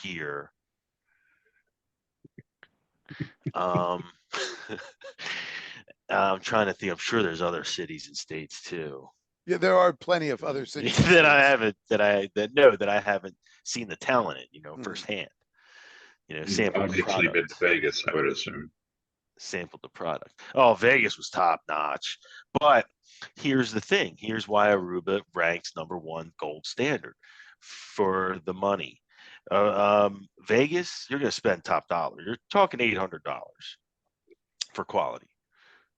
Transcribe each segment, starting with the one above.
here. I'm trying to think. I'm sure there's other cities and states too. Yeah, there are plenty of other cities that I haven't seen the talent in, firsthand. Sample the Obviously been product. to Vegas, I would assume. Sampled the product. Oh, Vegas was top notch. But here's the thing. Here's why Aruba ranks #1 gold standard for the money. Vegas, you're going to spend top dollar. You're talking $800 for quality,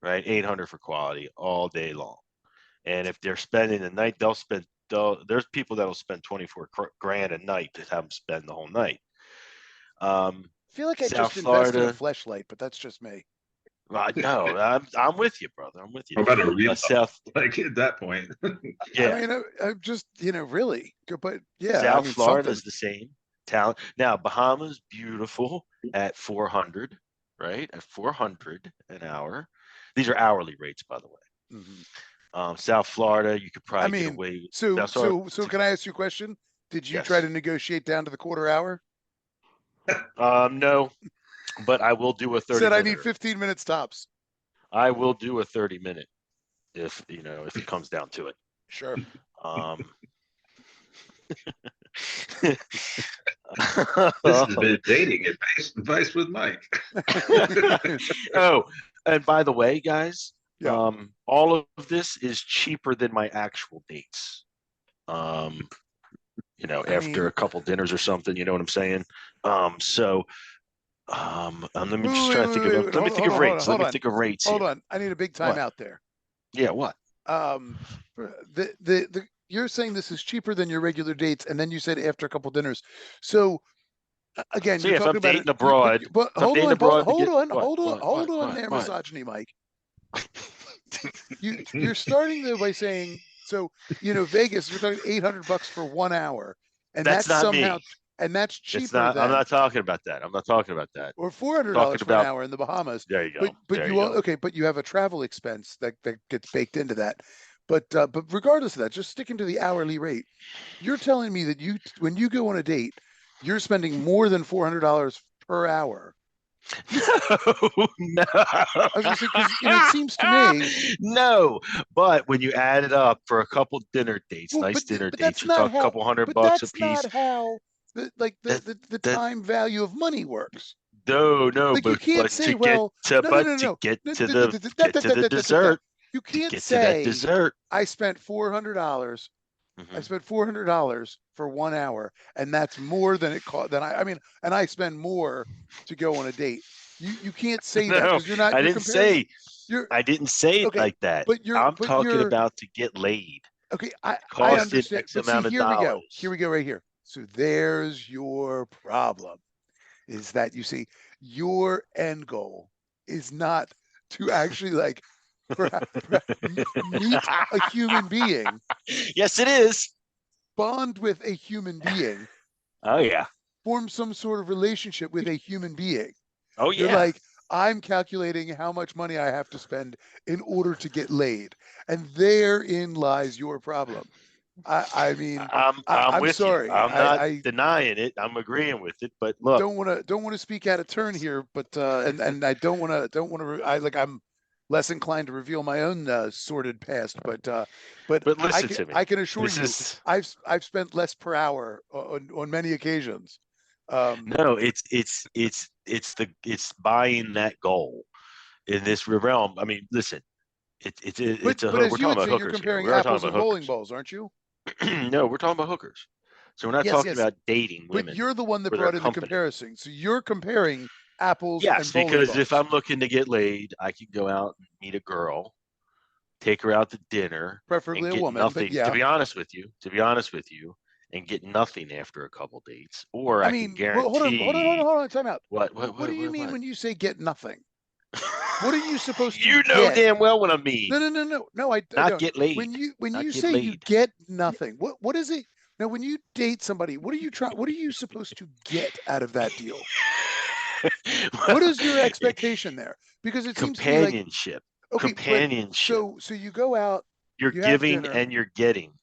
right? $800 for quality all day long. And if they're spending the night, there's people that'll spend 24 grand a night to have them spend the whole night. I feel like I just invested in a fleshlight, but that's just me. No, I'm with you, brother. I'm with you. What about a real South? Like at that point. Yeah. I mean, I'm just, really, but yeah. South Florida is the same talent. Now, Bahamas, beautiful at 400, right? At 400 an hour. These are hourly rates, by the way. Mm-hmm. South Florida, you could probably get away. So can I ask you a question? Did you try to negotiate down to the quarter hour? No, but I will do a 30. Said I need 15 minutes tops. I will do a 30-minute if it comes down to it. Sure. This has been dating advice with Mike. Oh, and by the way, guys, all of this is cheaper than my actual dates. After a couple dinners or something, you know what I'm saying? Let me just try to think of. Let me think of rates. Let me think of rates. Hold on, I need a big time out there. Yeah, what? You're saying this is cheaper than your regular dates, and then you said after a couple dinners. So again, you're talking about dating abroad. But hold on, there, misogyny, Mike. You're starting there by saying, so Vegas, we're talking $800 for 1 hour, and that's not somehow. Me. And that's cheaper. I'm not talking about that. Or $400 for an hour in the Bahamas. There you go. But you have a travel expense that gets baked into that. But regardless of that, just sticking to the hourly rate, you're telling me that when you go on a date, you're spending more than $400 per hour. No. I was gonna say, 'cause, it seems to me. No, but when you add it up for a couple dinner dates, dinner dates, you talk a couple $100 a piece. That's not how the time value of money works. No, like you can't say, to get to the dessert. You can't say I spent $400. I spent $400 for 1 hour, and that's more than it cost. And I spend more to go on a date. You can't say that because you're not. I didn't say it like that. But I'm talking about to get laid. Okay, I understand. X amount of dollars. Here we go. Right here. So there's your problem, is that you see your end goal is not to actually meet a human being. Yes, it is. Bond with a human being. Oh, yeah. Form some sort of relationship with a human being. Oh, yeah. You're like, I'm calculating how much money I have to spend in order to get laid. And therein lies your problem. I'm with sorry. You. I'm not denying it. I'm agreeing with it. But look, don't want to speak out of turn here. But and I don't want to. I'm less inclined to reveal my own sordid past. But listen to me. I can assure you, I've spent less per hour on many occasions. No, it's buying that goal in this realm. I mean, listen, it's a we're talking about hookers. You're comparing apples and bowling balls, aren't you? No, we're talking about hookers. So we're not talking about dating women. But you're the one that brought in the comparison. So you're comparing apples and bowling balls. Yes, because if I'm looking to get laid, I can go out and meet a girl, take her out to dinner, preferably a woman. Nothing. To be honest with you, and get nothing after a couple dates. Or I can guarantee. Hold on, time out. What do you mean when you say get nothing? What are you supposed to? You know damn well what I mean. No, I don't. Get laid. When you say you get nothing, what is it? Now, when you date somebody, what are you supposed to get out of that deal? What is your expectation there? Because it seems companionship. Companionship. So you go out. You're giving and you're getting.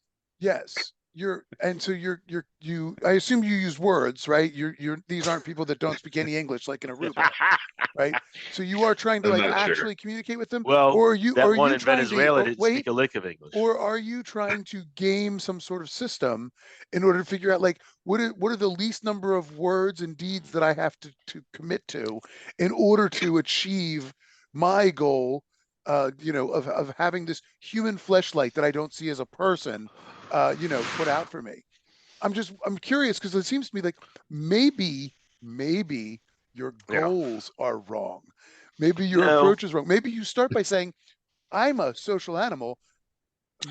Yes. I assume you use words, right? These aren't people that don't speak any English, like in Aruba, right? So you are trying to I'm like not sure. actually communicate with them, Well, or are that one you in trying Venezuela to didn't wait, speak a lick of English. or are you trying to game some sort of system in order to figure out like what are the least number of words and deeds that I have to commit to in order to achieve my goal, of having this human fleshlight that I don't see as a person, put out for me. I'm curious because it seems to me like maybe your Yeah. goals are wrong. Maybe your No, approach is wrong. Maybe you start by saying, I'm a social animal.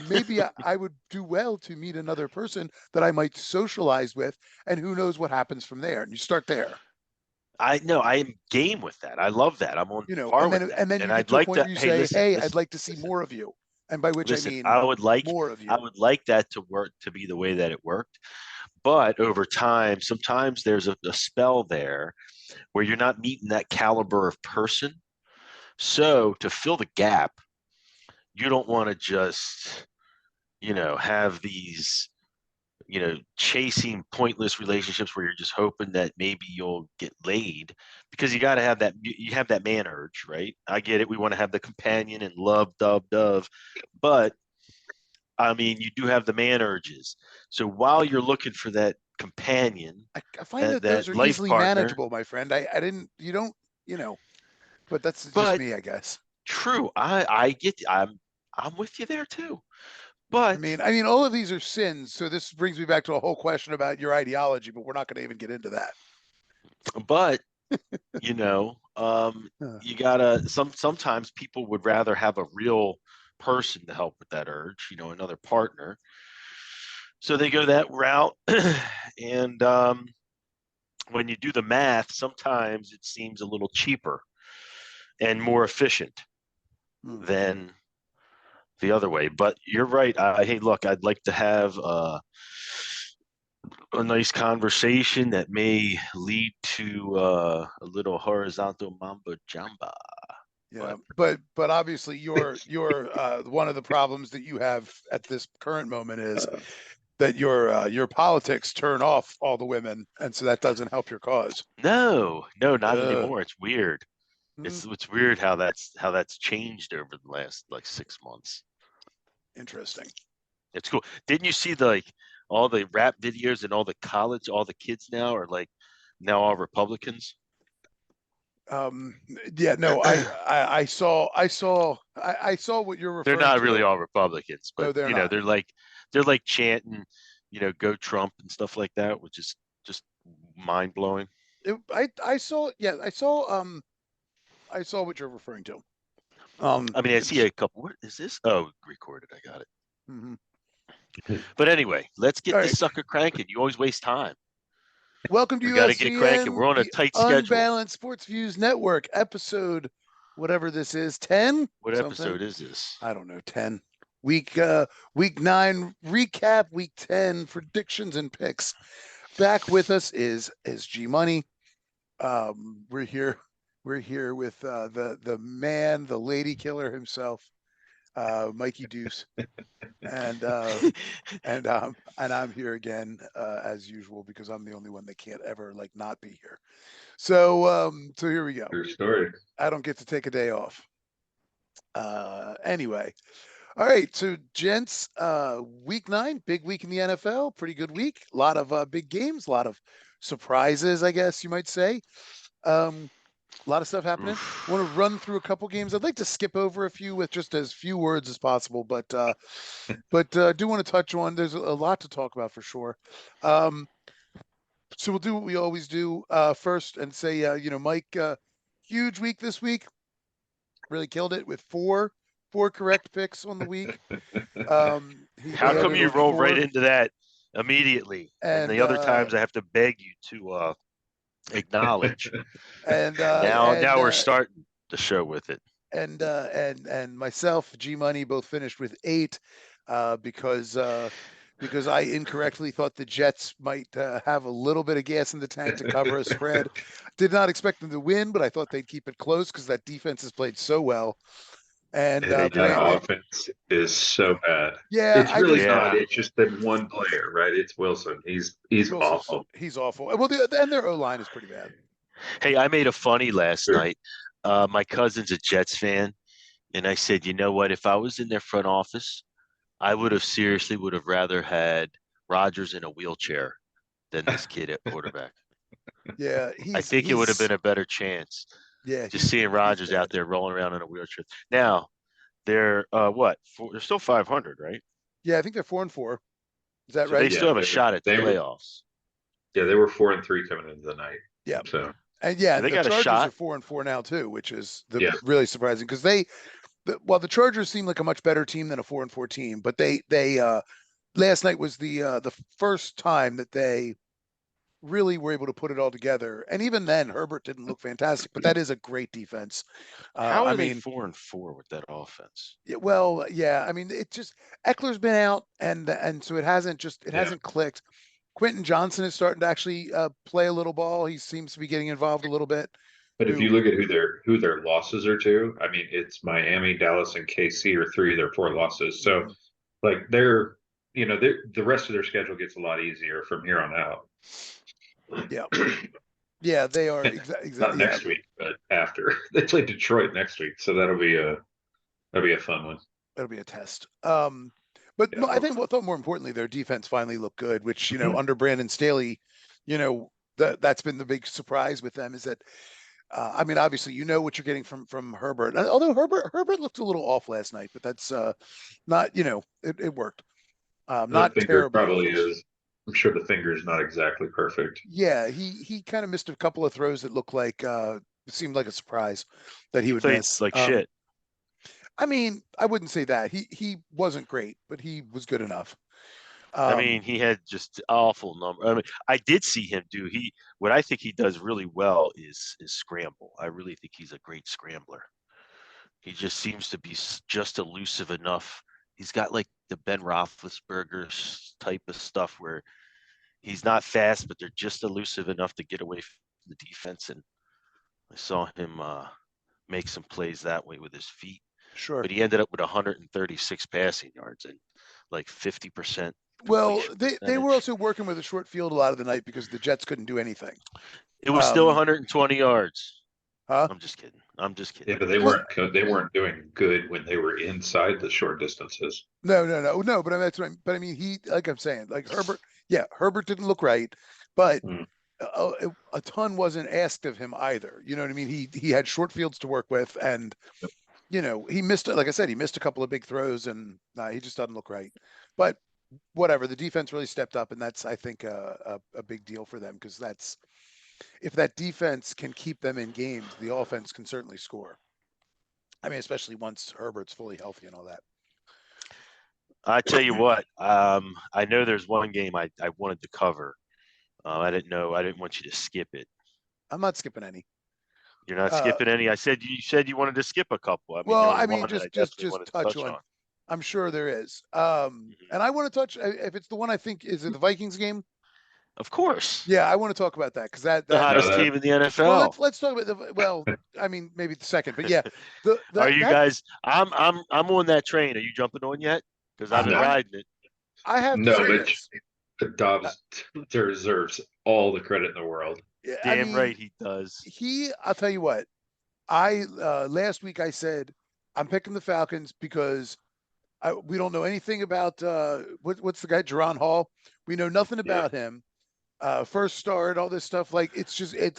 Maybe I would do well to meet another person that I might socialize with, and who knows what happens from there. And you start there, I am game with that. I love that. I'm on par and with then that. you And get I'd to a like point to. where you Hey, say, listen, "Hey, I'd listen, like to see listen, more of you," and by which I listen. mean more of I you. would like that to work to be the way that it worked. But over time, sometimes there's a spell there where you're not meeting that caliber of person. So to fill the gap, you don't want to just, have these, chasing pointless relationships where you're just hoping that maybe you'll get laid, because you got to have that, you have that man urge, right? I get it. We want to have the companion and love, dove, but I mean, you do have the man urges. So while you're looking for that companion, I find that those that are life easily partner, manageable, my friend. I didn't, you don't, but that's just but me, I guess. true, I get, I'm with you there too. I But mean, all of these are sins. So this brings me back to a whole question about your ideology, but we're not going to even get into that. but you know, Huh. you gotta sometimes people would rather have a real person to help with that urge, another partner. So they go that route. And when you do the math, sometimes it seems a little cheaper and more efficient Hmm. than the other way. But you're right. Hey, look, I'd like to have a nice conversation that may lead to a little horizontal mamba jamba. Yeah, but obviously your one of the problems that you have at this current moment is that your politics turn off all the women, and so that doesn't help your cause. No, not Uh, anymore. It's weird. hmm, It's weird how that's changed over the last like 6 months. Interesting. It's cool. Didn't you see all the rap videos and all the kids now are like now all Republicans? Um, yeah, no, I saw what you're They're referring not really to. all Republicans, No, but they're not. they're like chanting, go Trump and stuff like that, which is just mind blowing. I saw, yeah, I saw what you're referring to. I mean, I see a couple. What is this? Oh, recorded. I got it. Mhm. But anyway, let's get All this right. sucker cranking. You always waste time. Welcome to We got to get cranking. USVN, We're on a the tight schedule. Unbalanced Sports Views Network, episode whatever this is, 10 What something. episode is this? I don't know, 10. Week 9 recap, week 10 predictions and picks. Back with us is G Money. We're here with the man, the lady killer himself, Mikey Deuce. And I'm here again as usual because I'm the only one that can't ever like not be here. So here we go. True story. I don't get to take a day off. Anyway, all right. So gents, week 9, big week in the NFL, pretty good week. A lot of big games, a lot of surprises, I guess you might say. A lot of stuff happening. I want to run through a couple games. I'd like to skip over a few with just as few words as possible, but do want to touch on. There's a lot to talk about for sure. So we'll do what we always do first and say, Mike, huge week this week. Really killed it with four correct picks on the week. He How come landed you on roll 4, right into that immediately? And and the other times I have to beg you to acknowledge. Now we're starting the show with it. And myself, G Money, both finished with 8 because I incorrectly thought the Jets might have a little bit of gas in the tank to cover a spread. Did not expect them to win, but I thought they'd keep it close because that defense has played so well. And that offense is so bad. Yeah, it's really not. It's just that one player, right? It's Wilson. He's awful. He's awful. Well, and their O-line is pretty bad. Hey, I made a funny last night. My cousin's a Jets fan, and I said, you know what? If I was in their front office, I would have rather had Rodgers in a wheelchair than this kid at quarterback. Yeah, I think it would have been a better chance. Yeah, just seeing Rodgers out there rolling around in a wheelchair. Now they're they're still 500, right? Yeah, I think they're 4-4. Is that so right? They still have a shot at the playoffs. They were 4-3 coming into the night. Yeah. So and they the got Chargers a shot. are 4-4 now too, which is really surprising because the Chargers seem like a much better team than a 4-4 team, but they last night was the first time that they really were able to put it all together. And even then, Herbert didn't look fantastic, but that is a great defense. How are they 4-4 with that offense? Well, yeah. I mean, it just Eckler's been out, and so it hasn't clicked. Quentin Johnson is starting to actually play a little ball. He seems to be getting involved a little bit. But if you look at who their losses are to, I mean, it's Miami, Dallas, and KC are 3 of their 4 losses. So, like the rest of their schedule gets a lot easier from here on out. Yeah, yeah, they are exactly. Not next week, but after they play Detroit next week, so that'll be a fun one. That'll be a test. But I think more importantly, their defense finally looked good, which under Brandon Staley, that's been the big surprise with them is that. I mean, obviously, what you're getting from Herbert. Although Herbert looked a little off last night, but that's not. It worked. Not terrible. Probably is. I'm sure the finger is not exactly perfect. Yeah, he kind of missed a couple of throws that looked like seemed like a surprise that he would miss. Like shit. I mean, I wouldn't say that. He wasn't great, but he was good enough. I mean, he had just awful number. I mean, I did see him do. What I think he does really well is scramble. I really think he's a great scrambler. He just seems to be just elusive enough. He's got like the Ben Roethlisberger type of stuff where he's not fast, but they're just elusive enough to get away from the defense. And I saw him make some plays that way with his feet. Sure. But he ended up with 136 passing yards and like 50%. Well, they were also working with a short field a lot of the night because the Jets couldn't do anything. It was still 120 yards. Huh? I'm just kidding. Yeah, but they weren't doing good when they were inside the short distances. No. But I mean, he, like I'm saying, like Herbert. Yeah, Herbert didn't look right, but a ton wasn't asked of him either. You know what I mean? He had short fields to work with, and he missed. Like I said, he missed a couple of big throws, and he just doesn't look right. But whatever, the defense really stepped up, and that's I think a big deal for them because if that defense can keep them in games, the offense can certainly score. I mean, especially once Herbert's fully healthy and all that. I tell you what, I know there's one game I wanted to cover. I didn't want you to skip it. I'm not skipping any. You're not skipping any. You said you wanted to skip a couple. Just touch on. I'm sure there is. And I want to touch if it's the one I think is it the Vikings game. Of course. Yeah, I want to talk about that because that the hottest team in the NFL. Well, let's talk about I mean, maybe the second, but yeah. Are you guys? I'm on that train. Are you jumping on yet? Because I've been riding it. I have but Dobbs deserves all the credit in the world. Damn right he does. I'll tell you what. Last week I said I'm picking the Falcons because we don't know anything about what's the guy, Jaron Hall. We know nothing about him. First start, all this stuff. Like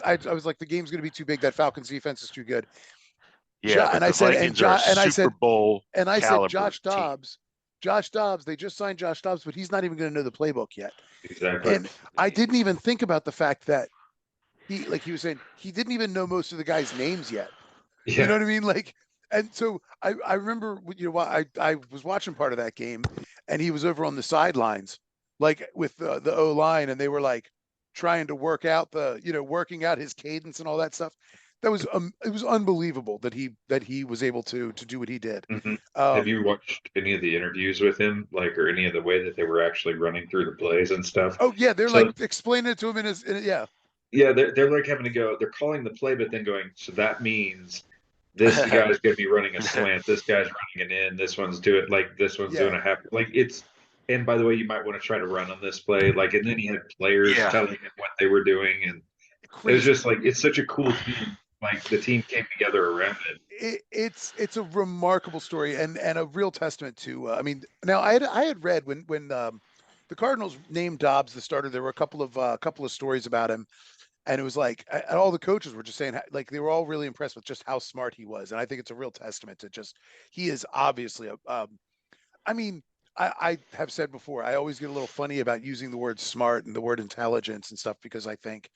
I was like, the game's going to be too big. That Falcons defense is too good. Yeah, and I said, Super Bowl. And I said, Josh Dobbs. They just signed Josh Dobbs, but he's not even going to know the playbook yet. Exactly. And I didn't even think about the fact that he was saying, he didn't even know most of the guys' names yet. Yeah. You know what I mean? Like, and so I remember, I was watching part of that game, and he was over on the sidelines, like with the O-line, and they were like trying to work out working out his cadence and all that stuff. That was it was unbelievable that he was able to do what he did. Mm-hmm. Have you watched any of the interviews with him, like, or any of the way that they were actually running through the plays and stuff? Oh yeah, they're like explaining it to him yeah. Yeah, they're like having to go. They're calling the play, but then going. So that means this guy's going to be running a slant. This guy's running an in. This one's doing doing a half. Like it's. And by the way, you might want to try to run on this play. Like, and then he had players telling him what they were doing, and it was just like it's such a cool team. Like the team came together around it. It's a remarkable story and a real testament to. I mean, now I had read when the Cardinals named Dobbs the starter, there were a couple of stories about him. And it was like, and all the coaches were just saying, like, they were all really impressed with just how smart he was. And I think it's a real testament to just, he is obviously I mean, I have said before, I always get a little funny about using the word smart and the word intelligence and stuff, because I think,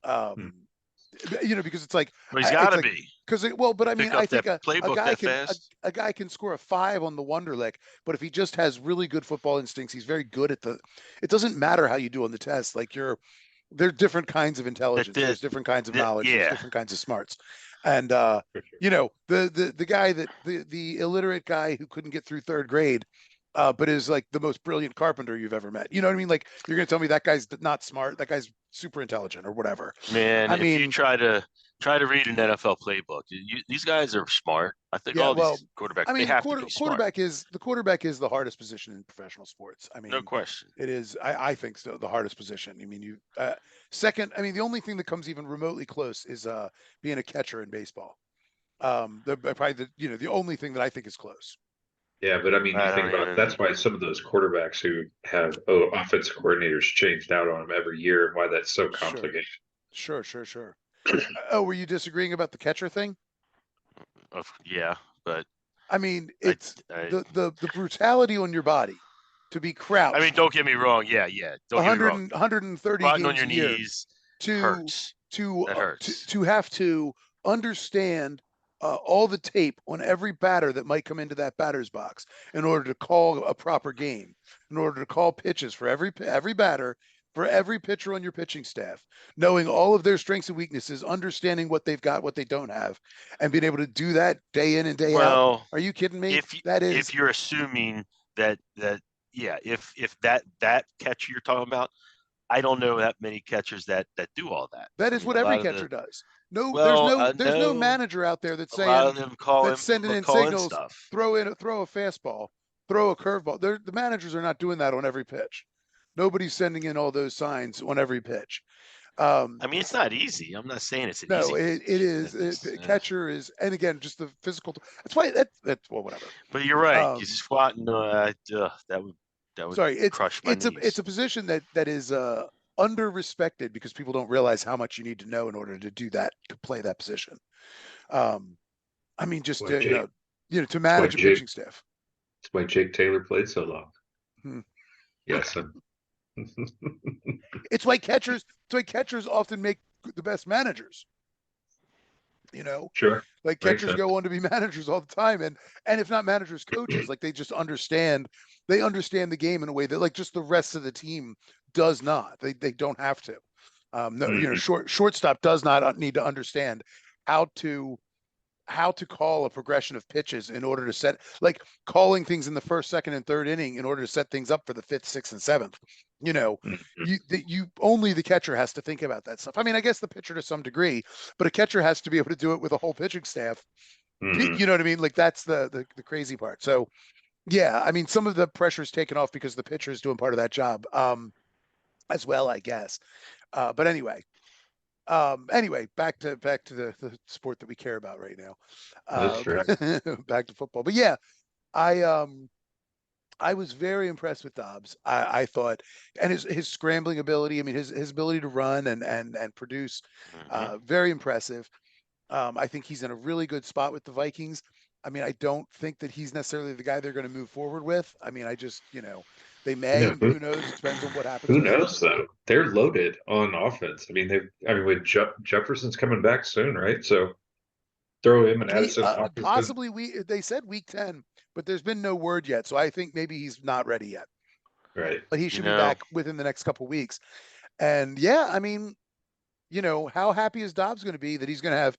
because it's like, well, he's got to be. Because but I mean, I think a guy can score a 5 on the Wonderlic, but if he just has really good football instincts, he's very good at it doesn't matter how you do on the test. Like there are different kinds of intelligence. There's different kinds of knowledge. There's different kinds of smarts. And, the guy the illiterate guy who couldn't get through 3rd grade, but is like the most brilliant carpenter you've ever met. You know what I mean? Like, you're going to tell me that guy's not smart. That guy's super intelligent or whatever. Man, if you try to read an NFL playbook, these guys are smart. I think these quarterbacks, they have to be smart. The quarterback is the hardest position in professional sports. I mean, no question. It is. I think so. The hardest position. I mean, second. I mean, the only thing that comes even remotely close is being a catcher in baseball. Probably the only thing that I think is close. Yeah, but I mean, you think about it, that's why some of those quarterbacks who have offensive coordinators changed out on them every year, and why that's so complicated. Sure. Oh, were you disagreeing about the catcher thing? Yeah, but I mean, it's the brutality on your body to be crouched. I mean, don't get me wrong. Yeah. Don't get me wrong. 130 games on your knees hurts. To have to understand all the tape on every batter that might come into that batter's box in order to call a proper game, in order to call pitches for every batter, for every pitcher on your pitching staff, knowing all of their strengths and weaknesses, understanding what they've got, what they don't have, and being able to do that day in and day out. Are you kidding me? If you're assuming that if that catcher you're talking about, I don't know that many catchers that do all that. That is what every catcher does. There's no manager out there that's saying that's sending in signals, throw a fastball, throw a curveball. The managers are not doing that on every pitch. Nobody's sending in all those signs on every pitch. I mean, it's not easy. I'm not saying it's easy. No, it is. Catcher is, and again, just the physical. That's why that's whatever. But you're right. You squatting. That would crush my knees. It's a position that is under-respected because people don't realize how much you need to know in order to do that, to play that position. I mean, just to manage a pitching staff. That's why Jake Taylor played so long. Yes. It's why catchers often make the best managers. Sure. Like catchers go on to be managers all the time, and if not managers, coaches. Like they just understand the game in a way that like just the rest of the team does not. They don't have to. Shortstop does not need to understand how to call a progression of pitches in order to set, like calling things in the first, second, and third inning in order to set things up for the 5th, 6th, and 7th. You only the catcher has to think about that stuff. I mean, I guess the pitcher to some degree, but a catcher has to be able to do it with a whole pitching staff. You know what I mean? Like that's the crazy part. So yeah, I mean, some of the pressure is taken off because the pitcher is doing part of that job as well, I guess. But anyway, back to the sport that we care about right now. That's true. Back to football. But yeah, I was very impressed with Dobbs. I thought, and his scrambling ability. I mean, his ability to run and produce, very impressive. I think he's in a really good spot with the Vikings. I mean, I don't think that he's necessarily the guy they're going to move forward with. I mean, I just, they may. No. Who knows? It depends on what happens. Who knows though? They're loaded on offense. I mean, with Jefferson's coming back soon, right? So throw him and Addison. Possibly they said week 10, but there's been no word yet. So I think maybe he's not ready yet. Right. But he should be back within the next couple of weeks. And yeah, I mean, how happy is Dobbs going to be that he's going to have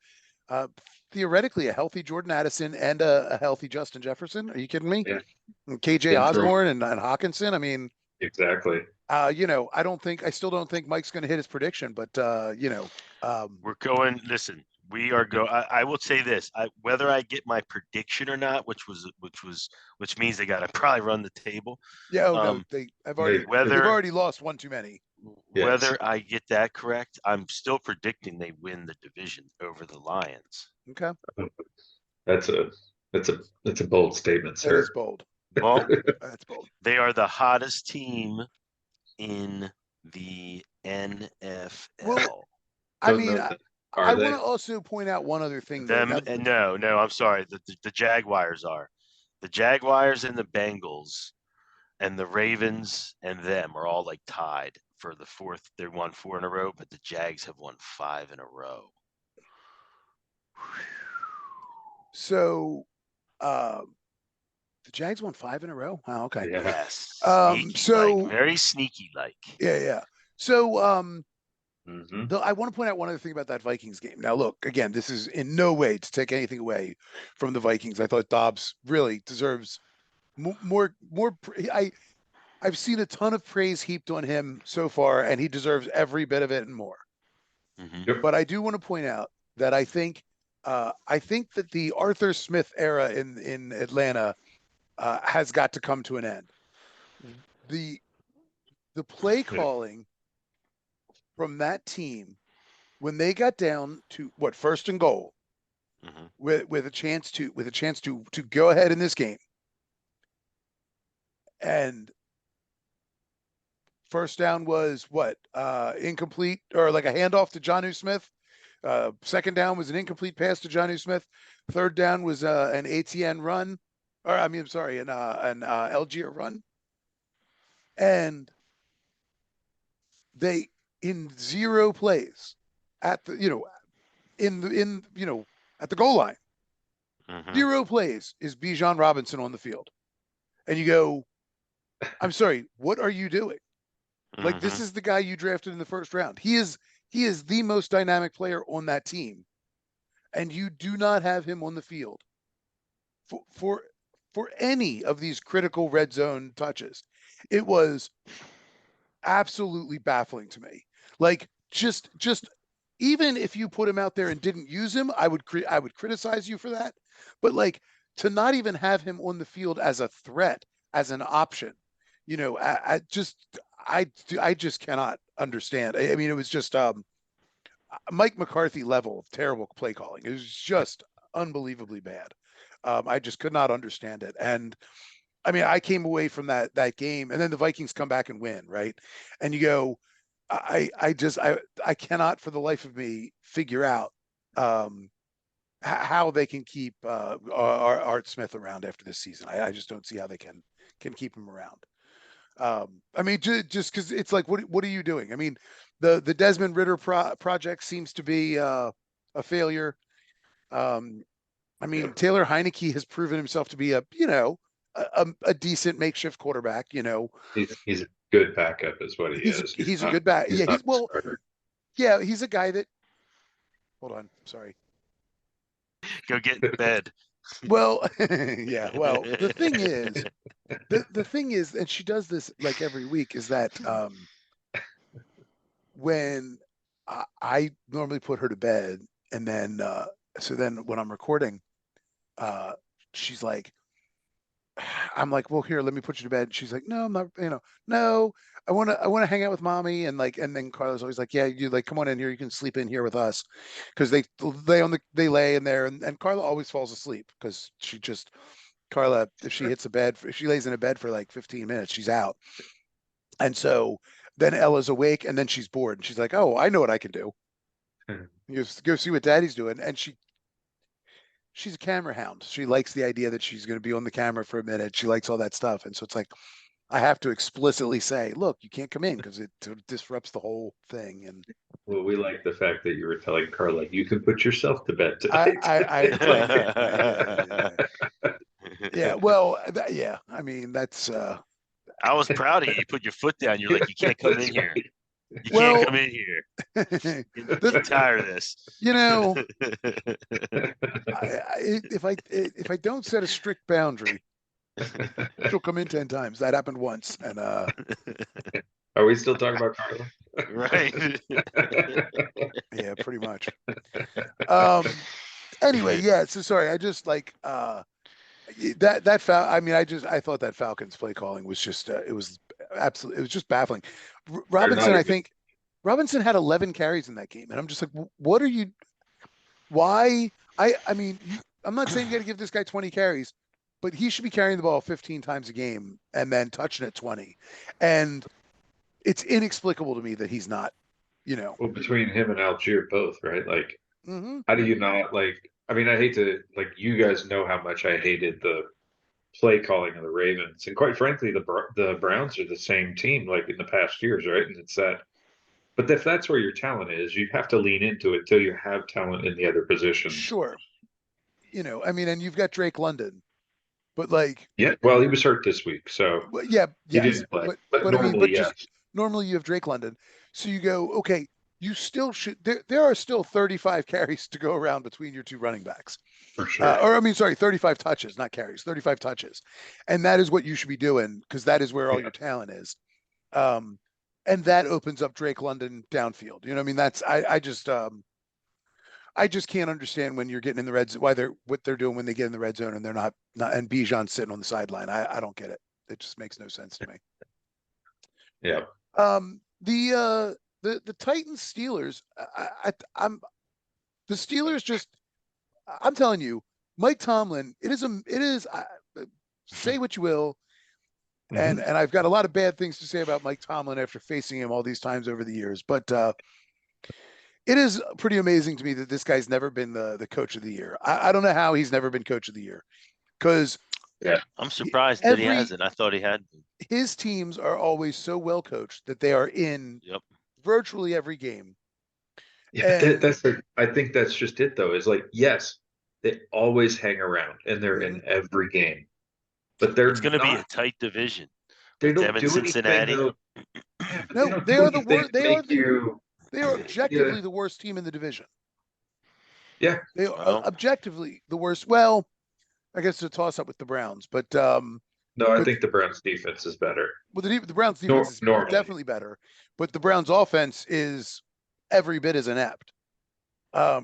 theoretically a healthy Jordan Addison and a healthy Justin Jefferson? Are you kidding me? Yeah. And KJ Osborne and Hawkinson. I mean, exactly. I still don't think Mike's going to hit his prediction, but we're going. Listen, We are I will say this: whether I get my prediction or not, which means they got to probably run the table. Yeah, no, they've already lost one too many. Whether I get that correct, I'm still predicting they win the division over the Lions. Okay, that's a bold statement, sir. That is bold. Well, that's bold. They are the hottest team in the NFL. Well, I mean, I want to also point out one other thing. No, I'm sorry. The Jaguars are. The Jaguars and the Bengals and the Ravens and them are all like tied for the fourth. They won 4 in a row, but the Jags have won 5 in a row. So, the Jags won 5 in a row. Oh, okay. Yes. Very sneaky like. Yeah. So, I want to point out one other thing about that Vikings game. Now, look, again, this is in no way to take anything away from the Vikings. I thought Dobbs really deserves more. I've seen a ton of praise heaped on him so far, and he deserves every bit of it and more. Yep. But I do want to point out that I think that the Arthur Smith era in Atlanta has got to come to an end. The play calling from that team when they got down to first and goal with a chance to go ahead in this game, and first down was incomplete, or like a handoff to Jonnu Smith. Second down was an incomplete pass to Jonnu Smith. Third down was an ATN run, an Algier run, and they in 0 plays at the at the goal line. 0 plays is Bijan Robinson on the field, and you go, I'm sorry, what are you doing? Like, this is the guy you drafted in the first round. He is the most dynamic player on that team, and you do not have him on the field for any of these critical red zone touches. It was absolutely baffling to me. Like, just even if you put him out there and didn't use him, I would criticize you for that. But like, to not even have him on the field as a threat, as an option, I just cannot understand. I mean, it was just Mike McCarthy level of terrible play calling. It was just unbelievably bad. I just could not understand it. And I mean, I came away from that game, and then the Vikings come back and win, right? And you go, I cannot for the life of me figure out how they can keep Art Smith around after this season. I just don't see how they can keep him around. I mean, just because it's like, what are you doing? I mean, the Desmond Ridder project seems to be a failure. I mean, Taylor Heineke has proven himself to be a decent makeshift quarterback. He's a good backup, is what he is. He's a good back. Yeah, he's a guy that. Hold on, sorry. Go get in bed. Well, yeah. Well, the thing is, and she does this like every week, is that when I normally put her to bed, and then so then when I'm recording, she's like, I'm like, well, here, let me put you to bed. And she's like, no, I'm not, no, I want to hang out with mommy. And then Carla's always like, yeah, you like, come on in here. You can sleep in here with us. Cause they lay in there, and Carla always falls asleep because Carla, if she lays in a bed for like 15 minutes, she's out. And so then Ella's awake, and then she's bored, and she's like, oh, I know what I can do. You go see what daddy's doing. And she's a camera hound. She likes the idea that she's going to be on the camera for a minute. She likes all that stuff. And so it's like, I have to explicitly say, look, you can't come in because it disrupts the whole thing. And well, we like the fact that you were telling Carla, you can put yourself to bed tonight. Yeah. Well, yeah. I mean, that's. I was proud of you. You put your foot down. You're like, you can't come in here. You can't come in here. I'm tired of this. If I don't set a strict boundary, she'll come in 10 times. That happened once. And are we still talking about Carla? Right. Yeah, pretty much. Anyway, yeah. So sorry, I just like that foul. I mean, I thought that Falcons play calling was just it was just baffling. Robinson, I think Robinson had 11 carries in that game, and I'm just like, what are you? Why? I mean, I'm not saying you got to give this guy 20 carries, but he should be carrying the ball 15 times a game and then touching it 20. And it's inexplicable to me that he's not, Well, between him and Algier both, right? Like, Mm-hmm. how do you not like? I mean, I hate to like. You guys know how much I hated the play calling of the Ravens, and quite frankly, the Browns are the same team like in the past years, right? And it's that. But if that's where your talent is, you have to lean into it till you have talent in the other positions. Sure. I mean, and you've got Drake London, but like, Yeah, well, he was hurt this week, so yeah, he yes, didn't play. but But I mean, normally, yes, just normally you have Drake London, so you go, okay, you still should. There are still 35 carries to go around between your two running backs, for sure. or I mean, sorry, 35 touches, not carries, 35 touches, and that is what you should be doing because that is where all your talent is. And that opens up Drake London downfield. You know what I mean? That's I just can't understand when you're getting in the red zone, what they're doing when they get in the red zone and they're not and Bijan's sitting on the sideline. I don't get it. It just makes no sense to me. Yeah. The Titans Steelers, I'm the Steelers just I'm telling you, Mike Tomlin, it is say what you will. And I've got a lot of bad things to say about Mike Tomlin after facing him all these times over the years, but it is pretty amazing to me that this guy's never been the coach of the year. I don't know how he's never been coach of the year because I'm surprised that he hasn't. I thought he had. His teams are always so well coached that they are in virtually every game. Yeah, I think that's just it though. Is like, yes, they always hang around and they're in every game, but it's going to be a tight division. They don't do Cincinnati. Anything, no, they are the worst. They are objectively the worst team in the division. Yeah, they are objectively the worst. Well, I guess it's a toss up with the Browns, but no, I think the Browns defense is better. Well, the Browns defense is definitely better, but the Browns offense is every bit as inept. But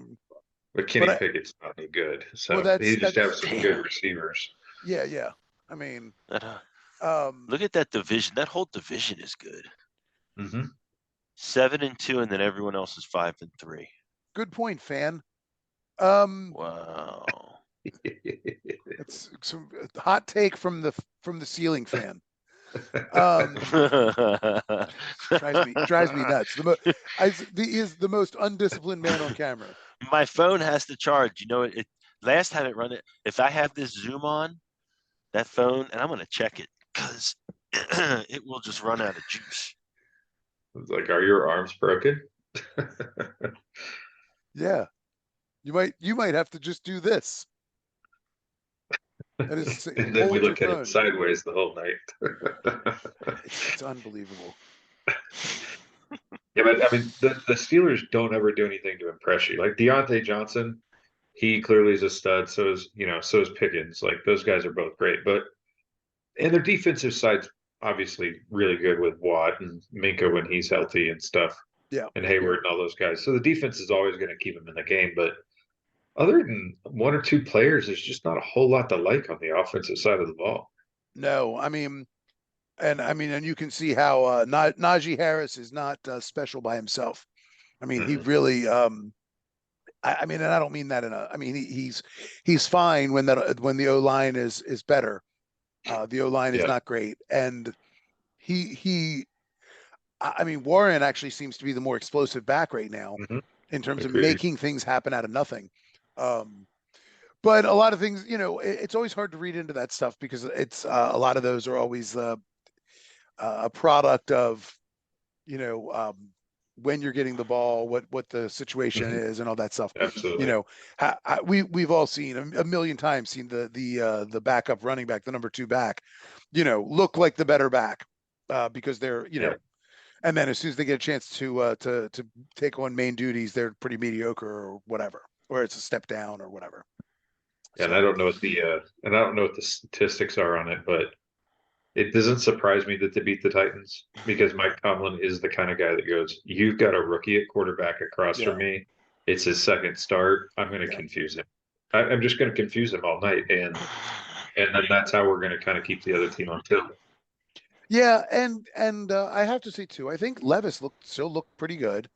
Kenny Pickett's not any good, so he just have some good receivers. Yeah. I mean, look at that division. That whole division is good. 7-2, and then everyone else is 5-3. Good point, fan. Wow. It's some hot take from the ceiling fan. Drives me nuts. He is the most undisciplined man on camera. My phone has to charge. It last time it run it. If I have this Zoom on, that phone, and I'm going to check it because it will just run out of juice. It's like, are your arms broken? Yeah, you might have to just do this. And then we look at it sideways the whole night. It's unbelievable. Yeah, but I mean, the Steelers don't ever do anything to impress you. Like Deontay Johnson, he clearly is a stud. So is Pickens. Like those guys are both great, and their defensive side's obviously really good with Watt and Minka when he's healthy and stuff. Yeah, and Hayward and all those guys. So the defense is always going to keep them in the game, but other than one or two players, there's just not a whole lot to like on the offensive side of the ball. No, I mean, and you can see how Najee Harris is not special by himself. I mean, he really. I mean, and I don't mean that I mean, he's fine when the O line is better. The O line is not great, and I mean, Warren actually seems to be the more explosive back right now in terms of making things happen out of nothing. But a lot of things, it's always hard to read into that stuff because it's a lot of those are always a product of, when you're getting the ball, what the situation is, and all that stuff. Absolutely. We've all seen a million times seen the backup running back, the number 2 back, look like the better back because they're and then as soon as they get a chance to take on main duties, they're pretty mediocre or whatever, or it's a step down or whatever. And I don't know what the statistics are on it, but It doesn't surprise me that they beat the Titans because Mike Tomlin is the kind of guy that goes, "You've got a rookie at quarterback across Yeah. from me. It's his second start. I'm going to confuse him. I'm just going to confuse him all night, and then that's how we're going to kind of keep the other team on tilt." Yeah, and I have to say too, I think Levis still looked pretty good.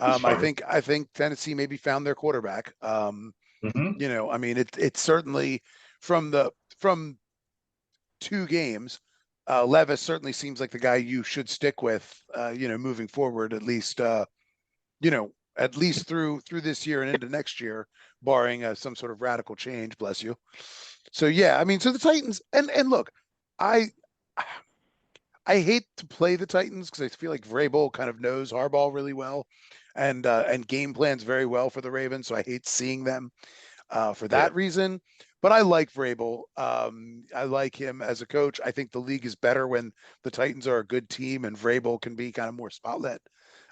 I think Tennessee maybe found their quarterback. You know, I mean, it's certainly from two games, Levis certainly seems like the guy you should stick with. You know, moving forward, at least you know, at least through this year and into next year, barring some sort of radical change. Bless you. So yeah, I mean, so the Titans and look, I I hate to play the Titans because I feel like Vrabel kind of knows Harbaugh really well, and game plans very well for the Ravens. So I hate seeing them for that reason. But I like Vrabel. I like him as a coach. I think the league is better when the Titans are a good team and Vrabel can be kind of more spotlight.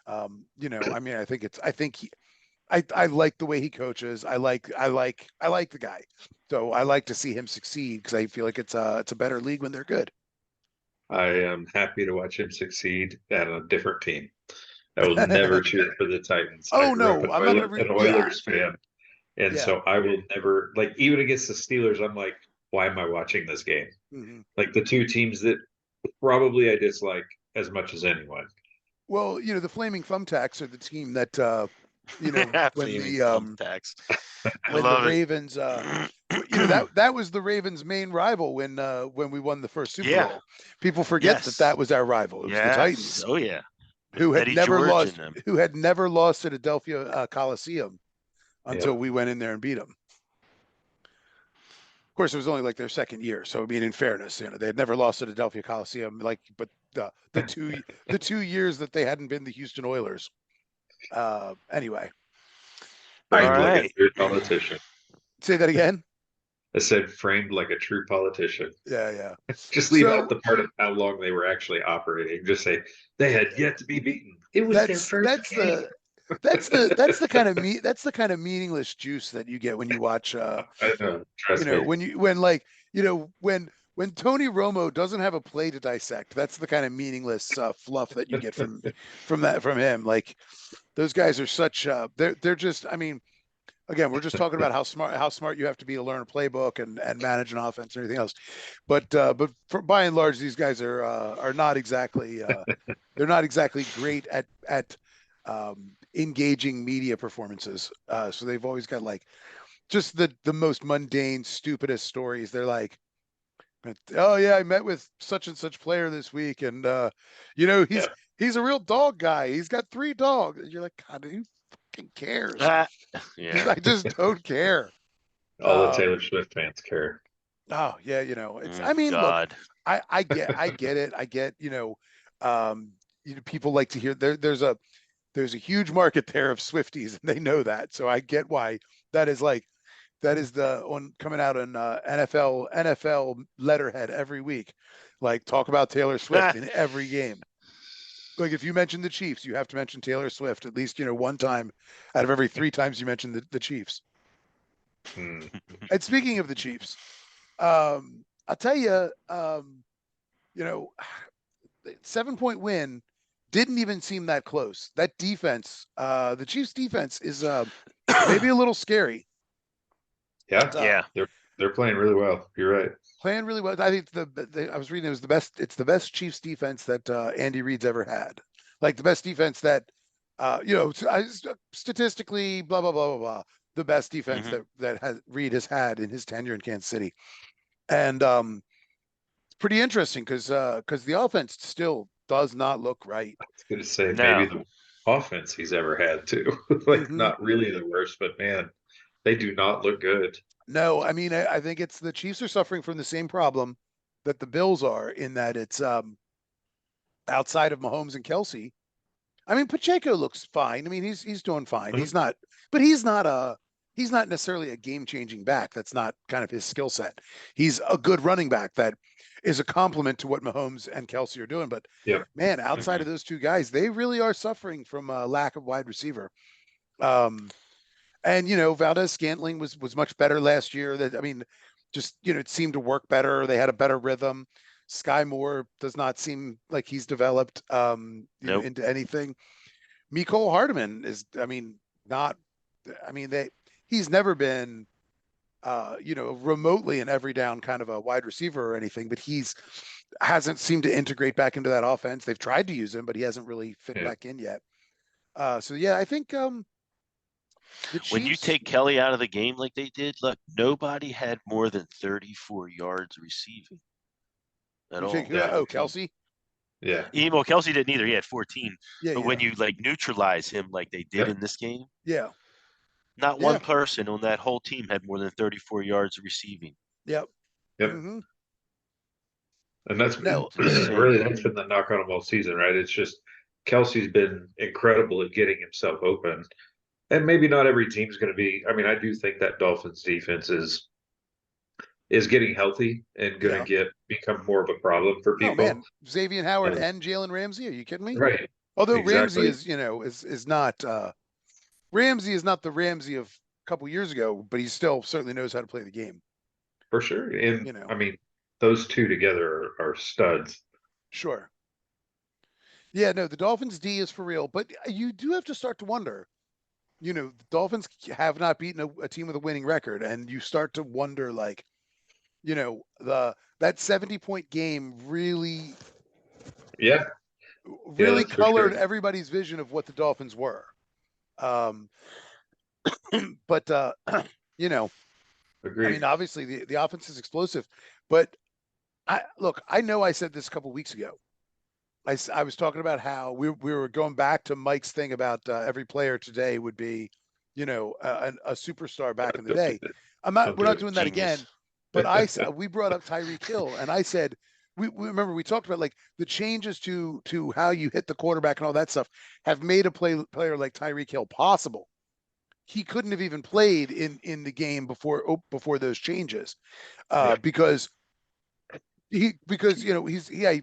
You know, I mean, I like the way he coaches. I like the guy. So I like to see him succeed because I feel like it's a better league when they're good. I am happy to watch him succeed at a different team. I will never cheer for the Titans. I Oh grew up no, I'm not gonna. an Oilers fan, and Yeah. so I will never like even against the Steelers. I'm like, why am I watching this game? Mm-hmm. Like the two teams that probably I dislike as much as anyone. Well, you know, the Flaming Thumbtacks are the team that you know, when Flaming the thumbtacks. I when the love it. Ravens you know, that was the Ravens' main rival when we won the first Super Yeah. Bowl. People forget that Yes. was our rival. It was the Yes. Titans, Oh yeah. who had Eddie never George in lost them. who had never lost at Adelphia Coliseum until Yep. we went in there and beat them. Of course, it was only like their second year, so I mean, in fairness, you know, they had never lost at Adelphia Coliseum, like, but the 2 years that they hadn't been the Houston Oilers. Anyway, all right, Framed All like right. a true politician. say that again. I said framed like a true politician. Yeah, yeah. Just leave So out the part of how long they were actually operating. Just say they had yet to be beaten. It was their first game. that's the kind of that's the kind of meaningless juice that you get when you watch I know. you Trust know, me. when like, you know, when Tony Romo doesn't have a play to dissect, that's the kind of meaningless fluff that you get from from him. Like those guys are such they're just, I mean, again, we're just talking about how smart you have to be to learn a playbook and manage an offense and everything else. But for by and large, these guys are not exactly they're not exactly great at engaging media performances. So they've always got like just the most mundane, stupidest stories. They're like, oh yeah, I met with such and such player this week, and you know, he's a real dog guy. He's got 3 dogs. And you're like, God, who fucking cares? Yeah. I just don't care. All the Taylor Swift fans care. Oh yeah, you know, it's. I mean, look, God. I get it. I get, you know, people like to hear there's a huge market there of Swifties, and they know that. So I get why that is like that is the on coming out on NFL letterhead every week. Like talk about Taylor Swift in every game. Like if you mention the Chiefs, you have to mention Taylor Swift at least, you know, one time out of every 3 times you mention the Chiefs. Hmm. And speaking of the Chiefs, I'll tell you, you know, 7-point win didn't even seem that close. That defense, the Chiefs defense is maybe a little scary. Yeah, But, Yeah. they're playing really well. You're right. playing really well. I think I was reading it was the best. It's the best Chiefs defense that Andy Reid's ever had. Like the best defense that you know, statistically, blah blah blah blah blah. The best defense that Reid has had in his tenure in Kansas City, and it's pretty interesting because the offense still does not look right. I was going to say maybe No. the offense he's ever had too. Like not really the worst, but man, they do not look good. No, I mean, I think it's the Chiefs are suffering from the same problem that the Bills are in that it's outside of Mahomes and Kelsey. I mean, Pacheco looks fine. I mean, he's doing fine. He's not, but he's not necessarily a game-changing back. That's not kind of his skill set. He's a good running back that is a complement to what Mahomes and Kelsey are doing. But Yep. man, outside of those two guys, they really are suffering from a lack of wide receiver. And you know, Valdez Scantling was much better last year. That I mean, just you know, it seemed to work better. They had a better rhythm. Sky Moore does not seem like he's developed, Nope. into anything. Mecole Hardman is, he's never been, remotely an every down kind of a wide receiver or anything, but hasn't seemed to integrate back into that offense. They've tried to use him, but he hasn't really fit back in yet. So yeah, I think, the Chiefs, when you take Kelly out of the game like they did, look, nobody had more than 34 yards receiving at all. Kelsey. Yeah. Well, Kelsey didn't either. He had 14. Yeah, but when you like neutralize him like they did in this game, not one person on that whole team had more than 34 yards receiving. Yep. Mm-hmm. And that's been the knock on him all season, right? It's just Kelsey's been incredible at getting himself open. And maybe not every team's going to be. I mean, I do think that Dolphins defense is getting healthy and going to become more of a problem for people. Oh man, Xavier Howard and Jalen Ramsey. Are you kidding me? Right. Although Ramsey is, is not Ramsey is not the Ramsey of a couple years ago, but he still certainly knows how to play the game. For sure. And I mean, those two together are studs. Sure. Yeah, no, the Dolphins D is for real, but you do have to start to wonder. The Dolphins have not beaten a team with a winning record, and you start to wonder, like, that 70-point game really colored everybody's vision of what the Dolphins were. But Agreed. I mean, obviously the offense is explosive, but I know I said this a couple of weeks ago. I was talking about how we were going back to Mike's thing about every player today would be, a superstar back in the day. We're not doing that again. But we brought up Tyreek Hill, and I said, we remember we talked about like the changes to how you hit the quarterback and all that stuff have made a player like Tyreek Hill possible. He couldn't have even played in the game before those changes, because he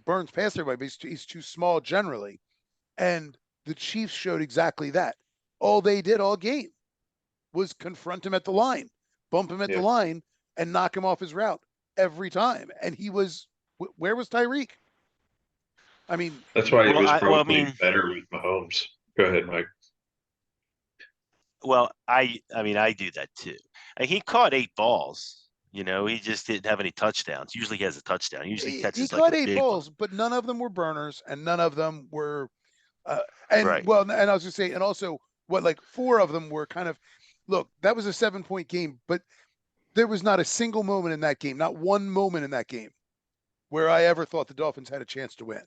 burns past everybody, but he's too small generally, and the Chiefs showed exactly that. All they did all game was confront him at the line, bump him at the line, and knock him off his route every time. And where was Tyreek? I mean, that's why he was probably better with Mahomes. Go ahead, Mike. Well, I do that too. He caught 8 balls. He just didn't have any touchdowns. Usually he has a touchdown. Usually he catches caught 8 balls, but none of them were burners, and none of them were. And I was going to say, and also like 4 of them were kind of. Look, that was a 7-point game, but there was not a single moment in that game, not one moment in that game, where I ever thought the Dolphins had a chance to win.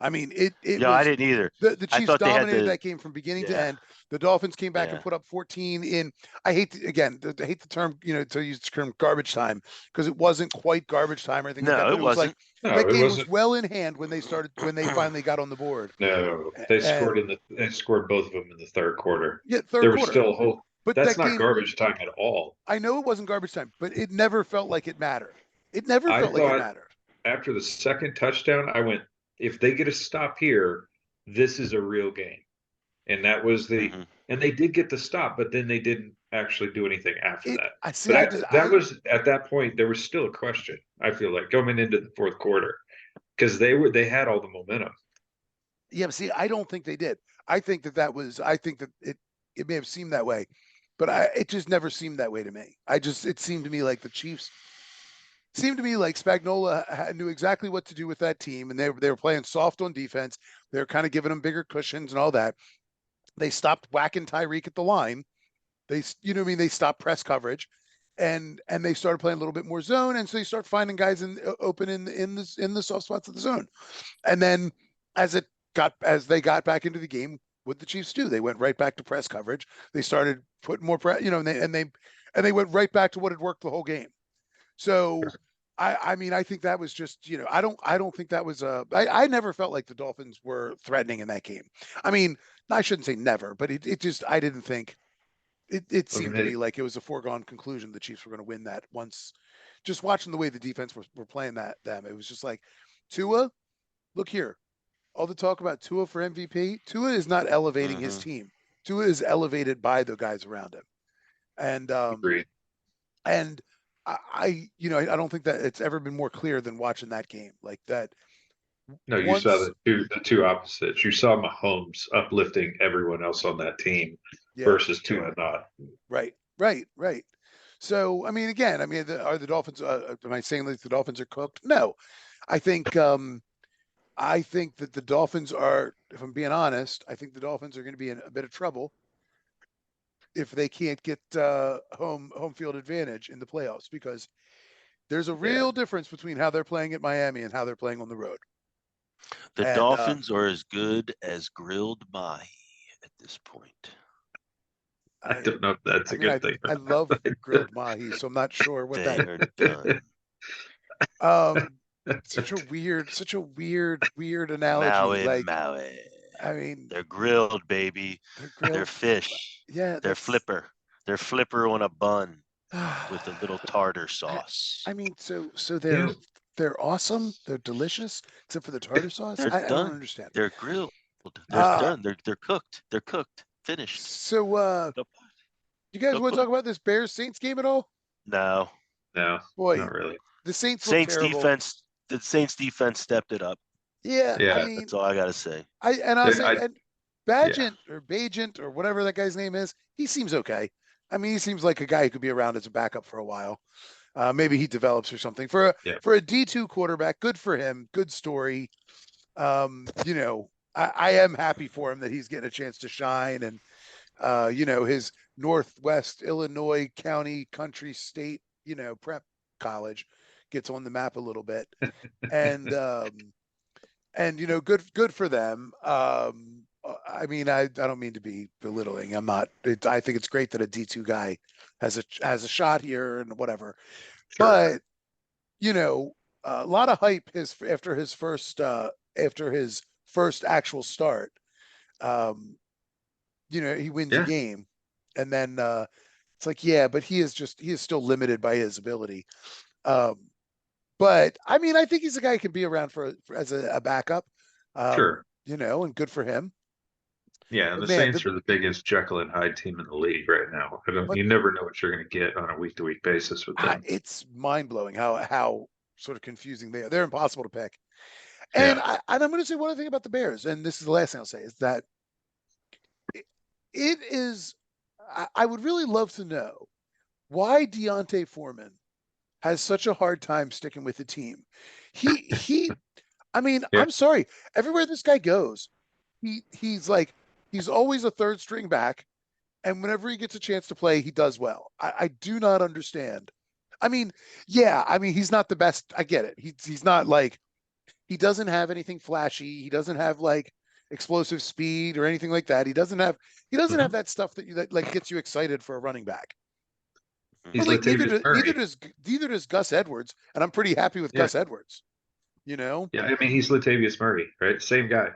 I mean, I didn't either. The Chiefs dominated that game from beginning to end. The Dolphins came back and put up 14 in. I hate the term, to use the term garbage time, because it wasn't quite garbage time or anything. No, like that, it wasn't. That game was well in hand when they finally got on the board. No, they scored both of them in the third quarter. Yeah, third there quarter. Was still a whole. But that's not garbage time at all. I know it wasn't garbage time, but it never felt like it mattered. It never felt like it mattered. After the second touchdown, I went, if they get a stop here, this is a real game. And that was and they did get the stop, but then they didn't actually do anything after that. Was at that point, there was still a question, I feel like, coming into the fourth quarter, because they had all the momentum. Yeah, but see, I don't think they did. I think that it may have seemed that way, but it just never seemed that way to me. It seemed to me like the Chiefs seemed to me like Spagnuolo knew exactly what to do with that team, and they were playing soft on defense. They were kind of giving them bigger cushions and all that. They stopped whacking Tyreek at the line. They stopped press coverage, and they started playing a little bit more zone, and so you start finding guys open in the soft spots of the zone. And then as they got back into the game, what the Chiefs do? They went right back to press coverage. They started putting more press, and they went right back to what had worked the whole game. So, I mean, I think that was just, I don't think that was I never felt like the Dolphins were threatening in that game. I mean, I shouldn't say never, but it just, I didn't think it seemed to me like it was a foregone conclusion the Chiefs were going to win that once. Just watching the way the defense were playing them, it was just like, Tua, look here. All the talk about Tua for MVP, Tua is not elevating his team. Tua is elevated by the guys around him. And Agreed. And I don't think that it's ever been more clear than watching that game like that. No, you saw the two opposites. You saw Mahomes uplifting everyone else on that team versus Tua not. Right. So, I mean, again, are the Dolphins? Am I saying that the Dolphins are cooked? No, I think that the Dolphins are. If I'm being honest, I think the Dolphins are going to be in a bit of trouble if they can't get home field advantage in the playoffs, because there's a real difference between how they're playing at Miami and how they're playing on the road. The Dolphins are as good as grilled mahi at this point. I don't know if that's a good thing. I love grilled mahi, so I'm not sure what they are done. Such a weird analogy. Maui. I mean, they're grilled, baby. They're fish. Yeah, they're flipper. They're flipper on a bun with a little tartar sauce. I mean, so they're awesome. They're delicious, except for the tartar sauce. I don't understand. They're grilled. They're done. They're cooked. They're cooked. Finished. So, you guys want to talk about this Bears Saints game at all? No, boy, not really. The Saints defense. The Saints defense stepped it up. Yeah. I mean, that's all I gotta say. I'll say, and Bagent or whatever that guy's name is, he seems okay. I mean, he seems like a guy who could be around as a backup for a while. Maybe he develops or something. For a D2 quarterback, good for him. Good story. I am happy for him that he's getting a chance to shine, and his Northwest Illinois County Country State, prep college gets on the map a little bit, and good for them. I mean, I don't mean to be belittling. I'm not. I think it's great that a D2 guy has a shot here and whatever. Sure. But a lot of hype after his first actual start. He wins a game, and then it's like, but he is still limited by his ability. But I mean, I think he's a guy who can be around as a backup. Sure. And good for him. Yeah, and the Saints are the biggest Jekyll and Hyde team in the league right now. You never know what you're going to get on a week-to-week basis with them. It's mind-blowing how sort of confusing they are. They're impossible to pick. And I'm going to say one other thing about the Bears, and this is the last thing I'll say, is that it is. I would really love to know why D'Onta Foreman has such a hard time sticking with the team. I mean, I'm sorry. Everywhere this guy goes, he's always a third string back. And whenever he gets a chance to play, he does well. I do not understand. I mean, he's not the best. I get it. He's not he doesn't have anything flashy. He doesn't have explosive speed or anything like that. He doesn't have that stuff that gets you excited for a running back. Neither does Gus Edwards, and I'm pretty happy with Gus Edwards. Yeah, I mean, he's Latavius Murray, right? Same guy,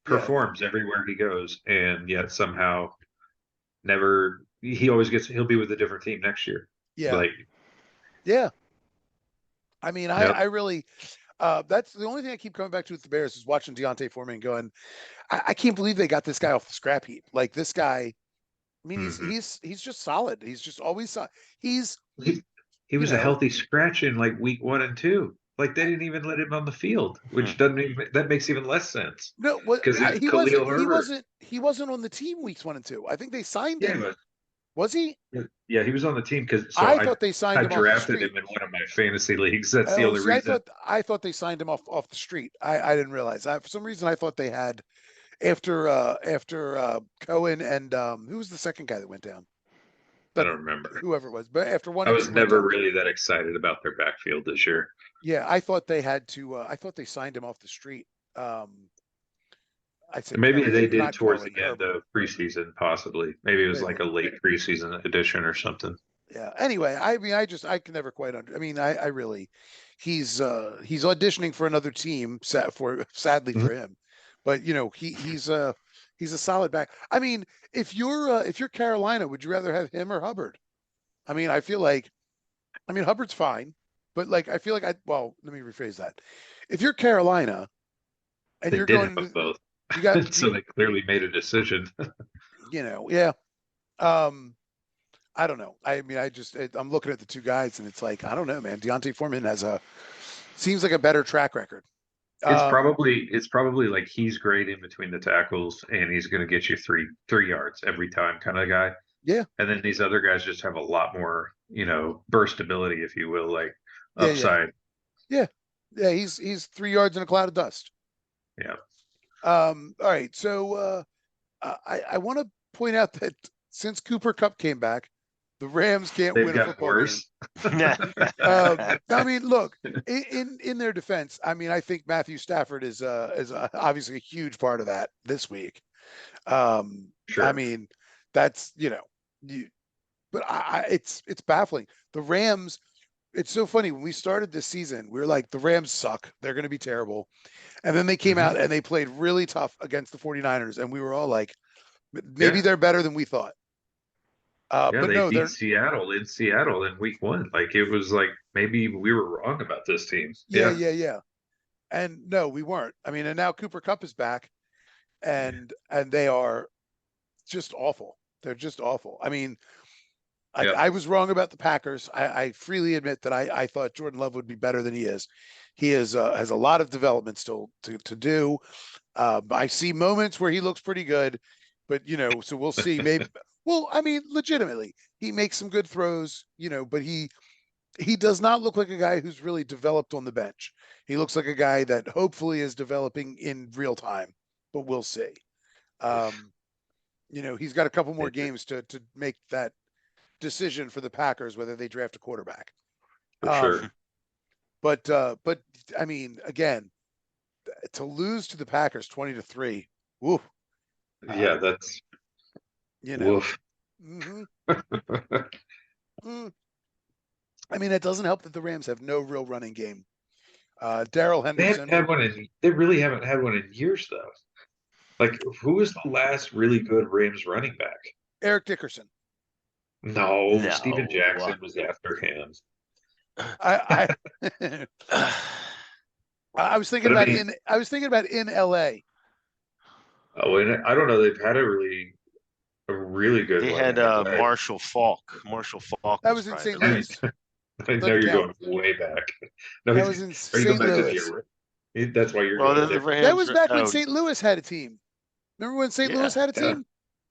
performs everywhere he goes, and yet somehow he'll be with a different team next year. Yeah. I mean, I really, that's the only thing I keep coming back to with the Bears is watching D'Onta Foreman going, I can't believe they got this guy off the scrap heap. This guy, I mean, he's just solid. He's just always solid. He was a healthy scratch in week 1 and 2. They didn't even let him on the field, which that makes even less sense. No, because he wasn't on the team weeks 1 and 2. I think they signed him. Was he? Yeah, he was on the team because I thought they signed him. I drafted him in one of my fantasy leagues. That's the only reason. I thought they signed him off the street. I didn't realize. For some reason, I thought they had after Cohen and who was the second guy that went down? I don't remember. Whoever it was, but after one, I was never really that excited about their backfield this year. Yeah, I thought they had to. I thought they signed him off the street. I said maybe they did towards the end of preseason, possibly. Maybe it was a late preseason edition or something. Yeah. Anyway, I mean, I can never quite I mean, I really, he's auditioning for another team. Sadly for him, but he's a solid back. I mean, if you're Carolina, would you rather have him or Hubbard? I mean, Hubbard's fine, but I feel let me rephrase that. If you're Carolina and you're going both. So they clearly made a decision. Yeah. I don't know. I mean, I'm looking at the two guys, and it's like, I don't know, man. Deontay Foreman seems like a better track record. It's probably like he's great in between the tackles, and he's going to get you three yards every time, kind of guy. Yeah. And then these other guys just have a lot more, burstability, if you will, like Yeah, upside. Yeah. He's 3 yards in a cloud of dust. Yeah. All right. So I want to point out that since Cooper Kupp came back, the Rams can't They've win a got football worse. game. I mean, look, in their defense, I mean, I think Matthew Stafford is obviously a huge part of that this week. Sure. I mean, that's but it's baffling. The Rams. It's so funny when we started this season, we were like, the Rams suck. They're going to be terrible. And then they came out and they played really tough against the 49ers. And we were all like, maybe they're better than we thought. But they no, beat Seattle in Seattle in week 1. Like, it was like, maybe we were wrong about this team. Yeah. And no, we weren't. I mean, and now Cooper Kupp is back and they are just awful. They're just awful. I mean, I was wrong about the Packers. I freely admit that I thought Jordan Love would be better than he is. He has a lot of development still to do. I see moments where he looks pretty good, but so we'll see. Maybe. Well, I mean, legitimately, he makes some good throws, but he does not look like a guy who's really developed on the bench. He looks like a guy that hopefully is developing in real time, but we'll see. He's got a couple more games to make that decision for the Packers whether they draft a quarterback. For sure. But I mean, again, to lose to the Packers 20-3. Woo. Yeah, that's woof. Mm-hmm. I mean, it doesn't help that the Rams have no real running game. Darrell Henderson. They really haven't had one in years, though. Like, who was the last really good Rams running back? Eric Dickerson. No, Steven Jackson was after him. I was thinking about in LA. Oh, and I don't know. They've had a really good They one. Had Marshall Faulk. Marshall Faulk. That was in St. Louis. I know you're going way back. No, that was in St. Louis. That's why you're going Rams. That was back when St. Louis had a team. Remember when St. Louis had a team?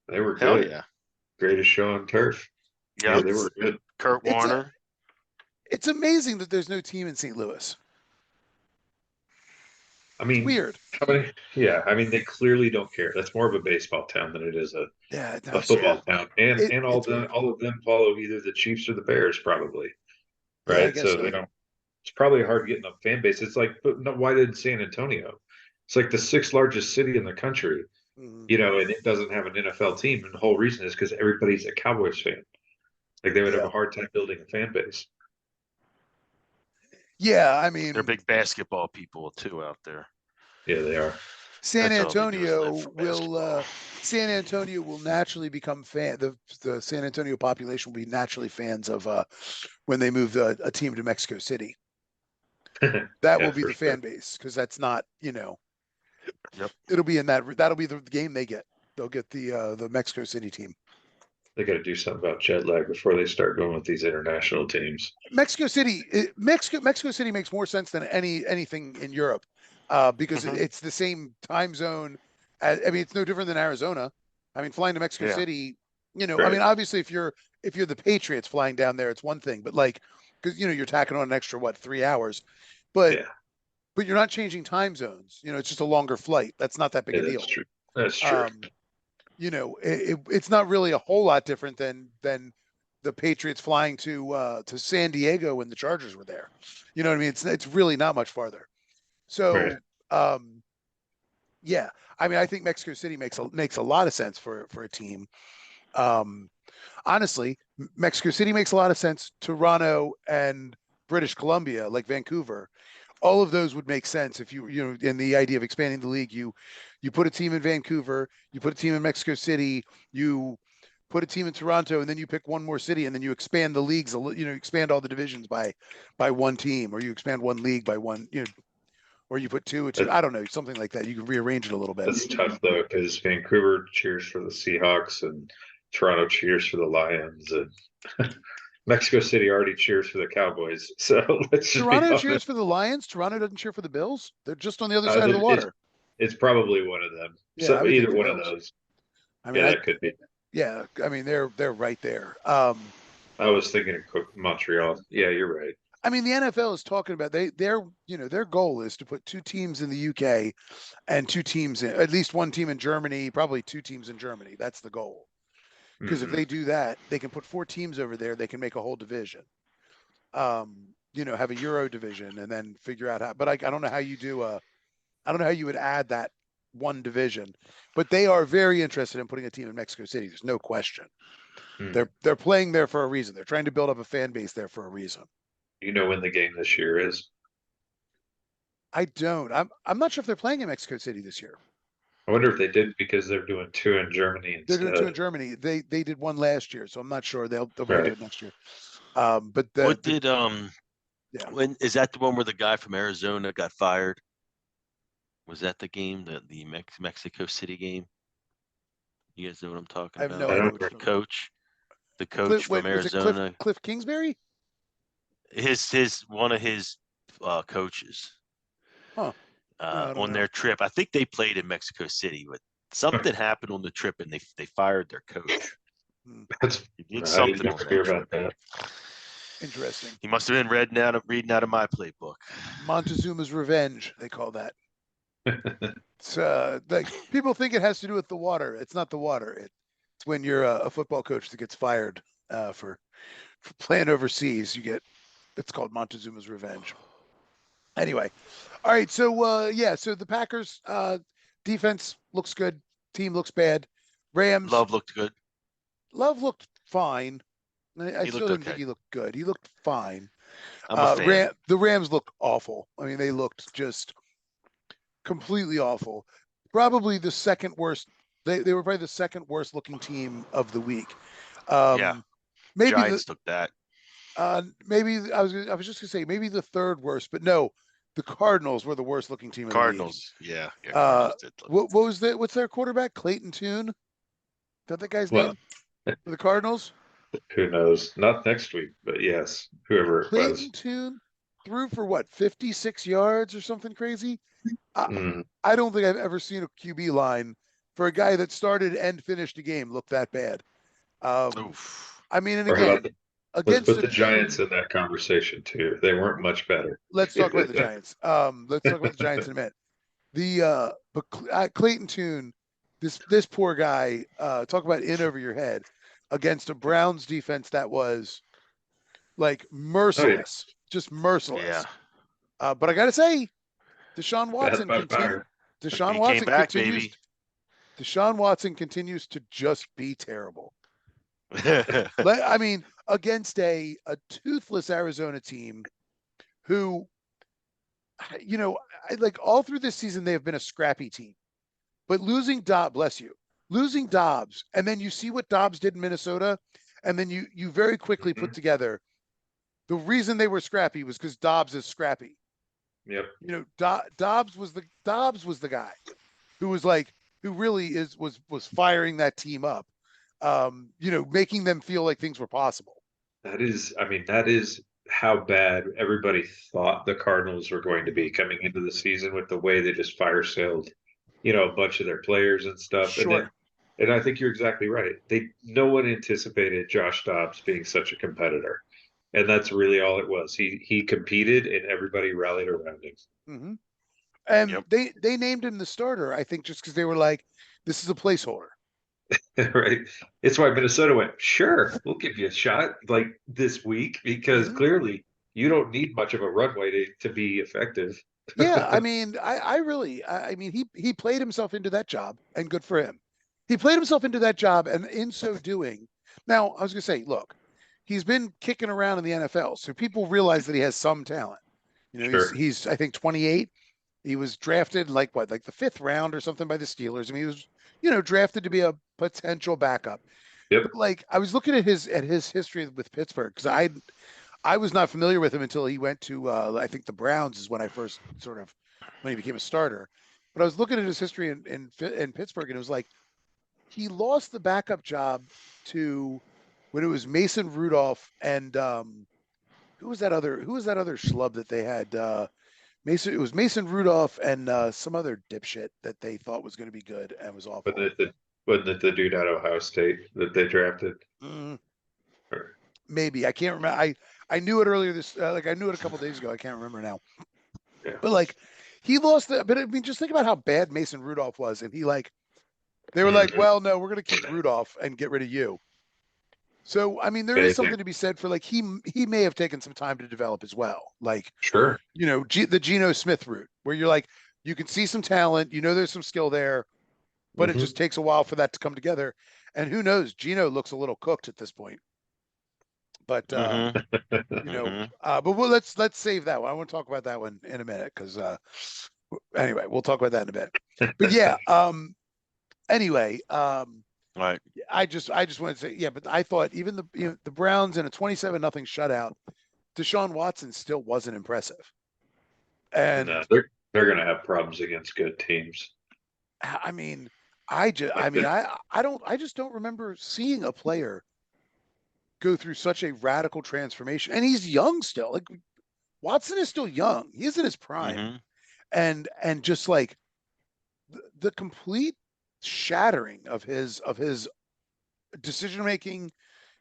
They were good. Yeah. Greatest show on turf. Yeah, they were good. Kurt Warner. It's amazing that there's no team in St. Louis. I mean, it's weird. I mean, they clearly don't care. That's more of a baseball town than it is a football town. And all of them follow either the Chiefs or the Bears, probably. Right? So they don't. It's probably hard getting a fan base. It's like, but no, why did San Antonio? It's like the 6th largest city in the country, and it doesn't have an NFL team. And the whole reason is because everybody's a Cowboys fan. Like, they would have a hard time building a fan base. Yeah, I mean, they're big basketball people too out there. Yeah, they are. San Antonio will naturally become the San Antonio population will be naturally fans of when they move a team to Mexico City. That will be the fan base, because that's not, it'll be that'll be the game they get. They'll get the Mexico City team. They got to do something about jet lag before they start going with these international teams. Mexico City makes more sense than anything in Europe, because it's the same time zone. I mean, it's no different than Arizona. I mean, flying to Mexico City, I mean, obviously, if you're the Patriots flying down there, it's one thing, but like, because you're tacking on an extra 3 hours, but you're not changing time zones. It's just a longer flight. That's not that big a deal. That's true. That's true. It's not really a whole lot different than the Patriots flying to San Diego when the Chargers were there. You know what I mean? It's really not much farther. So, yeah, I mean, I think Mexico City makes a lot of sense for a team. Honestly, Mexico City makes a lot of sense. Toronto and British Columbia, like Vancouver, all of those would make sense if in the idea of expanding the league, you put a team in Vancouver, you put a team in Mexico City, you put a team in Toronto, and then you pick one more city, and then you expand the leagues, expand all the divisions by one team, or you expand one league by one, or you put two. I don't know, something like that. You can rearrange it a little bit. That's tough though, because Vancouver cheers for the Seahawks and Toronto cheers for the Lions, and Mexico City already cheers for the Cowboys. So let's just be Toronto honest. cheers for the Lions. Toronto doesn't cheer for the Bills. They're just on the other side of the water. It's probably one of them. Yeah, So either one of those. I mean, that could be. Yeah, I mean they're right there. I was thinking of Montreal. Yeah, you're right. I mean, the NFL is talking about their goal is to put 2 teams in the UK and 2 teams at least 1 team in Germany, probably 2 teams in Germany. That's the goal. Because if they do that, they can put 4 teams over there. They can make a whole division. Have a Euro division and then figure out how. But I don't know how you do I don't know how you would add that one division. But they are very interested in putting a team in Mexico City. There's no question. They're playing there for a reason. They're trying to build up a fan base there for a reason. You know when the game this year is? I don't. I'm not sure if they're playing in Mexico City this year. I wonder if they did because they're doing 2 in Germany instead. They're doing 2 in Germany. They did 1 last year, so I'm not sure they'll probably do it next year. But when is that the one where the guy from Arizona got fired? Was that the game, the Mexico City game? You guys know what I'm talking about? I have no idea. The coach from Arizona. Cliff Kingsbury? One of his coaches. Huh. On their trip. I think they played in Mexico City, but something happened on the trip and they fired their coach. He did something on that. Interesting. He must have been reading out of my playbook. Montezuma's revenge, they call that. It's like people think it has to do with the water. It's not the water. It's when you're a football coach that gets fired for playing overseas. It's called Montezuma's revenge. Anyway, all right. So so the Packers defense looks good. Team looks bad. Rams. Love looked good. Love looked fine. I still didn't think he looked good. He looked fine. I'm a fan. The Rams looked awful. I mean, they looked just completely awful. Probably the second worst. They were probably the second worst looking team of the week. Maybe Giants took that. Maybe I was just gonna say maybe the third worst, but no, the Cardinals were the worst looking team. Cardinals, of the league. yeah. What was that? What's their quarterback? Clayton Tune. Is that guy's name? For the Cardinals. Who knows? Not next week, but yes, whoever it was. Clayton Tune threw for 56 yards or something crazy. I don't think I've ever seen a QB line for a guy that started and finished a game look that bad. I mean, and again, let's put the Giants in that conversation too. They weren't much better. Let's talk about the Giants. Let's talk about the Giants in a minute. But Clayton Tune, this poor guy, talk about in over your head against a Browns defense that was like merciless, just merciless. Yeah. But I gotta say, Deshaun Watson continues to just be terrible. I mean, against a toothless Arizona team who, like all through this season, they have been a scrappy team. But losing Dobbs, and then you see what Dobbs did in Minnesota, and then you very quickly put together the reason they were scrappy was because Dobbs is scrappy. Yep. Dobbs was the guy who was who really was firing that team up. Making them feel like things were possible. That is how bad everybody thought the Cardinals were going to be coming into the season with the way they just fire sailed, a bunch of their players and stuff. Sure. And I think you're exactly right. No one anticipated Josh Dobbs being such a competitor. And that's really all it was. He competed and everybody rallied around him. Mm-hmm. And they named him the starter, I think, just because they were like, this is a placeholder. Right. It's why Minnesota went, sure, we'll give you a shot like this week because clearly you don't need much of a runway to be effective. Yeah, I mean, he played himself into that job, and good for him. He played himself into that job, and in so doing, now I was going to say, look, he's been kicking around in the NFL, so people realize that he has some talent. He's I think 28. He was drafted like the 5th round or something by the Steelers. I mean, he was drafted to be a potential backup. Yep. But I was looking at his history with Pittsburgh because I was not familiar with him until he went to I think the Browns is when I first when he became a starter. But I was looking at his history in Pittsburgh and it was like he lost the backup job to when it was Mason Rudolph and who was that other schlub that they had? It was Mason Rudolph and some other dipshit that they thought was going to be good and was awful. Wasn't it the dude out of Ohio State that they drafted? Maybe I can't remember. I knew it earlier I knew it a couple days ago. I can't remember now. Yeah. But like he lost but I mean, just think about how bad Mason Rudolph was, and they were like, well, no, we're going to keep Rudolph and get rid of you. So, I mean, there is something to be said for like he may have taken some time to develop as well. Like, sure, the Geno Smith route, where you're like, you can see some talent, there's some skill there, but it just takes a while for that to come together. And who knows? Geno looks a little cooked at this point. But but let's save that one. I want to talk about that one in a minute because anyway, we'll talk about that in a bit. But yeah, anyway, right. I just wanted to say, yeah, but I thought even the Browns in a 27-0 shutout, Deshaun Watson still wasn't impressive. And no, they're going to have problems against good teams. I mean, I just don't remember seeing a player go through such a radical transformation. And he's young still. Like Watson is still young. He is in his prime. And just like the complete shattering of his decision making,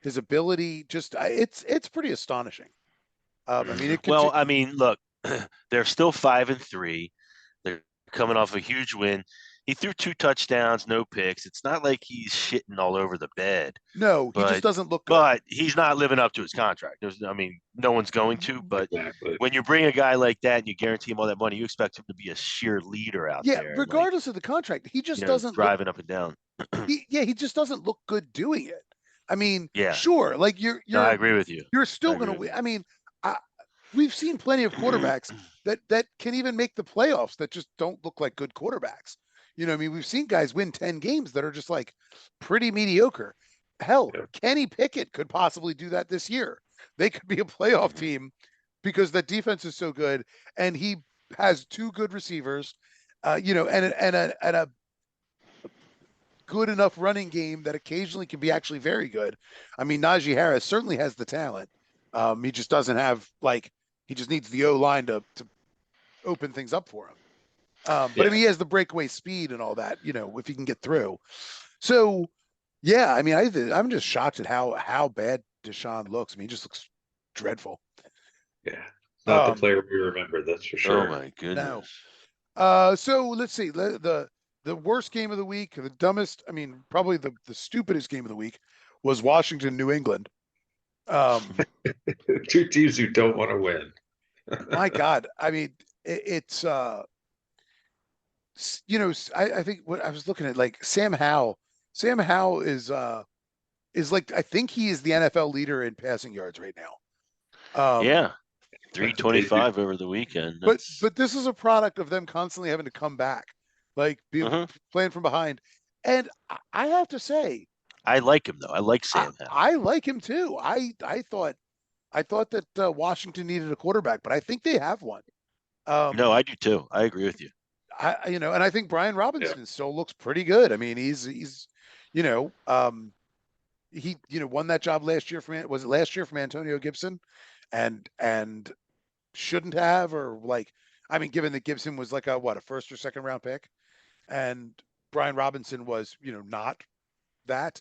his ability, just it's pretty astonishing. I mean, look, they're still 5-3. They're coming off a huge win. He threw 2 touchdowns, no picks. It's not like he's shitting all over the bed. No, he just doesn't look good. But he's not living up to his contract. No one's going to. But when you bring a guy like that and you guarantee him all that money, you expect him to be a sheer leader out there. Yeah, regardless of the contract, he just doesn't driving up and down. He just doesn't look good doing it. I mean, yeah, sure, like you're. I agree with you. You're still going to win. I mean, we've seen plenty of quarterbacks that can even make the playoffs that just don't look like good quarterbacks. I mean, we've seen guys win 10 games that are just like pretty mediocre. Hell, Kenny Pickett could possibly do that this year. They could be a playoff team because that defense is so good, and he has 2 good receivers, and a good enough running game that occasionally can be actually very good. I mean, Najee Harris certainly has the talent. He just doesn't have he just needs the O-line to open things up for him. But I mean, he has the breakaway speed and all that, if he can get through. So, yeah, I mean, I'm just shocked at how bad Deshaun looks. I mean, he just looks dreadful. Yeah, not the player we remember, that's for sure. Oh my goodness. No. So let's see. The worst game of the week, the dumbest, I mean, probably the stupidest game of the week was Washington, New England. 2 teams who don't want to win. My God, I mean, it's I think what I was looking at, like Sam Howell is like, I think he is the NFL leader in passing yards right now. Yeah, 325 over the weekend. But this is a product of them constantly having to come back, like playing from behind. And I have to say, I like him though. I like Sam Howell. I like him too. I thought that Washington needed a quarterback, but I think they have one. No, I do too. I agree with you. And I think Brian Robinson still looks pretty good. I mean, he's he won that job last year from Antonio Gibson, and shouldn't have, or given that Gibson was like a first or second round pick, and Brian Robinson was not that.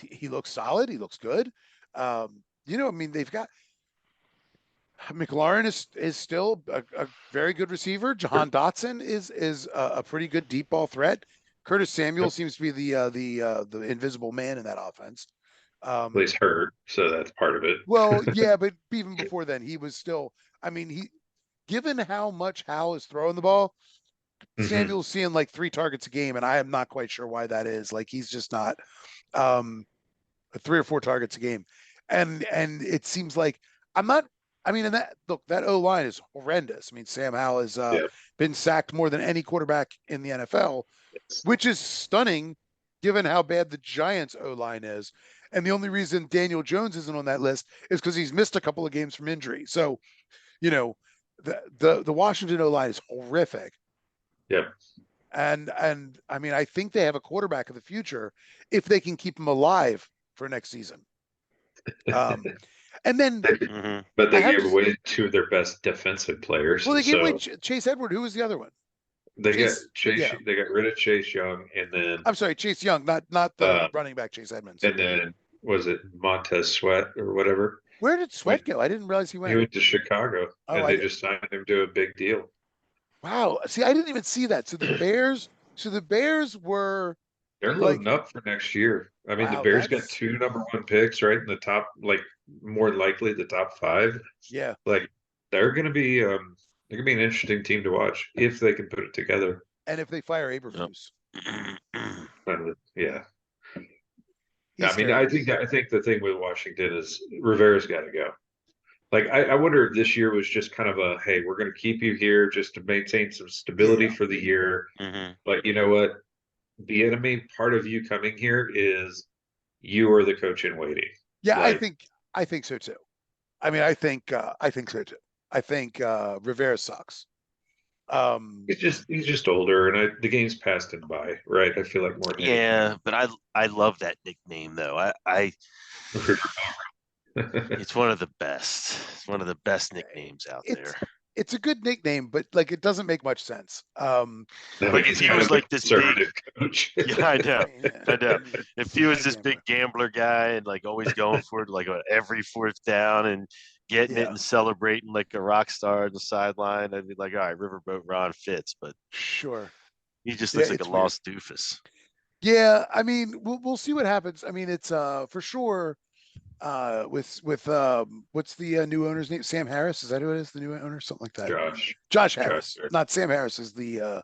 He looks solid. He looks good. I mean, they've got. McLaurin is still a very good receiver. Jahan Dotson is a pretty good deep ball threat. Curtis Samuel seems to be the invisible man in that offense. He's hurt, so that's part of it. Well, yeah, but even before then, he was still. I mean, given how much Howell is throwing the ball, Samuel's seeing like 3 targets a game, and I am not quite sure why that is. Like, he's just not 3 or 4 targets a game, and it seems like I'm not. I mean, and that O-line is horrendous. I mean, Sam Howell has been sacked more than any quarterback in the NFL, which is stunning given how bad the Giants O-line is. And the only reason Daniel Jones isn't on that list is because he's missed a couple of games from injury. So, the Washington O-line is horrific. Yeah. And I mean, I think they have a quarterback of the future if they can keep him alive for next season. And then, but they gave away two of their best defensive players. Well, they gave away Chase Edward. Who was the other one? They got Chase. Yeah. They got rid of Chase Young, and then I'm sorry, Chase Young, not the running back Chase Edmonds. And then was it Montez Sweat or whatever? Where did Sweat go? I didn't realize he went. He went to Chicago, and they just signed him to a big deal. Wow. See, I didn't even see that. So the Bears were. They're loading up for next year. I mean, the Bears got 2 number 1 picks, right in the top, like more likely the top 5. Yeah. Like they're going to be an interesting team to watch if they can put it together. And if they fire Aberflus. Yeah. I mean, I think the thing with Washington is Rivera's got to go. Like, I wonder if this year was just kind of a, hey, we're going to keep you here just to maintain some stability for the year. But you know what? The enemy part of you coming here is you are the coach in waiting. Yeah, I think so too. I mean, I think so too. I think Rivera sucks. He's just older, and the game's passed him by, right? I feel like more. Yeah, but I love that nickname though. It's one of the best. It's one of the best nicknames out there. It's a good nickname, but like it doesn't make much sense. Like if he was like this big coach. Yeah, I know. If he was this big gambler guy and like always going for it, like on every 4th down and getting it and celebrating like a rock star on the sideline, I'd be like, all right, Riverboat Ron fits, but sure, he just looks like a lost doofus. Yeah, I mean, we'll see what happens. I mean, it's for sure. With what's the new owner's name? Sam Harris, is that who it is? The new owner, something like that. Josh Harris, not Sam Harris. Is the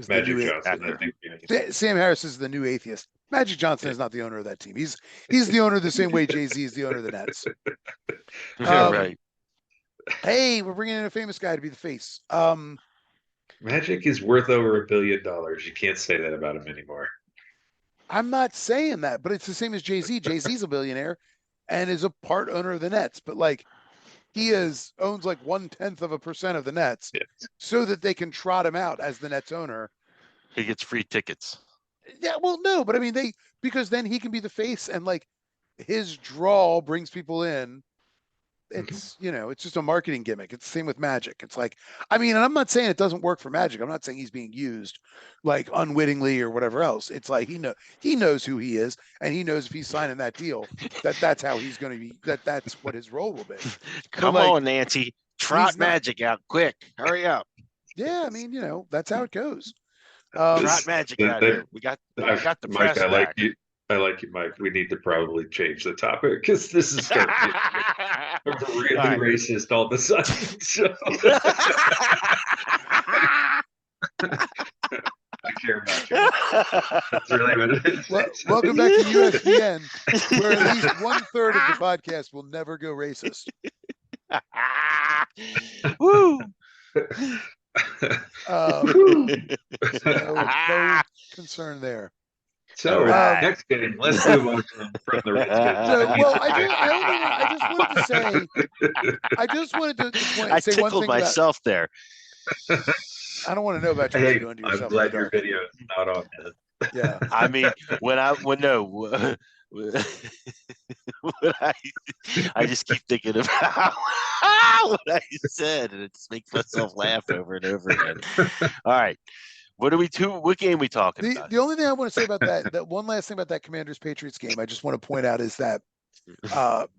Magic Johnson? I think. Sam Harris is the new atheist. Magic Johnson is not the owner of that team. He's the owner the same way Jay-Z is the owner of the Nets. Right. Hey, we're bringing in a famous guy to be the face. Magic is worth over $1 billion. You can't say that about him anymore. I'm not saying that, but it's the same as Jay-Z. Jay-Z's a billionaire and is a part owner of the Nets, but like he owns like 0.1% of the Nets so that they can trot him out as the Nets owner. He gets free tickets. Yeah, well, no, but I mean, because then he can be the face and like his draw brings people in. It's, it's just a marketing gimmick. It's the same with Magic. It's like, I mean, and I'm not saying it doesn't work for Magic. I'm not saying he's being used like unwittingly or whatever else. It's like, he knows who he is, and he knows if he's signing that deal, that's how he's going to be, that's what his role will be. Come on, Nancy, trot Magic out quick. Hurry up. Yeah. I mean, that's how it goes. Trot Magic out here. We got the press back. I like you, Mike. We need to probably change the topic because this is starting to get really racist all of a sudden. So. I care about you. That's really what it is. Welcome back to USVN, where at least 1/3 of the podcast will never go racist. Woo! No concern there. So next game, let's move on from the Redskins. Well, I just wanted to say one thing. Myself there. I don't want to know about you doing to yourself. I'm glad your video is not on this. Yeah. I mean, when I just keep thinking about what I said, and it just makes myself laugh over and over again. All right. What game are we talking about? The only thing I want to say about that one last thing about that Commanders Patriots game, I just want to point out is that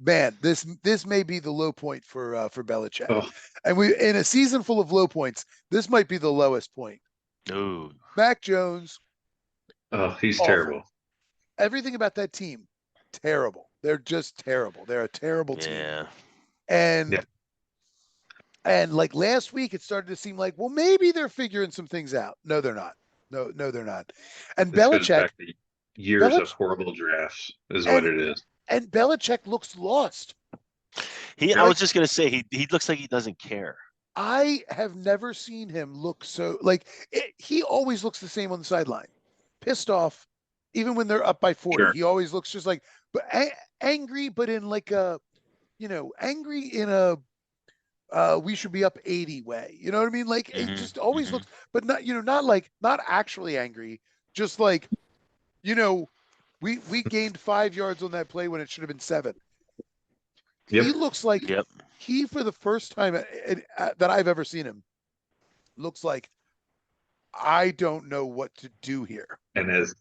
man, this may be the low point for Belichick. Oh. And in a season full of low points, this might be the lowest point. Ooh. Mac Jones. Oh, he's awful. Terrible. Everything about that team, terrible. They're just terrible. They're a terrible team. Yeah. And like last week, it started to seem like, well, maybe they're figuring some things out. No, they're not. No, they're not. And this Belichick, years of horrible drafts is what it is. And Belichick looks lost. I was just gonna say he looks like he doesn't care. I have never seen him look so like he always looks the same on the sideline, pissed off, even when they're up by 40. Sure. He always looks just like, but angry, but in like a, angry in a we should be up 80 way. You know what I mean? Like it just always looks, but not, not actually angry, just like, we gained 5 yards on that play when it should have been 7. Yep. He looks like he, for the first time that I've ever seen him, looks like I don't know what to do here. And as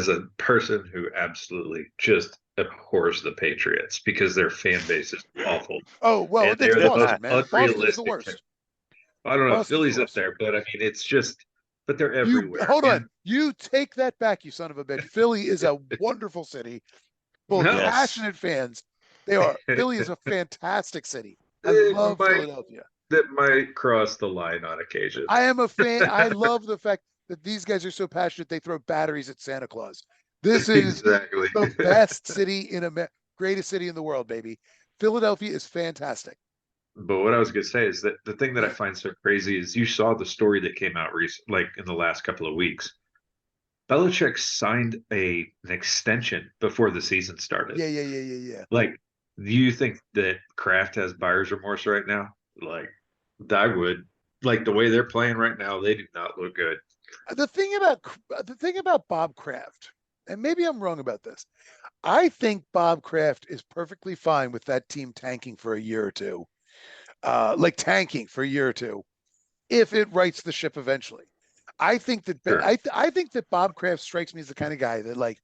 a person who absolutely just abhors the Patriots because their fan base is awful. Oh, well, they're it's the Boston, most man. Boston is the unrealistic. worst. I don't know. Boston's Philly's the up worst. there, but I mean, it's just, but they're everywhere. Hold on. You take that back, you son of a bitch. Philly is a wonderful city. Full of passionate fans. They are. Philly is a fantastic city. I love Philadelphia. That might cross the line on occasion. I am a fan. I love the fact that these guys are so passionate they throw batteries at Santa Claus. This is the best city in America, greatest city in the world, baby. Philadelphia is fantastic. But what I was going to say is that the thing that I find so crazy is you saw the story that came out like in the last couple of weeks. Belichick signed an extension before the season started. Yeah. Like, do you think that Kraft has buyer's remorse right now? Like, I would. Like the way they're playing right now, they do not look good. The thing about Bob Kraft, and maybe I'm wrong about this, I think Bob Kraft is perfectly fine with that team tanking for a year or two. Tanking for a year or two, if it rights the ship eventually. I think that I think that Bob Kraft strikes me as the kind of guy that,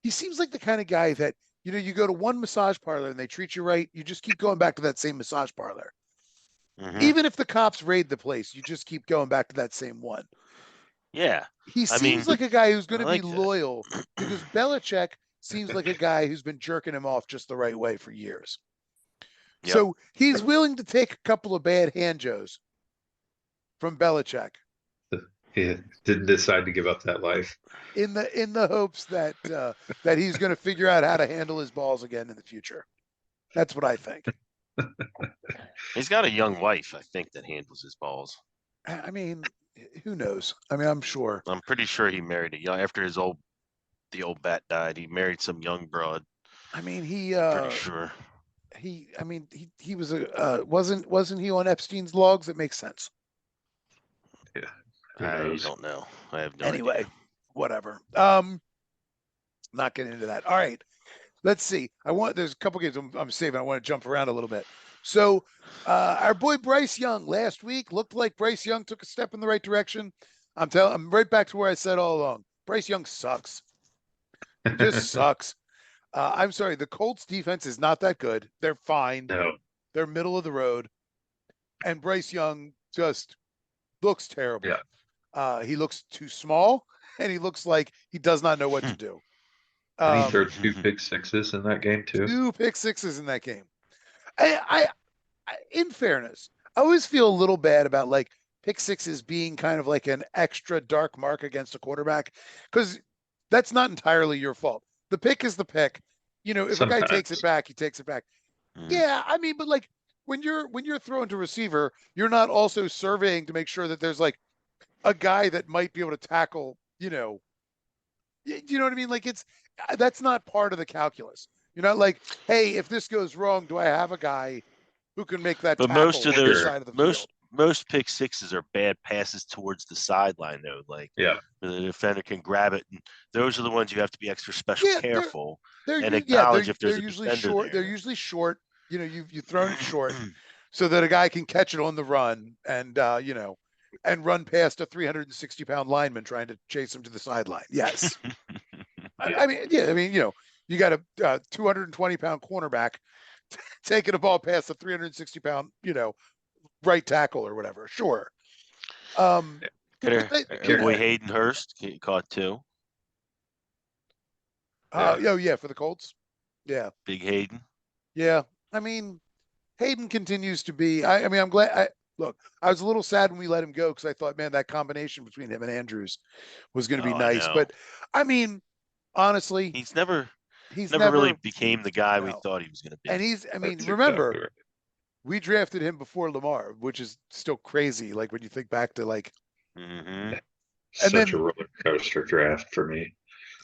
he seems like the kind of guy that, you go to one massage parlor and they treat you right, you just keep going back to that same massage parlor. Even if the cops raid the place, you just keep going back to that same one. Yeah. He seems like a guy who's going to be loyal because Belichick seems like a guy who's been jerking him off just the right way for years. Yep. So he's willing to take a couple of bad hand-joes from Belichick. He didn't decide to give up that life. In the hopes that that he's going to figure out how to handle his balls again in the future. That's what I think. He's got a young wife, I think, that handles his balls. I mean, who knows? I mean, I'm sure. I'm pretty sure he married a young after the old bat died. He married some young broad. I mean, pretty sure. He was wasn't he on Epstein's logs? It makes sense. Yeah. I don't know. I have no idea. Whatever. Not getting into that. All right. Let's see. There's a couple games I'm saving. I want to jump around a little bit. So our boy Bryce Young last week looked like Bryce Young took a step in the right direction. I'm right back to where I said all along. Bryce Young sucks. He just sucks. I'm sorry. The Colts defense is not that good. They're fine. No. They're middle of the road. And Bryce Young just looks terrible. Yeah. He looks too small, and he looks like he does not know what to do. Did he throw 2 pick sixes in that game too? 2 pick sixes in that game. I in fairness, I always feel a little bad about pick sixes being kind of like an extra dark mark against a quarterback, because that's not entirely your fault. The pick is the pick. If a guy takes it back, he takes it back. Yeah, I mean, but when you're throwing to receiver, you're not also surveying to make sure that there's a guy that might be able to tackle, you know what I mean? That's not part of the calculus. You're not like, hey, if this goes wrong, do I have a guy who can make that tackle most of those side of the field? Most pick sixes are bad passes towards the sideline, though. The defender can grab it, and those are the ones you have to be extra careful and acknowledge if there's a defender short. there. They're usually short. You've thrown it short so that a guy can catch it on the run and and run past a 360-pound lineman trying to chase him to the sideline. Yes. You got a 220-pound cornerback taking a ball past a 360-pound, right tackle or whatever. Sure. Boy Hayden Hurst caught 2. For the Colts. Yeah. Big Hayden. Yeah. I mean, Hayden continues to be. I'm glad. I was a little sad when we let him go because I thought, man, that combination between him and Andrews was going to be nice. But I mean, honestly, he's never really became the guy we thought he was going to be. And remember, we drafted him before Lamar, which is still crazy. When you think back to such a roller coaster draft for me.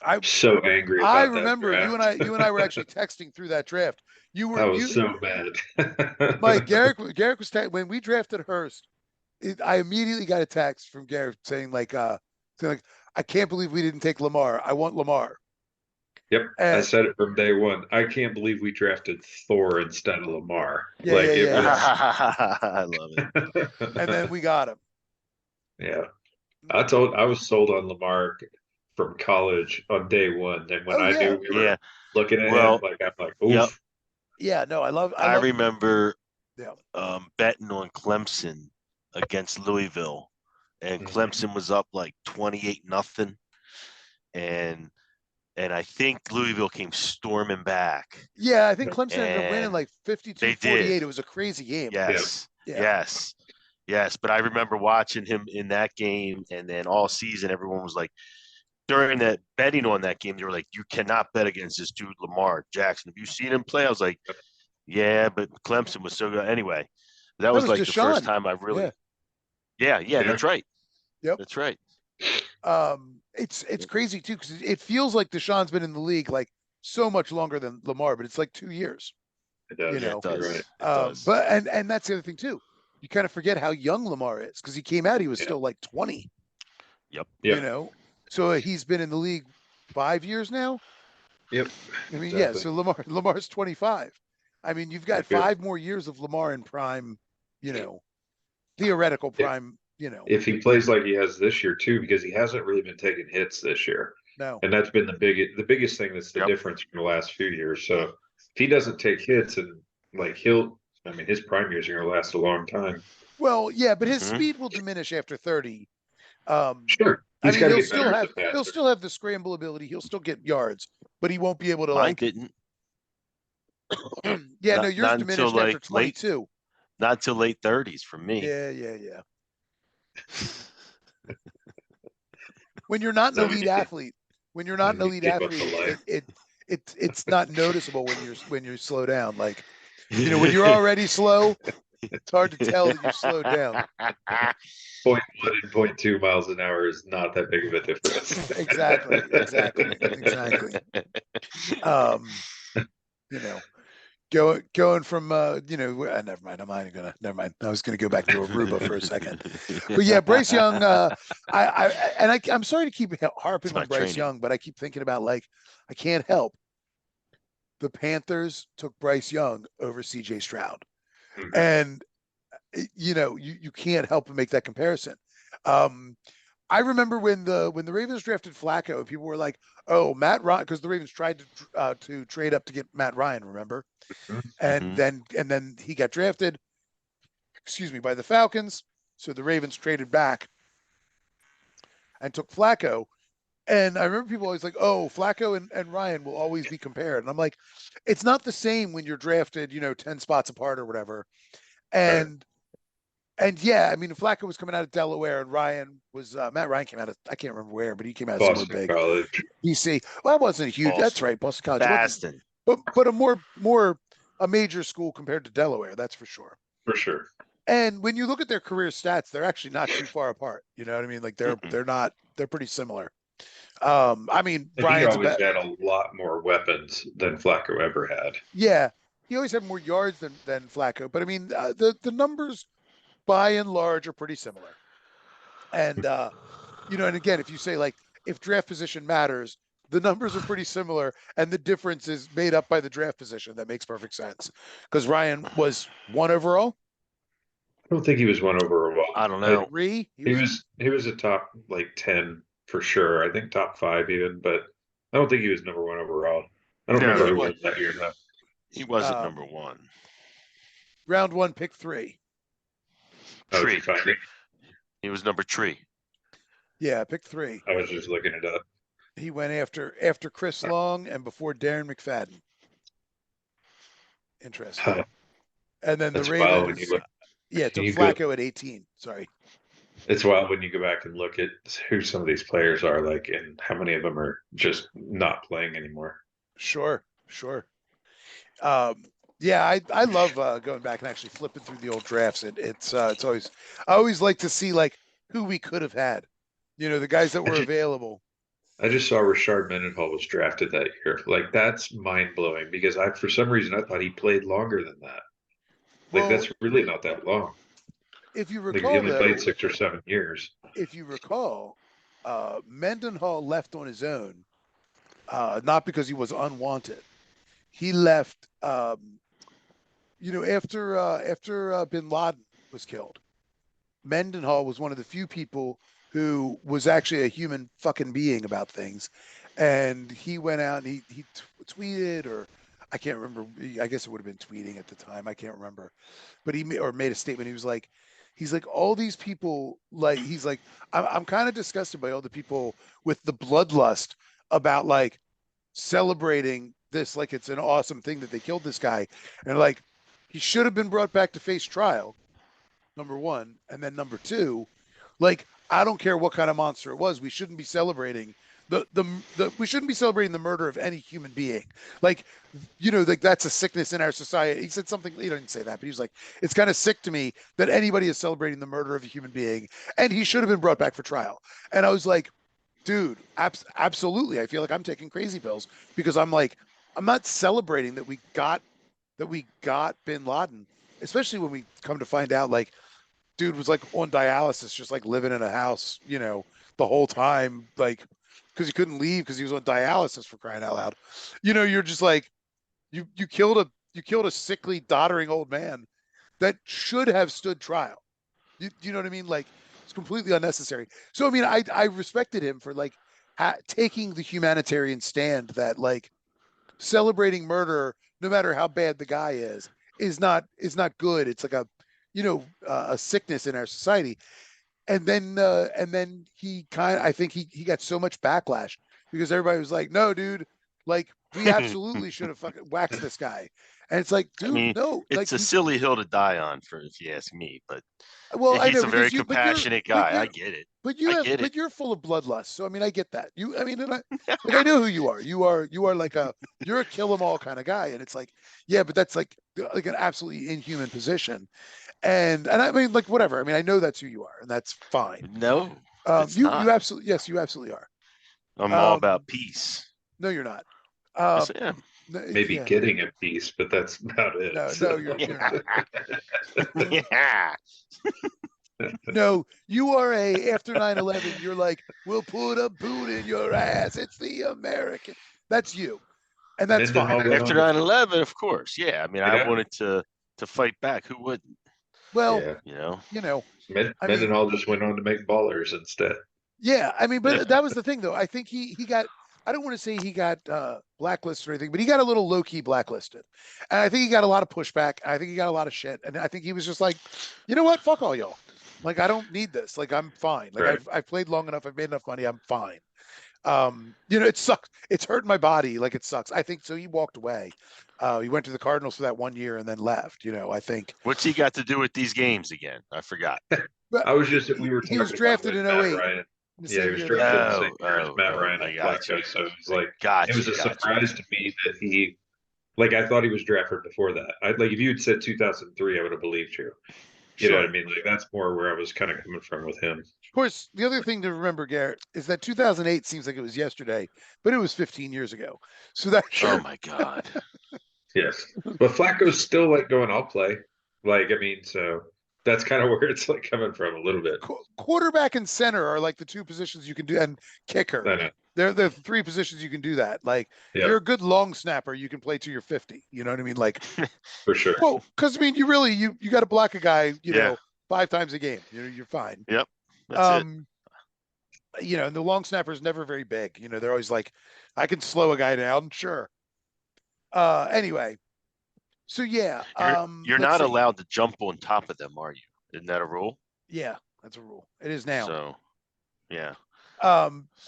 I'm so angry about I that remember draft. you and I were actually texting through that draft. I was so mad. Mike, Garrick was when we drafted Hurst. I immediately got a text from Garrett saying like, I can't believe we didn't take Lamar. I want Lamar. Yep, I said it from day one. I can't believe we drafted Thor instead of Lamar. Yeah, it was. I love it. And then we got him. Yeah, I was sold on Lamar from college on day one. And when I knew we were looking at him, I'm like, oof. Yep. Yeah, no, I remember yeah. Betting on Clemson against Louisville, and Clemson was up like 28-0, and I think Louisville came storming back. Yeah, I think Clemson ended up winning like 52-48. It was a crazy game. Yes, yes. But I remember watching him in that game, and then all season, everyone was like, during that betting on that game, they were like, you cannot bet against this dude, Lamar Jackson. Have you seen him play? I was like, yeah, but Clemson was so good. Anyway, that was like Deshaun. The first time I really, yeah, that's right. Yep, that's right. It's crazy too, because it feels like Deshaun's been in the league like so much longer than Lamar, but it's like 2 years. It does. It does. Right. It does. But and that's the other thing too. You kind of forget how young Lamar is, because he came out, he was still like 20. Yep. You know, so he's been in the league 5 years now. Yep. I mean, so Lamar's 25. I mean, you've got 5 more years of Lamar in prime, theoretical prime, If he plays like he has this year too, because he hasn't really been taking hits this year. No. And that's been the biggest thing that's the difference from the last few years. So if he doesn't take hits, and like his prime years are going to last a long time. Well, yeah, but his speed will diminish after 30. Sure. He'll still have the scramble ability. He'll still get yards, but he won't be able to Mine didn't. Yours diminished after 22. Not until late 30s for me. Yeah. When you're not an elite athlete, it's not noticeable when you slow down. Like, when you're already slow, it's hard to tell that you're slowed down. 0.1 and 0.2 miles an hour is not that big of a difference. Exactly. Going from never mind. Never mind. I was gonna go back to Aruba for a second. But yeah, Bryce Young. I'm sorry to keep harping on Bryce Young, but I keep thinking about, like, I can't help. The Panthers took Bryce Young over CJ Stroud, and you can't help but make that comparison. I remember when the Ravens drafted Flacco, people were like, "Oh, Matt Ryan," because the Ravens tried to trade up to get Matt Ryan, remember? And then he got drafted, by the Falcons. So the Ravens traded back and took Flacco. And I remember people always like, "Oh, Flacco and Ryan will always be compared." And I'm like, it's not the same when you're drafted, 10 spots apart or whatever. And yeah, I mean, Flacco was coming out of Delaware, and Matt Ryan came out of, I can't remember where, but he came out of Boston somewhere big. College. BC. Well, that wasn't huge. Boston. That's right, Boston College. Boston. But a major school compared to Delaware, that's for sure. For sure. And when you look at their career stats, they're actually not too far apart. You know what I mean? Like they're pretty similar. I mean, Brian's always had a lot more weapons than Flacco ever had. Yeah, he always had more yards than Flacco. But I mean, the numbers by and large are pretty similar. And and again, if you say, like, if draft position matters, the numbers are pretty similar, and the difference is made up by the draft position. That makes perfect sense, because Ryan was 1 overall. I don't think he was 1 overall. I don't know. 3. He was a top 10 for sure. I think top 5 even, but I don't think he was number 1 overall. I don't remember who was that year though. He wasn't number 1. Round 1, pick 3. Tree. He was number 3. Yeah, pick 3. I was just looking it up. He went after Chris Long and before Darren McFadden. Interesting. And then the Ravens. Took Flacco at 18. Sorry. It's wild when you go back and look at who some of these players are, like, and how many of them are just not playing anymore. Sure. Yeah, I love going back and actually flipping through the old drafts. It's always, I always like to see, like, who we could have had, the guys that were available. I just saw Rashard Mendenhall was drafted that year. Like that's mind blowing because for some reason I thought he played longer than that. Like Well, that's really not that long. if you Like he recall, only played though, 6 or 7 years. if you recall, Mendenhall left on his own, not because he was unwanted. He left, after Bin Laden was killed. Mendenhall was one of the few people who was actually a human fucking being about things, and he went out and he tweeted, or I can't remember. I guess it would have been tweeting at the time. I can't remember, but he made a statement. He's like all these people. Like he's like, I'm kind of disgusted by all the people with the bloodlust about like celebrating this like it's an awesome thing that they killed this guy, and like he should have been brought back to face trial, number one, and then number two, like I don't care what kind of monster it was, we shouldn't be celebrating we shouldn't be celebrating the murder of any human being. Like, like that's a sickness in our society. He said something, he didn't say that, but he was like, it's kind of sick to me that anybody is celebrating the murder of a human being, and he should have been brought back for trial. And I was like, dude, absolutely. I feel like I'm taking crazy pills because I'm like, I'm not celebrating that we got Bin Laden, especially when we come to find out like dude was like on dialysis, just like living in a house, the whole time, like because he couldn't leave because he was on dialysis, for crying out loud. You're just like you killed a sickly, doddering old man that should have stood trial. You know what I mean? Like it's completely unnecessary. So I mean, I respected him for like taking the humanitarian stand that like celebrating murder, no matter how bad the guy is not good. It's like a sickness in our society. And then he I think he got so much backlash because everybody was like, no, dude, like we absolutely should have fucking waxed this guy. And it's like, dude, I mean, no, it's like a silly hill to die on, for if you ask me. But well, I he's know a very because compassionate guy. I get it. but you're full of bloodlust. So I mean, I get that. I mean, I know who you are. You are like you're a kill 'em all kind of guy, and it's like, yeah, but that's like an absolutely inhuman position. And I mean, like whatever. I mean, I know that's who you are, and that's fine. No, it's You not. absolutely, yes, you absolutely are. I'm all about peace. No, you're not. Yes, I am. Maybe Yeah, getting a piece, but that's about it. no, you're not. Yeah. No, you are after 9/11, you're like, we'll put a boot in your ass. It's the American. That's you. And that's fine. After 9/11, of course. Yeah. I mean, I wanted to fight back. Who wouldn't? Well, Mendenhall just went on to make Ballers instead. Yeah, I mean, but that was the thing, though. I think he got. I don't want to say he got blacklisted or anything, but he got a little low key blacklisted, and I think he got a lot of pushback. I think he got a lot of shit, and I think he was just like, you know what, fuck all y'all. Like I don't need this. Like I'm fine. Like Right. I've played long enough. I've made enough money. I'm fine. It sucks. It's hurting my body. Like it sucks. I think so. He walked away. He went to the Cardinals for that 1 year and then left. I think. What's he got to do with these games again? I forgot. I was just we were. He was drafted in 08. Ryan. Yeah, he was drafted in the same year as Matt Ryan and Flacco. So it was like it was a surprise to me that he, like, I thought he was drafted before that. Like if you had said 2003, I would have believed you. You know what I mean? Like that's more where I was kind of coming from with him. Of course, the other thing to remember, Garrett, is that 2008 seems like it was yesterday, but it was 15 years ago. So that Oh my God. Yes, but Flacco's still like going, I'll play. Like, I mean, so that's kind of where it's like coming from a little bit. Quarterback and center are like the two positions you can do, and kicker. They're the three positions you can do that. Like, you're a good long snapper, you can play till you're 50. You know what I mean? Like, for sure. Well, because I mean, you really you got to block a guy, 5 times a game. You're fine. Yep. That's it. And the long snapper is never very big. They're always like, I can slow a guy down, sure. Anyway, so yeah, you're not allowed to jump on top of them, are you? Isn't that a rule? Yeah, that's a rule. It is now. So, yeah.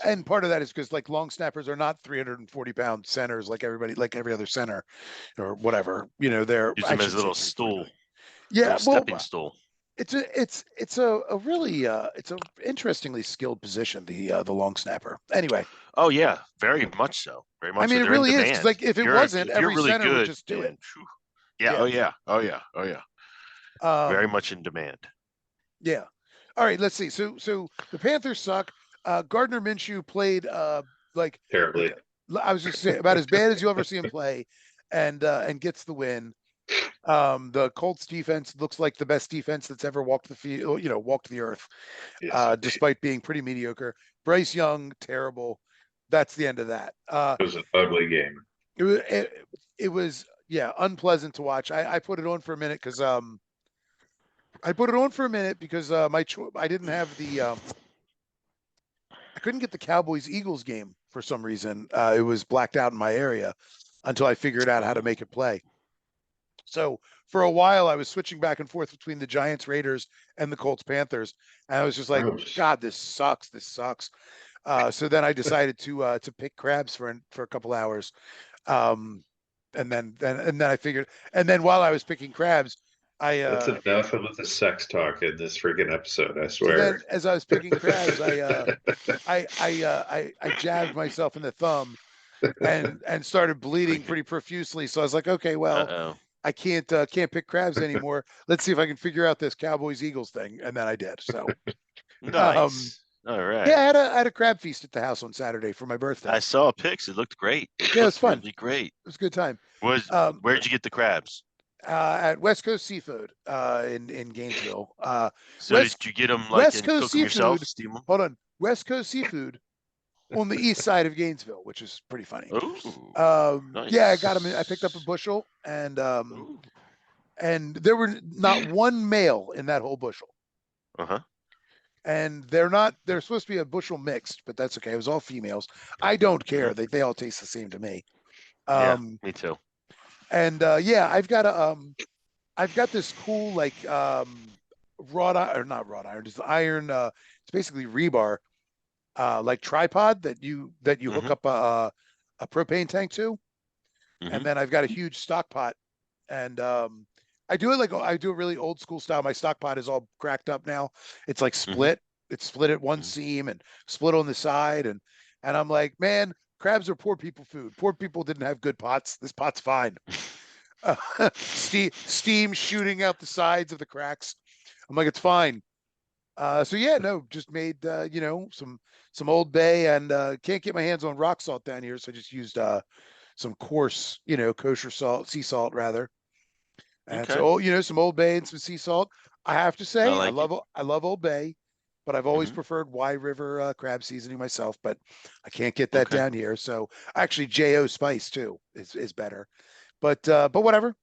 And part of that is because like long snappers are not 340-pound centers like every other center or whatever. They're use them as a little stool. Yeah, stepping stool. It's a really it's a interestingly skilled position, the long snapper. Anyway. Oh yeah, very much so. Very much. I mean, so. it really is. 'Cause, like if it wasn't, every really center would just do it. Yeah. Oh yeah. Oh yeah. Very much in demand. Yeah. All right. Let's see. So the Panthers suck. Gardner Minshew played like terribly. I was just saying about as bad as you'll ever see him play, and gets the win. The Colts defense looks like the best defense that's ever walked the field, walked the earth, Yes, despite being pretty mediocre. Bryce Young, terrible. That's the end of that. it was an ugly game. It was yeah, unpleasant to watch. I put it on for a minute because I didn't have the I couldn't get the Cowboys Eagles game for some reason. It was blacked out in my area until I figured out how to make it play. So for a while, I was switching back and forth between the Giants Raiders and the Colts Panthers, and I was just like, God, this sucks. This sucks. So then I decided to pick crabs for a couple hours, and then I figured, and then while I was picking crabs, that's enough of the sex talk in this freaking episode. I swear. So then, as I was picking crabs, I jabbed myself in the thumb and started bleeding pretty profusely. So I was like, okay, well, I can't pick crabs anymore. Let's see if I can figure out this Cowboys Eagles thing, and then I did. So nice. All right. Yeah, I had a crab feast at the house on Saturday for my birthday. I saw pics. It looked great. It was fun. Really great. It was a good time. Where'd you get the crabs? At West Coast Seafood in Gainesville. Did you get them like West Coast Seafood yourself, steam them? Hold on, West Coast Seafood on the east side of Gainesville, which is pretty funny. Ooh, nice. Yeah, I got them. I picked up a bushel, and there were not one male in that whole bushel. And they're supposed to be a bushel mixed, but that's okay. It was all females. I don't care. They all taste the same to me. Yeah, me too. And yeah, I've got this cool like wrought iron, or not wrought iron, just iron. It's basically rebar, like tripod that you hook up a propane tank to, and then I've got a huge stock pot, and I do it really old school style. My stock pot is all cracked up now. It's like split. It's split at one seam and split on the side, and I'm like, man, crabs are poor people food. Poor people didn't have good pots. This pot's fine. Steam shooting out the sides of the cracks. I'm like, it's fine. So yeah, no, just made some Old Bay, and can't get my hands on rock salt down here, so I just used some coarse, kosher salt, sea salt rather. And so some Old Bay and some sea salt. I have to say, I love Old Bay, but I've always preferred Wye River crab seasoning myself. But I can't get that down here. So actually, J.O. Spice too is better. But whatever.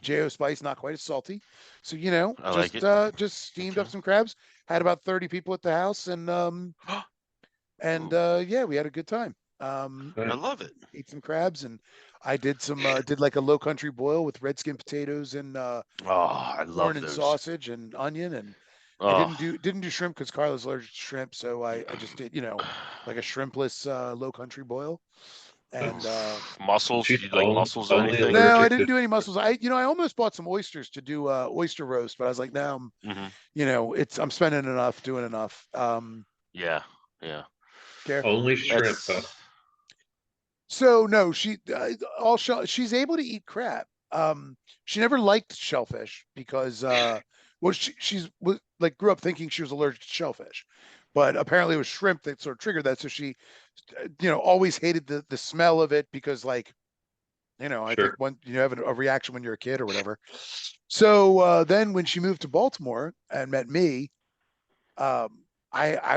J.O. Spice, not quite as salty. So just steamed up some crabs. Had about 30 people at the house, and yeah, we had a good time. I love it. Ate some crabs, and I did like a low country boil with red skin potatoes and I love corn and those. sausage and onion, and I didn't do shrimp because Carla's allergic to shrimp, so I just did like a shrimpless low country boil. And mussels, you like mussels or anything? No, I didn't do any mussels. I almost bought some oysters to do oyster roast, but I was like, no, I'm spending enough, doing enough. Yeah. Only shrimp. So no, she's able to eat crab. She never liked shellfish because she's grew up thinking she was allergic to shellfish, but apparently it was shrimp that sort of triggered that. So she, always hated the smell of it because I think when you have a reaction when you're a kid or whatever. So then when she moved to Baltimore and met me, I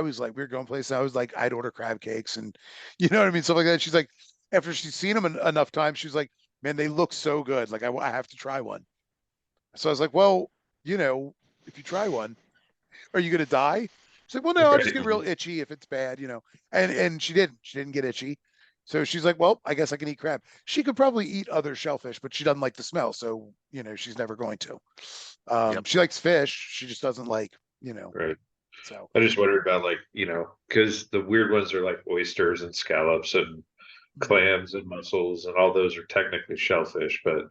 was like, we were going places. I was like, I'd order crab cakes and you know what I mean? Stuff like that. She's like, after she's seen them enough times, she's like, man, they look so good. Like I have to try one. So I was like, well, if you try one, are you going to die? She's like, well, no, I'll just get real itchy if it's bad, and she didn't get itchy. So she's like, well, I guess I can eat crab. She could probably eat other shellfish, but she doesn't like the smell. So, she's never going to. She likes fish. She just doesn't like, Right. So I just wondered about because the weird ones are like oysters and scallops and clams and mussels, and all those are technically shellfish, but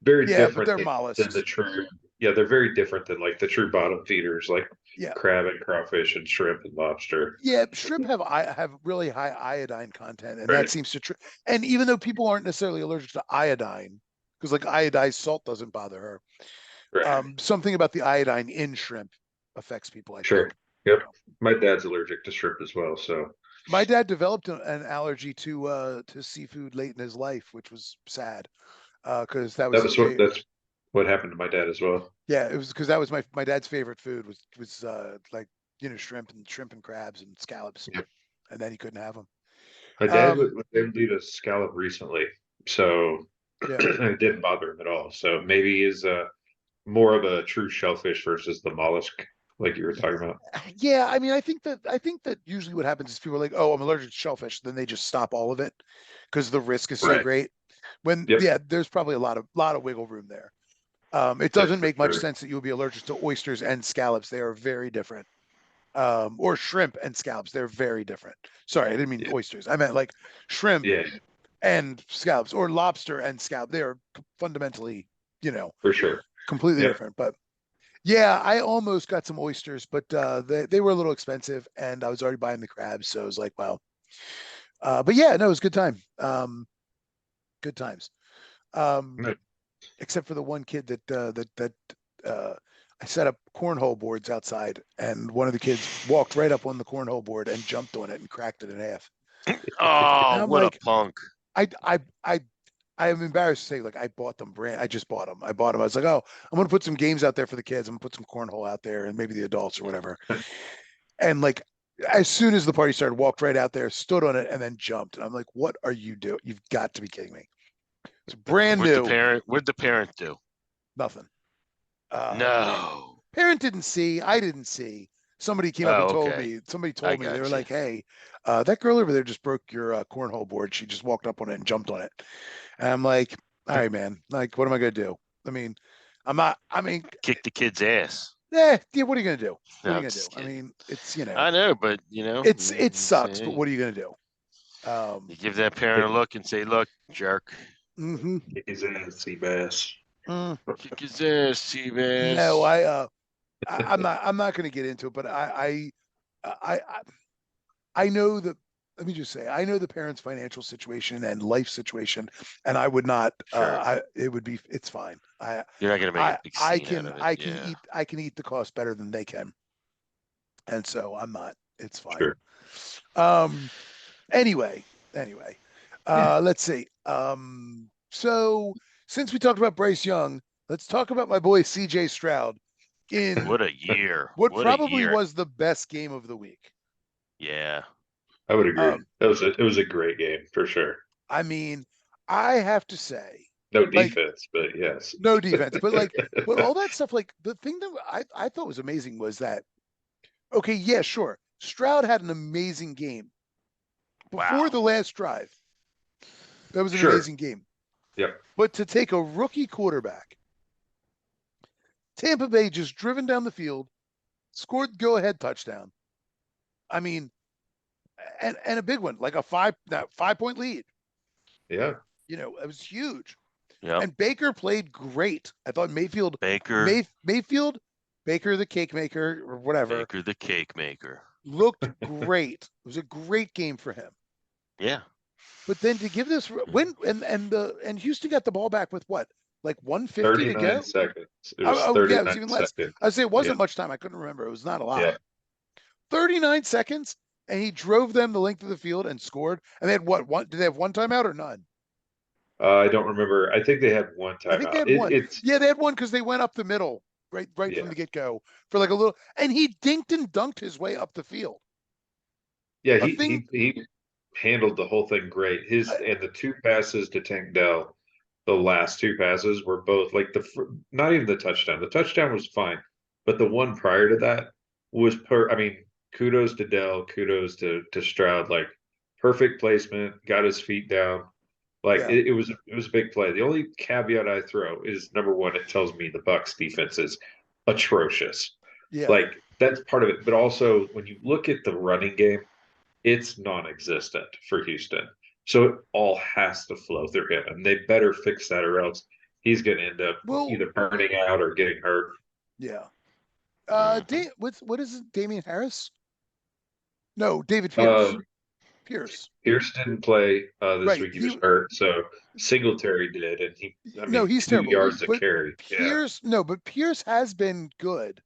very different they're mollusks. Than the true. Yeah, they're very different than like the true bottom feeders, like crab and crawfish and shrimp and lobster. Yeah, shrimp have really high iodine content, and that seems to and even though people aren't necessarily allergic to iodine, because like iodized salt doesn't bother her, something about the iodine in shrimp affects people. I think. Yep. My dad's allergic to shrimp as well, so My dad developed an allergy to seafood late in his life, which was sad. Because that was his That's what happened to my dad as well. Yeah, it was because that was my dad's favorite food was like shrimp and crabs and scallops, Yep. and then he couldn't have them. My dad was able to eat a scallop recently, so Yeah. it didn't bother him at all. So maybe he's more of a true shellfish versus the mollusk, like you were talking about. Yeah, I mean, I think that usually what happens is people are like, "Oh, I'm allergic to shellfish," then they just stop all of it because the risk is so Right. great. When Yep. yeah, there's probably a lot of wiggle room there. It Yeah, doesn't for make much sure. sense that you would be allergic to oysters and scallops. They are very different. Or shrimp and scallops. They're very different. Sorry, I didn't mean Yeah. oysters. I meant like shrimp Yeah, and scallops, or lobster and scallop. They are fundamentally, for sure. completely Yep. different. But yeah, I almost got some oysters, but they were a little expensive, and I was already buying the crabs, so I was like, wow. But yeah, no, it was a good time. Good times. Right. Except for the one kid that I set up cornhole boards outside, and one of the kids walked right up on the cornhole board and jumped on it and cracked it in half. And Oh, I'm what a like, punk. I am embarrassed to say, like, I bought them I just bought them. I bought them. I was like, oh, I'm going to put some games out there for the kids. I'm going to put some cornhole out there and maybe the adults or whatever. And like, as soon as the party started, walked right out there, stood on it, and then jumped. And I'm like, what are you doing? You've got to be kidding me. It's brand new. What'd the parent do? Nothing. No. Parent didn't see. I didn't see. Somebody came up and Oh, told okay. me. Somebody I told me. They were got you. like, hey, that girl over there just broke your cornhole board. She just walked up on it and jumped on it. And I'm like, all right, man. Like, what am I going to do? I mean, Kick the kid's ass. yeah, what are you going to do? What No, are you I'm going to do? just I kidding. mean, it's, I know, but it sucks, but what are you going to do? You give that parent a look and say, "Look, jerk, Mm-hmm. Kick his ass, sea bass. kick his ass, Seabass." No, I'm not going to get into it, but I I know that. Let me just say, I know the parents' financial situation and life situation, and I would not. Sure. It's fine. You're not gonna make a big scene out of it. Yeah. I can eat the cost better than they can, and so I'm not. It's fine. Sure. Um. Anyway. Let's see. So since we talked about Bryce Young, let's talk about my boy CJ Stroud in What a year. what What a probably year. was the best game of the week. Yeah. I would agree. It was a great game for sure. I mean, I have to say, No like, defense, but yes. no defense, but like, but all that stuff, like the thing that I thought was amazing was that, okay, yeah, sure. Stroud had an amazing game before Wow. the last drive. That was an Sure. amazing game. Yep. But to take a rookie quarterback, Tampa Bay just driven down the field, scored go-ahead touchdown. I mean, and a big one, like a 5-point lead. Yeah. It was huge. Yeah. And Baker played great. I thought Mayfield Baker the cake maker or whatever. Baker the cake maker. Looked great. It was a great game for him. Yeah. But then to give this win and Houston got the ball back with what? Like 150 to go? 39 seconds. It was 39 yeah, it was even less. seconds. I'd say it wasn't much time. I couldn't remember. It was not a lot. Yeah. 39 seconds, and he drove them the length of the field and scored. And they had what? Did they have one timeout or none? I don't remember. I think they had one timeout. I think they had one. Yeah, they had one because they went up the middle right from the get-go for like a little, and he dinked and dunked his way up the field. Yeah, he handled the whole thing great. And the two passes to Tank Dell, the last two passes were both like not even the touchdown. The touchdown was fine, but the one prior to that was I mean, kudos to Dell, kudos to Stroud. Like perfect placement, got his feet down. Like it was a big play. The only caveat I throw is number one, it tells me the Bucs defense is atrocious. Yeah. Like that's part of it. But also when you look at the running game, it's non-existent for Houston. So it all has to flow through him. And they better fix that or else he's gonna end up either burning out or getting hurt. Yeah. What is it? Damian Harris? No, David Pierce. Pierce didn't play this week. He was hurt, so Singletary did, and he's 2 terrible. yards of carry. But Pierce has been good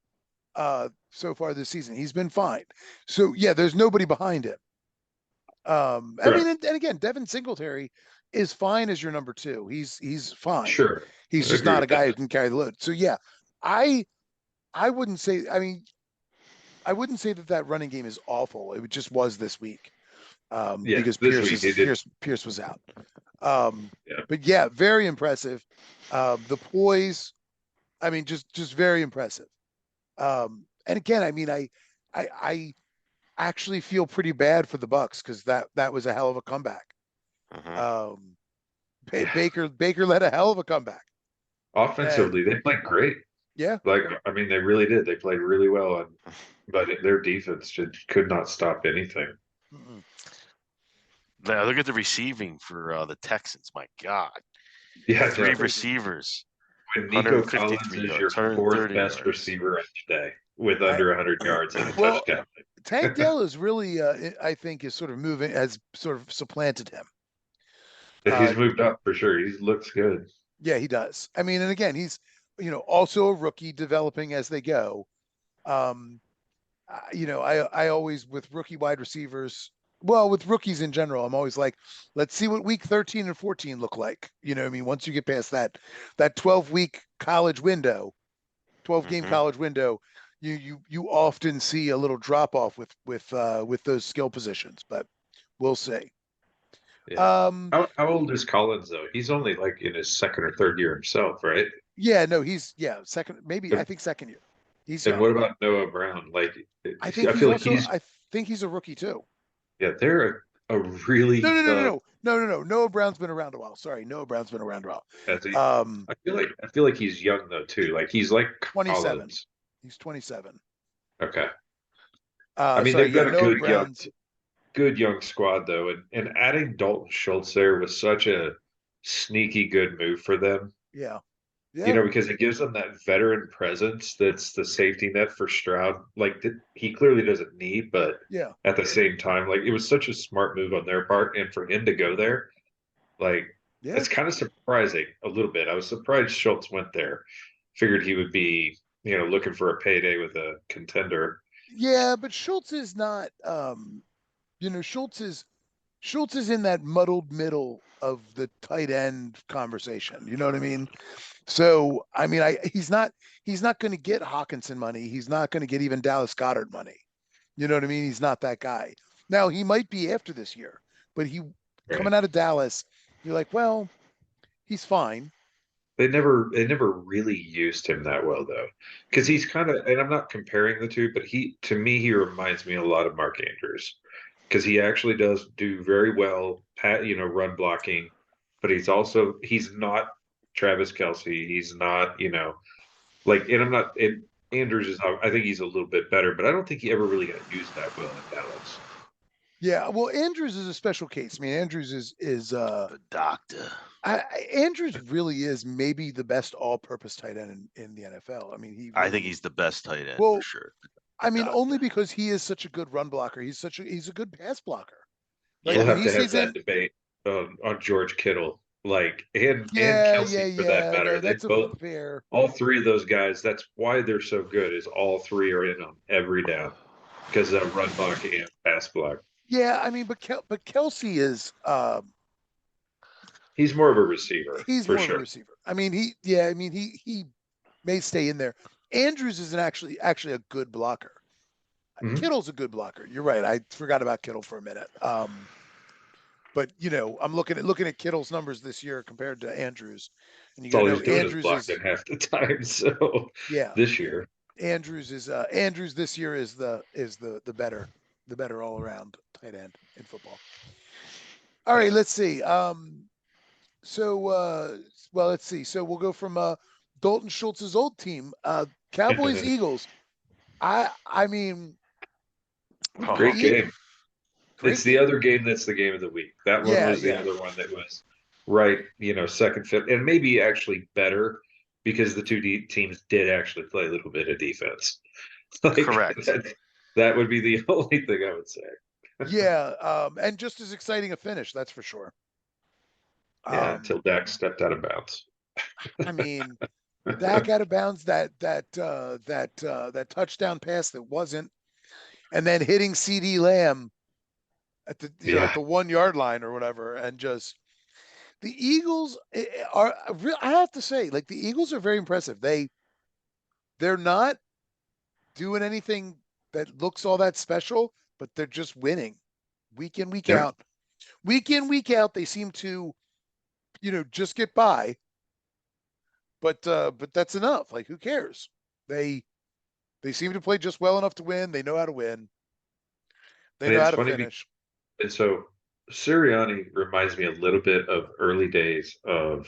so far this season. He's been fine. So yeah, there's nobody behind him. I mean, and again, Devin Singletary is fine as your number 2. He's fine. Sure. He's just not a guy who can carry the load. So yeah, I wouldn't say. I mean, I wouldn't say that running game is awful. It just was this week, because Pierce was out. But yeah, very impressive. The poise, I mean, just very impressive. And again, I mean, I actually feel pretty bad for the Bucks because that was a hell of a comeback. Baker led a hell of a comeback. Offensively, they played great. Yeah. Like, I mean, they really did. They played really well, but their defense could not stop anything. Now, look at the receiving for the Texans. My God. Yeah, 3 receivers. When Nico Collins is your 4th best receiver of the day with under 100 yards and a touchdown. Tank Dell is really, I think, has sort of supplanted him. He's moved up for sure. He looks good. Yeah, he does. I mean, and again, he's, also a rookie developing as they go. I always, with rookie wide receivers, well, with rookies in general, I'm always like, let's see what week 13 and 14 look like. I mean, once you get past that 12-week college window, 12-game college window, you often see a little drop off with those skill positions, but we'll see. Yeah. How old is Collins though? He's only like in his 2nd or 3rd year himself, right? Yeah, no, he's second, maybe I think 2nd year. He's and young. What about Noah Brown? Like, I think he's a rookie too. Yeah, they're a really no. Noah Brown's been around a while. Sorry, Noah Brown's been around a while. I feel like he's young though too. Like he's like 27. Collins. He's 27. Okay. I mean, they've got a good young squad though, and adding Dalton Schultz there was such a sneaky good move for them. Yeah. Because it gives them that veteran presence that's the safety net for Stroud. Like, he clearly doesn't need, but at the same time, like, it was such a smart move on their part. And for him to go there, like, it's kind of surprising a little bit. I was surprised Schultz went there. Figured he would be, looking for a payday with a contender. Yeah, but Schultz is not, Schultz is in that muddled middle of the tight end conversation. You know what I mean? So, I mean, he's not going to get Hawkinson money. He's not going to get even Dallas Goedert money. You know what I mean? He's not that guy. Now, he might be after this year, but coming out of Dallas, you're like, well, he's fine. They never really used him that well though, because he's kind of, and I'm not comparing the two, but to me he reminds me a lot of Mark Andrews, because he actually does do very well, run blocking, but he's not Travis Kelce. He's not, and Andrews is, I think he's a little bit better, but I don't think he ever really got used that well in Dallas. Yeah, well, Andrews is a special case. I mean, Andrews is the doctor. Andrews really is maybe the best all-purpose tight end in the NFL. I mean, I think he's the best tight end for sure. I mean, only because he is such a good run blocker. He's a good pass blocker. Like, we'll have to have that debate on George Kittle. Like, and Kelce for that matter. No, that's both fair. All 3 of those guys, that's why they're so good, is all 3 are in on every down because of run block and pass block. Yeah, I mean, but Kelce is he's more of a receiver. He's more of a receiver. I mean, he may stay in there. Andrews is actually a good blocker. Kittle's a good blocker. You're right. I forgot about Kittle for a minute. But I'm looking at Kittle's numbers this year compared to Andrews, and you got Andrews is half the time. So this year Andrews this year is the better all around tight end in football. All right, let's see. Let's see. So we'll go from Dalton Schultz's old team, Cowboys Eagles. I mean, great game. It's the other game that's the game of the week. That one was the other one that was right, second, fifth, and maybe actually better because the two teams did actually play a little bit of defense. Correct. That would be the only thing I would say. And just as exciting a finish, that's for sure. Yeah, until Dak stepped out of bounds. I mean, Dak out of bounds, that touchdown pass that wasn't, and then hitting CD Lamb. at the at the 1 yard line or whatever, and just the Eagles are. I have to say, like the Eagles are very impressive. They're not doing anything that looks all that special, but they're just winning week in, week out. Week in, week out, they seem to, just get by. But that's enough. Like, who cares? They seem to play just well enough to win. They know how to win. They know how to finish. And so Sirianni reminds me a little bit of early days of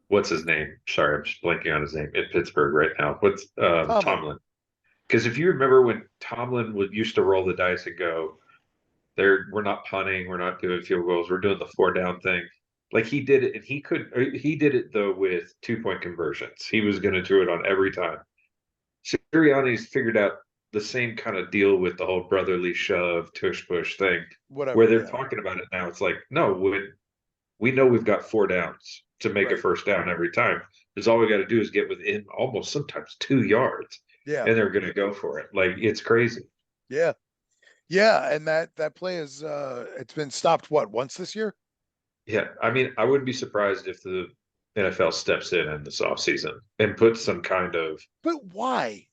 what's his name? Sorry, I'm just blanking on his name in Pittsburgh right now. What's Tomlin? Because if you remember when Tomlin used to roll the dice and go, we're not punting, we're not doing field goals, we're doing the 4-down thing. Like he did it, and he did it though with 2-point conversions. He was going to do it on every time. Sirianni's figured out the same kind of deal with the whole brotherly shove, tush push thing. Whatever, where they're talking about it now. It's like, no, we know we've got 4 downs to make a first down every time. Because all we got to do is get within almost sometimes 2 yards. Yeah. And they're going to go for it. Like, it's crazy. Yeah. Yeah. And that play is, it's been stopped, once this year? Yeah. I mean, I wouldn't be surprised if the NFL steps in this offseason and puts some kind of. But why?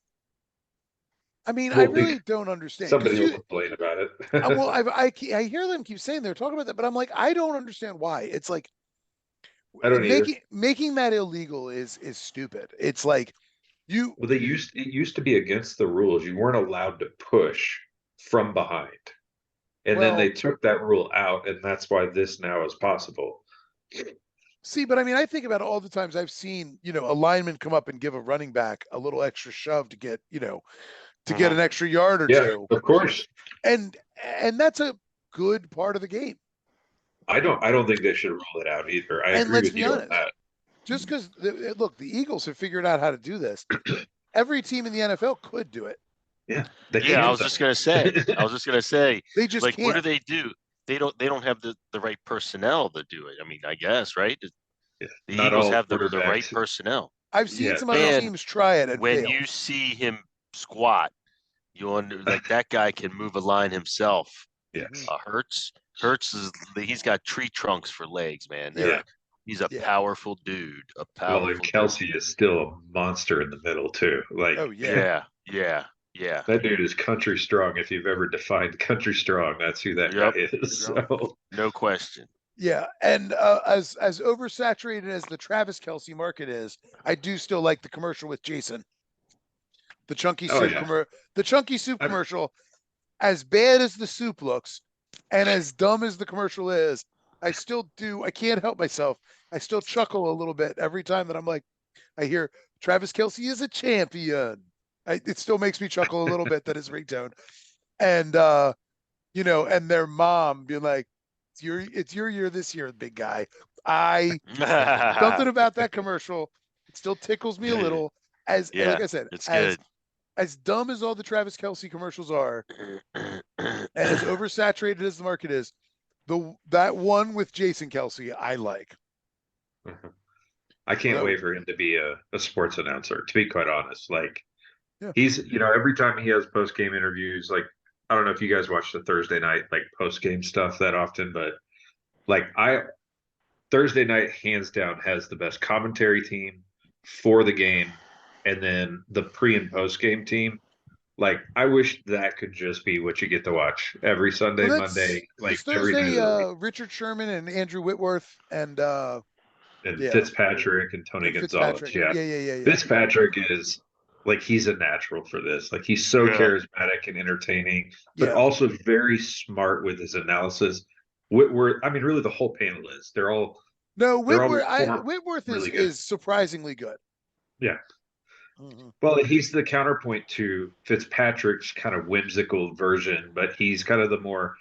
I mean, I really don't understand. Somebody will complain about it. Well, I hear them keep saying they're talking about that, but I'm like, I don't understand why. It's like, I don't making that illegal is stupid. It's like Well, it used to be against the rules. You weren't allowed to push from behind, and then they took that rule out, and that's why this now is possible. See, but I mean, I think about all the times I've seen, a lineman come up and give a running back a little extra shove to get, get an extra yard or two. Of course. And that's a good part of the game. I don't think they should rule it out either. I agree with you on that. Just because, look, the Eagles have figured out how to do this. Every team in the NFL could do it. Yeah. I was just gonna say. They just can't. What do they do? They don't have the right personnel to do it. I mean, I guess, right? The Eagles have the right personnel. I've seen some other teams try it. And when you see him squat, you wonder, like, that guy can move a line himself. Yes. Hurts he's got tree trunks for legs, man. He's a powerful dude. And Kelsey is still a monster in the middle too. Like, yeah. That dude is country strong. If you've ever defined country strong, that's who that guy is. So. No question. Yeah, and as oversaturated as the Travis Kelce market is, I do still like the commercial with Jason. The chunky soup the chunky soup commercial, as bad as the soup looks, and as dumb as the commercial is, I still do. I can't help myself. I still chuckle a little bit every time that I hear Travis Kelce is a champion. It still makes me chuckle a little bit. That is ringtone, and and their mom being like, "It's your year this year, big guy." Something about that commercial, it still tickles me a little. Like I said, it's good. As dumb as all the Travis Kelce commercials are, and as oversaturated as the market is, that one with Jason Kelce, I like. I can't wait for him to be a sports announcer, to be quite honest. Like, he's, every time he has post-game interviews, like, I don't know if you guys watch the Thursday night, like, post-game stuff that often, but, like, Thursday night, hands down, has the best commentary team for the game, and then the pre and post game team. Like, I wish that could just be what you get to watch every Sunday, Monday, like Thursday. Richard Sherman and Andrew Whitworth and Fitzpatrick and Tony Gonzalez. Yeah. Fitzpatrick is like, he's a natural for this. Like, he's so charismatic and entertaining, but also very smart with his analysis. Whitworth, I mean, really, the whole panel is. They're all. No, Whitworth is surprisingly good. Yeah. Mm-hmm. Well, he's the counterpoint to Fitzpatrick's kind of whimsical version, but he's kind of the more,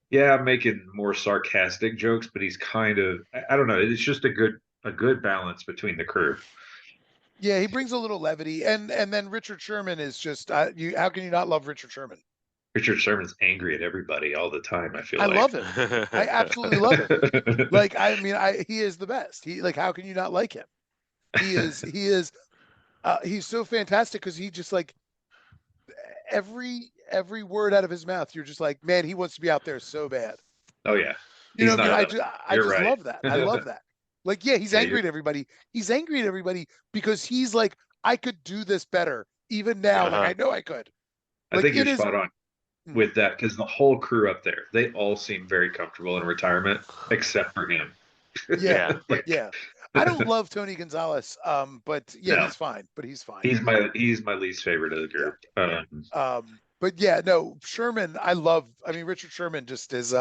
making more sarcastic jokes, but he's kind of, I don't know. It's just a good balance between the crew. Yeah, he brings a little levity, and then Richard Sherman is just how can you not love Richard Sherman? Richard Sherman's angry at everybody all the time. I love him. I absolutely love him. Like, I mean, he is the best. How can you not like him? He is. He's so fantastic because he just, like, every word out of his mouth, you're just like, man, he wants to be out there so bad. Oh yeah. You know He's what I not mean? a- I You're just right. love that. I love that. Like, yeah, he's Yeah, angry at everybody. He's angry at everybody because he's like, I could do this better. Even now, like Uh-huh. I know I could. I Like think you're it is. spot on with that because the whole crew up there, they all seem very comfortable in retirement except for him. Yeah, Like, yeah. I don't love Tony Gonzalez, but yeah, no, he's fine. But he's fine. he's my least favorite of the Yeah. group. But yeah, no, Sherman, I mean, Richard Sherman just is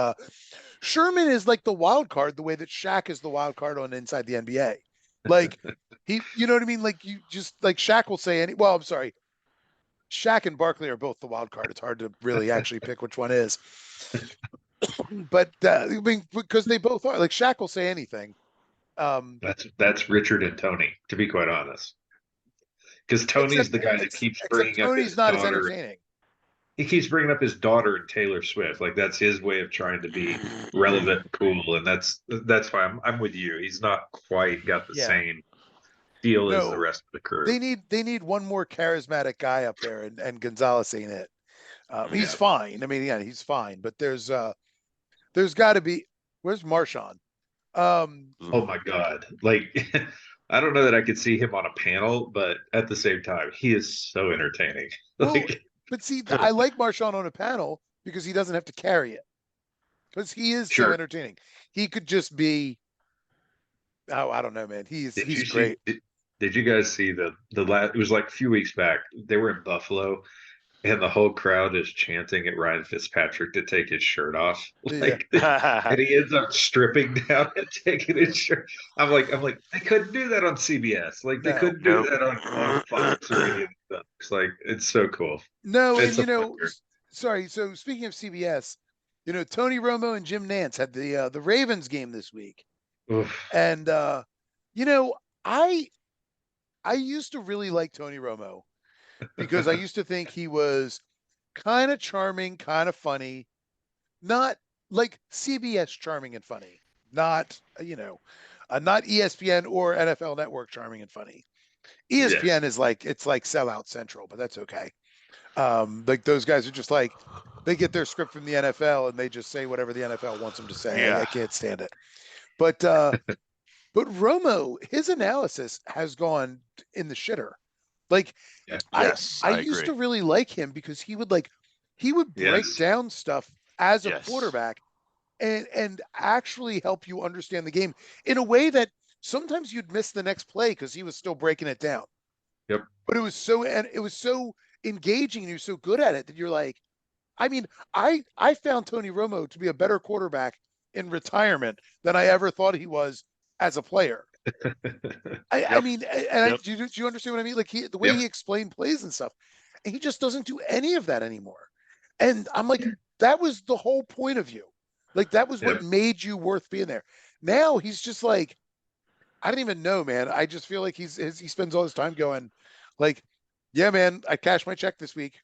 Sherman is like the wild card, the way that Shaq is the wild card on Inside the NBA. Like you know what I mean? Like you just like Shaq will say I'm sorry. Shaq and Barkley are both the wild card. It's hard to really actually pick which one is. But I mean, because they both are. Like Shaq will say anything. That's Richard and Tony, to be quite honest. Because Tony's the guy that keeps except bringing up Tony's his not as daughter. entertaining. He keeps bringing up his daughter and Taylor Swift. Like that's his way of trying to be relevant and cool. And that's why I'm with you. He's not quite got the same deal as the rest of the crew. They need one more charismatic guy up there, and Gonzalez ain't it. He's fine. I mean, yeah, he's fine. But there's got to be. Where's Marshawn? Oh my God! Like, I don't know that I could see him on a panel, but at the same time, he is so entertaining. Well, Like, but see, I like Marshawn on a panel because he doesn't have to carry it. Because he is so entertaining. He could just be. Oh, I don't know, man. He's great. Did you guys see the last? It was like a few weeks back. They were in Buffalo, and the whole crowd is chanting at Ryan Fitzpatrick to take his shirt off. Like, and he ends up stripping down and taking his shirt. I'm like, they couldn't do that on CBS. Like, they couldn't do that on Fox or any of the stuff. It's like, it's so cool. No, and sorry. So speaking of CBS, Tony Romo and Jim Nantz had the Ravens game this week. Oof. And I used to really like Tony Romo because I used to think he was kind of charming, kind of funny, not like CBS charming and funny, not not ESPN or NFL Network charming and funny. ESPN is like it's like Sellout Central, but that's okay. Like those guys are just like they get their script from the NFL and they just say whatever the NFL wants them to say. I can't stand it. But Romo, his analysis has gone in the shitter. Like I used to really like him because he would break down stuff as a quarterback and actually help you understand the game in a way that sometimes you'd miss the next play because he was still breaking it down. Yep. But it was so engaging and you're so good at it that you're like, I mean, I found Tony Romo to be a better quarterback in retirement than I ever thought he was as a player. I mean, do you understand what I mean? Like the way he explained plays and stuff, and he just doesn't do any of that anymore. And I'm like, that was the whole point of you. Like that was what made you worth being there. Now he's just like, I don't even know, man. I just feel like he spends all his time going, like, yeah, man, I cashed my check this week.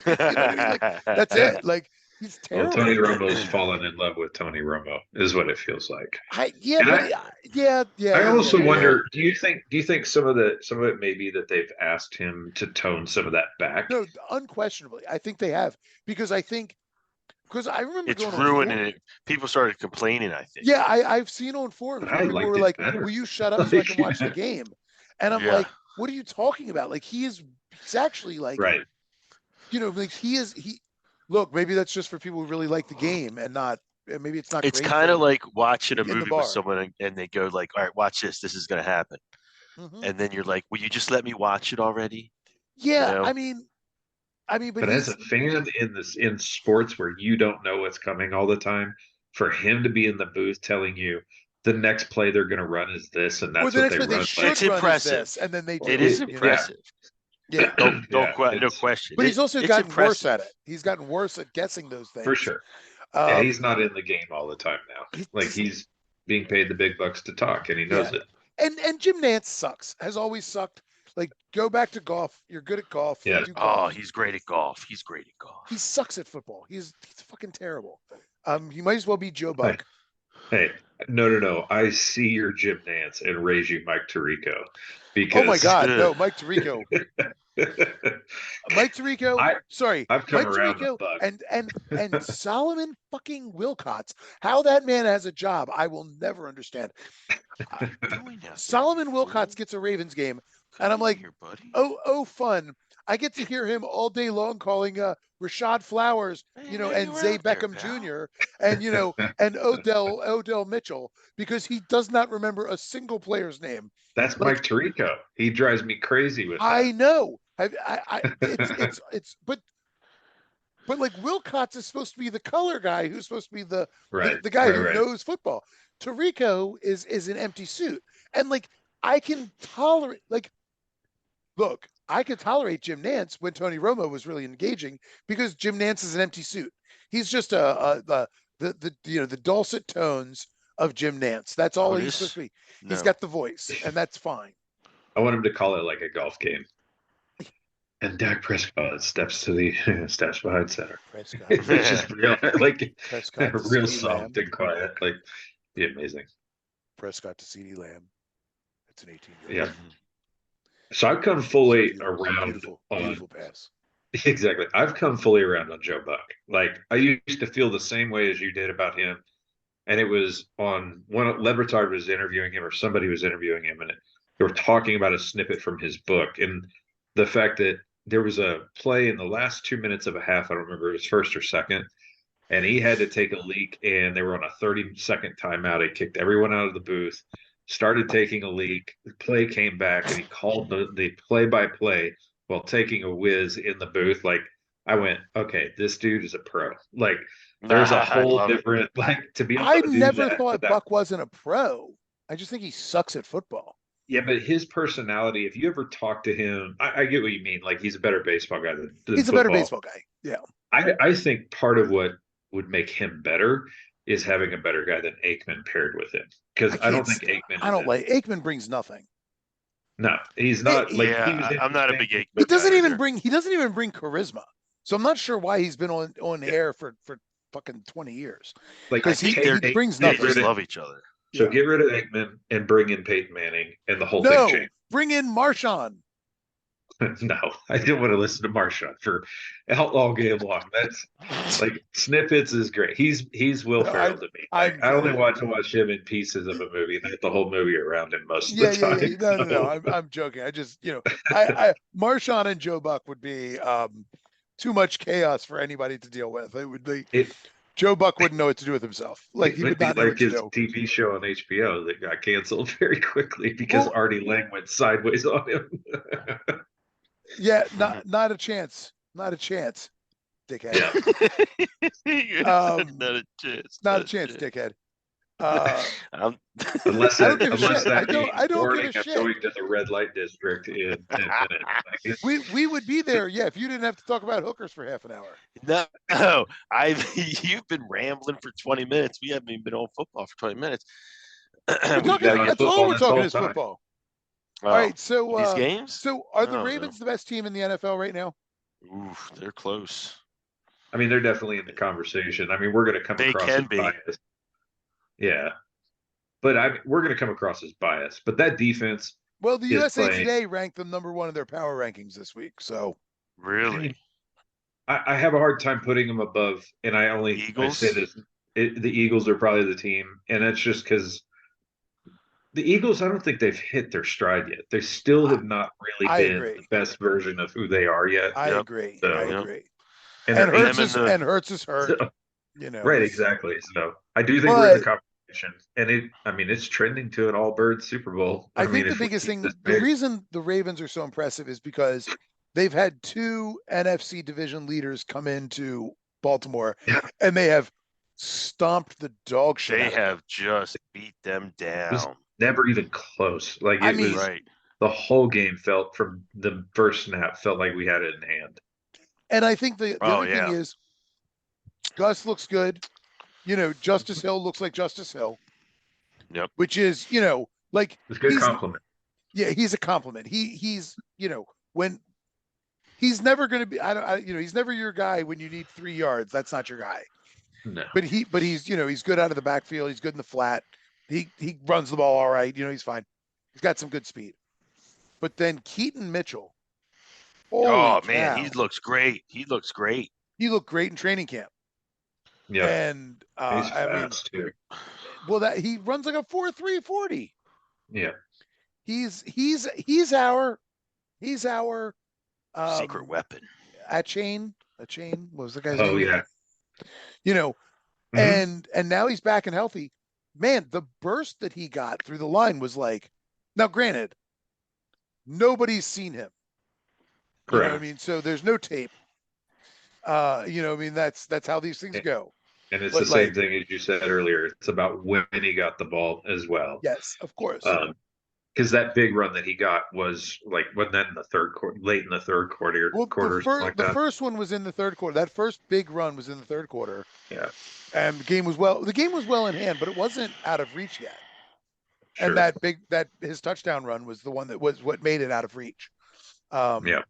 You know what I mean? Like that's it. Like he's terrible. Well, Tony Romo's fallen in love with Tony Romo, is what it feels like. I also wonder, do you think some of it may be that they've asked him to tone some of that back? No, unquestionably. I think they have because I remember it's ruining it. People started complaining, I think. Yeah, I've seen on forums where people were like, will you shut up so I can watch the game? And I'm like, what are you talking about? Like he's actually like right. Like look, maybe that's just for people who really like the game and not maybe it's not. It's kind of like watching a movie with someone and they go like, all right, watch this. This is going to happen. Mm-hmm. And then you're like, will you just let me watch it already? Yeah. I mean, but as a fan in sports where you don't know what's coming all the time, for him to be in the booth telling you the next play they're going to run is this, and that's what they run. It's impressive. And then they do it is impressive. Yeah. No question. But he's also gotten worse at it. He's gotten worse at guessing those things. For sure. He's not in the game all the time now. He's being paid the big bucks to talk, and he knows it. And Jim Nantz sucks. Has always sucked. Like, go back to golf. You're good at golf. Yeah. He's great at golf. He sucks at football. He's fucking terrible. He might as well be Joe Buck. Hey, no. I see your Jim Nance and raise you Mike Tirico Oh my because God, no, Mike Tirico. Mike Tirico, I sorry, I've come Mike around on Tirico Buck. and Solomon fucking Wilcots. How that man has a job, I will never understand. Solomon Wilcots gets a Ravens game, and I'm like, oh, fun. I get to hear him all day long calling Rashad Flowers, and Zay Beckham Jr. and and Odell Mitchell because he does not remember a single player's name. That's Like, Mike Tirico. He drives me crazy with that. I know. But like Wilcots is supposed to be the color guy who's supposed to be the guy who knows football. Tirico is an empty suit. And like I can tolerate look, I could tolerate Jim Nance when Tony Romo was really engaging because Jim Nance is an empty suit. He's just the dulcet tones of Jim Nance. That's all he's supposed to be. He's got the voice, and that's fine. I want him to call it like a golf game. And Dak Prescott steps behind center. Prescott. It's just real, like Prescott real soft and quiet. Like, be amazing. Prescott to CeeDee Lamb. It's an 18-year-old. Yeah. So I've come fully around beautiful pass. Exactly. I've come fully around on Joe Buck. Like I used to feel the same way as you did about him. And it was on one Lebretard was interviewing him or somebody was interviewing him and they were talking about a snippet from his book and the fact that there was a play in the last 2 minutes of a half. I don't remember if it was first or second. And he had to take a leak and they were on a 30-second timeout. He kicked everyone out of the booth, started taking a leak. The play came back and he called the play-by-play while taking a whiz in the booth. Like I went, okay, this dude is a pro. Like there's a whole different, like to be able to do that. I never thought Buck wasn't a pro. I just think he sucks at football. Yeah, but his personality, if you ever talk to him, I get what you mean. Like he's a better baseball guy than he's football. A better baseball guy. Yeah. I think part of what would make him better is having a better guy than Aikman paired with him. Because I don't think Aikman. Aikman brings nothing. No, he's not I'm not a big Aikman. He doesn't even bring charisma. So I'm not sure why he's been on air for fucking 20 years. Like because he brings nothing. They just love each other. So get rid of Aikman and bring in Peyton Manning and the whole thing changed. Bring in Marshawn. No, I didn't want to listen to Marshawn for all game long. That's like snippets is great. He's Will Ferrell to me. I only want to watch him in pieces of a movie, not the whole movie around him most of the time. Yeah. No. I'm joking. I just Marshawn and Joe Buck would be too much chaos for anybody to deal with. It would be. Joe Buck wouldn't know what to do with himself. Like he would not know what to do. His TV show on HBO that got canceled very quickly because Artie Lang went sideways on him. Yeah, not a chance. Not a chance, dickhead. Yeah. Not a chance, dickhead. Unless that I don't give a shit. Going to the red light district in 10 minutes. We would be there, if you didn't have to talk about hookers for half an hour. No, you've been rambling for 20 minutes. We haven't even been on football for 20 minutes. That's all we're talking is football. All right, so these games. So are the Ravens the best team in the NFL right now? Oof, they're close. I mean, they're definitely in the conversation. I mean, we're going to come across as biased. Yeah, but we're going to come across as biased. But that defense. Well, the USA Today ranked them number one in their power rankings this week. So really, I have a hard time putting them above. And I say this: the Eagles are probably the team, and that's just because. The Eagles, I don't think they've hit their stride yet. They still have not really been the best version of who they are yet. I agree. And Hurts is hurt. So, right, exactly. So I do think we're in the competition, and it's trending to an all-bird Super Bowl. I think the biggest thing, the reason the Ravens are so impressive is because they've had two NFC division leaders come into Baltimore, and they have stomped the dog shit. They have just beat them down. Never even close. Like the whole game felt from the first snap felt like we had it in hand. And I think the other thing is Gus looks good. Justice Hill looks like Justice Hill. Yep. Which is, like it's a good compliment. Yeah, he's a compliment. He's when he's never going to be he's never your guy when you need 3 yards. That's not your guy. No. But he's he's good out of the backfield. He's good in the flat. He runs the ball all right. He's fine. He's got some good speed. But then Keaton Mitchell, holy Oh man, cow, he looks great. He looks great. he looked great in training camp. Yeah. And He's I mean, fast too. well, that he runs like a 4.340. Yeah. He's our Secret weapon. a chain. What was the guy's Oh name? yeah. And now he's back and healthy. Man, the burst that he got through the line was like, now granted, nobody's seen him. You know what I Correct. mean? So there's no tape. I mean, that's how these things go. And it's But the same thing as you said earlier. It's about when he got the ball as well. Yes, of course. Because that big run that he got was like, wasn't that in the third quarter, late in the third quarter? Well, the first one was in the third quarter. That first big run was in the third quarter. Yeah. And the game was well in hand, but it wasn't out of reach yet. Sure. And that his touchdown run was the one that was what made it out of reach. Yeah.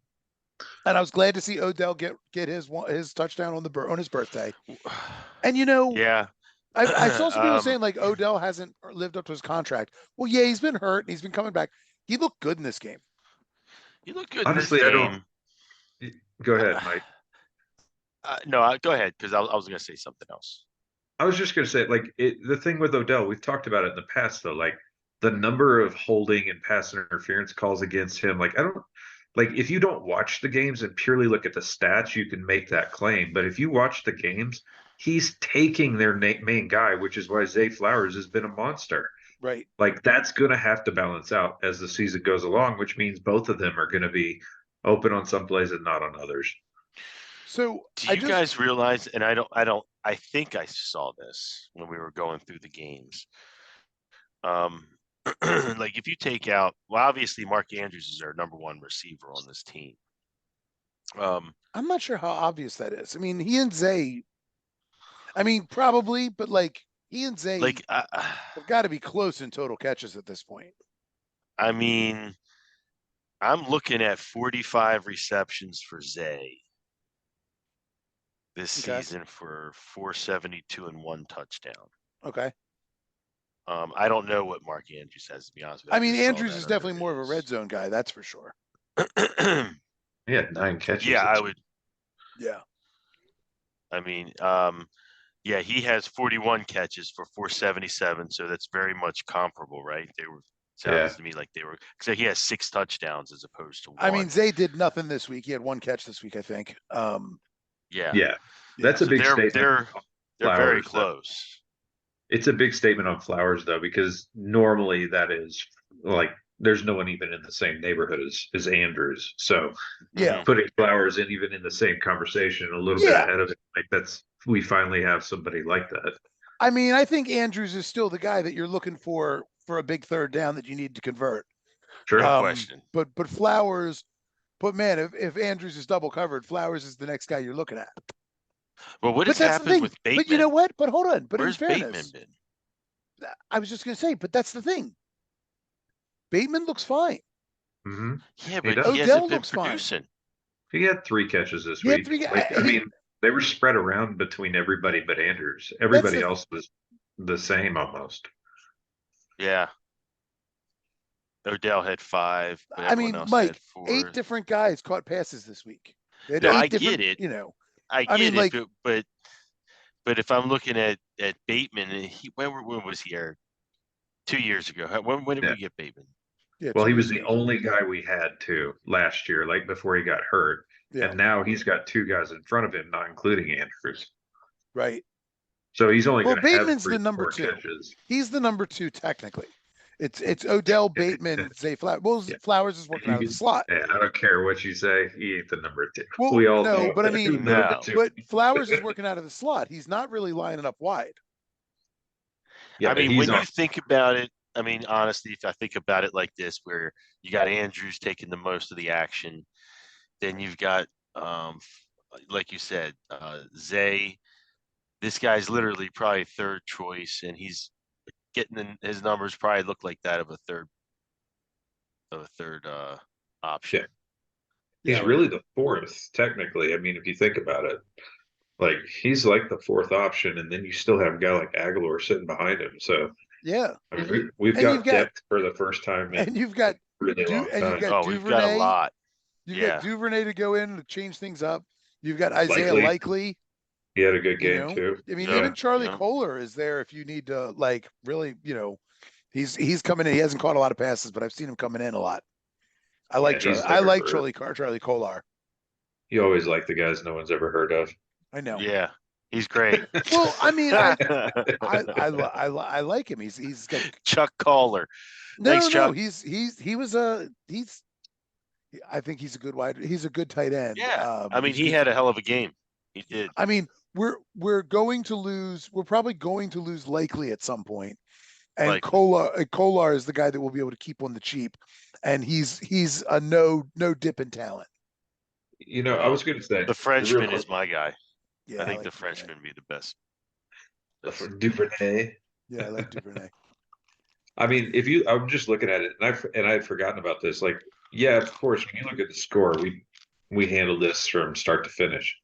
And I was glad to see Odell get his touchdown on his birthday. And yeah, I saw some people saying like Odell hasn't lived up to his contract. Well, yeah, he's been hurt and he's been coming back. He looked good in this game. he looked good. Honestly, in this I game. don't. Go ahead, Mike. No, go ahead because I was going to say something else. I was just going to say, like, the thing with Odell, we've talked about it in the past, though. Like, the number of holding and pass interference calls against him. Like, I don't like if you don't watch the games and purely look at the stats, you can make that claim. But if you watch the games, he's taking their main guy, which is why Zay Flowers has been a monster. Right. Like, that's going to have to balance out as the season goes along, which means both of them are going to be open on some plays and not on others. So do you guys realize? And I think I saw this when we were going through the games. Like if you take out, well, obviously Mark Andrews is our number one receiver on this team. I'm not sure how obvious that is. I mean, he and Zay. I mean, probably, but like he and Zay like have got to be close in total catches at this point. I mean, I'm looking at 45 receptions for Zay this season for 472 and 1 touchdown. Okay. I don't know what Mark Andrews has, to be honest with you. I mean, Andrews is definitely more of a red zone guy, that's for sure. He had 9 catches. Yeah, I would. Yeah. I mean, yeah, he has 41 catches for 477, so that's very much comparable, right? Sounds to me like they were. So he has 6 touchdowns as opposed to 1. I mean, Zay did nothing this week. He had 1 catch this week, I think. Yeah, that's a big statement. They're very close. It's a big statement on Flowers, though, because normally that is like there's no one even in the same neighborhood as Andrews. So putting Flowers in even in the same conversation a little bit ahead of it, like we finally have somebody like that. I mean, I think Andrews is still the guy that you're looking for a big third down that you need to convert. Sure. No question. But Flowers, man, if Andrews is double covered, Flowers is the next guy you're looking at. Well, what has happened with Bateman? But you know what? But hold on. But where's in fairness, Bateman been? I was just going to say, but that's the thing. Bateman looks fine. Mm-hmm. Yeah, but Odell he hasn't been looks producing. fine. He had 3 catches this week. I mean, they were spread around between everybody but Andrews. Everybody else was the same almost. Yeah. Odell had 5. But I mean, Mike, had 4. 8 different guys caught passes this week. No, I get it. I get mean, it, but if I'm looking at Bateman, when was he here? 2 years ago. When did we get Bateman? Yeah, well, he was the only guy we had last year, like before he got hurt. Yeah. And now he's got 2 guys in front of him, not including Andrews. Right. So he's only going to have Bateman's the number 2. Catches. He's the number 2 technically. It's Odell, Bateman, Zay Flowers. Well, Flowers is working out of the slot. Yeah, I don't care what you say. He ain't the number 2. Well, we all know, but I mean, but Flowers is working out of the slot. He's not really lining up wide. Yeah, I mean, when you think about it, I mean, honestly, if I think about it like this, where you got Andrews taking the most of the action, then you've got, like you said, Zay. This guy's literally probably 3rd choice, and he's getting his numbers probably look like that of a third option. Yeah. He's really the 4th, technically. I mean, if you think about it, Like he's like the fourth option, and then you still have a guy like Aguilar sitting behind him. So yeah, I mean, we've and you've got got depth for the first time in and you've got a really long time. Oh, we've got a Duvernay. lot. You've Yeah. got Duvernay to go in to change things up. You've got Isaiah Likely. Likely. He had a good You game know, too. I mean, Yeah, even Charlie yeah. Kohler is there if you need to like really, he's coming in. He hasn't caught a lot of passes, but I've seen him coming in a lot. I like he's Charlie Kohler. You always like the guys no one's ever heard of. I know. Yeah, he's great. Well, I mean, I like him. He's got Chuck Caller. no, Thanks, no, Chuck. I think he's a good he's a good tight end. Yeah, I mean, he had a hell of a game. He did. I mean, we're going to lose. We're probably going to lose Likely at some point. And Kolar is the guy that will be able to keep on the cheap, and he's a no dip in talent. I was going to say the Frenchman is my guy. Yeah, I think the Frenchman would be the best. Duvernay. Yeah, I like Duvernay. I mean, I'm just looking at it, and I had forgotten about this. Like, yeah, of course, when you look at the score, we handled this from start to finish.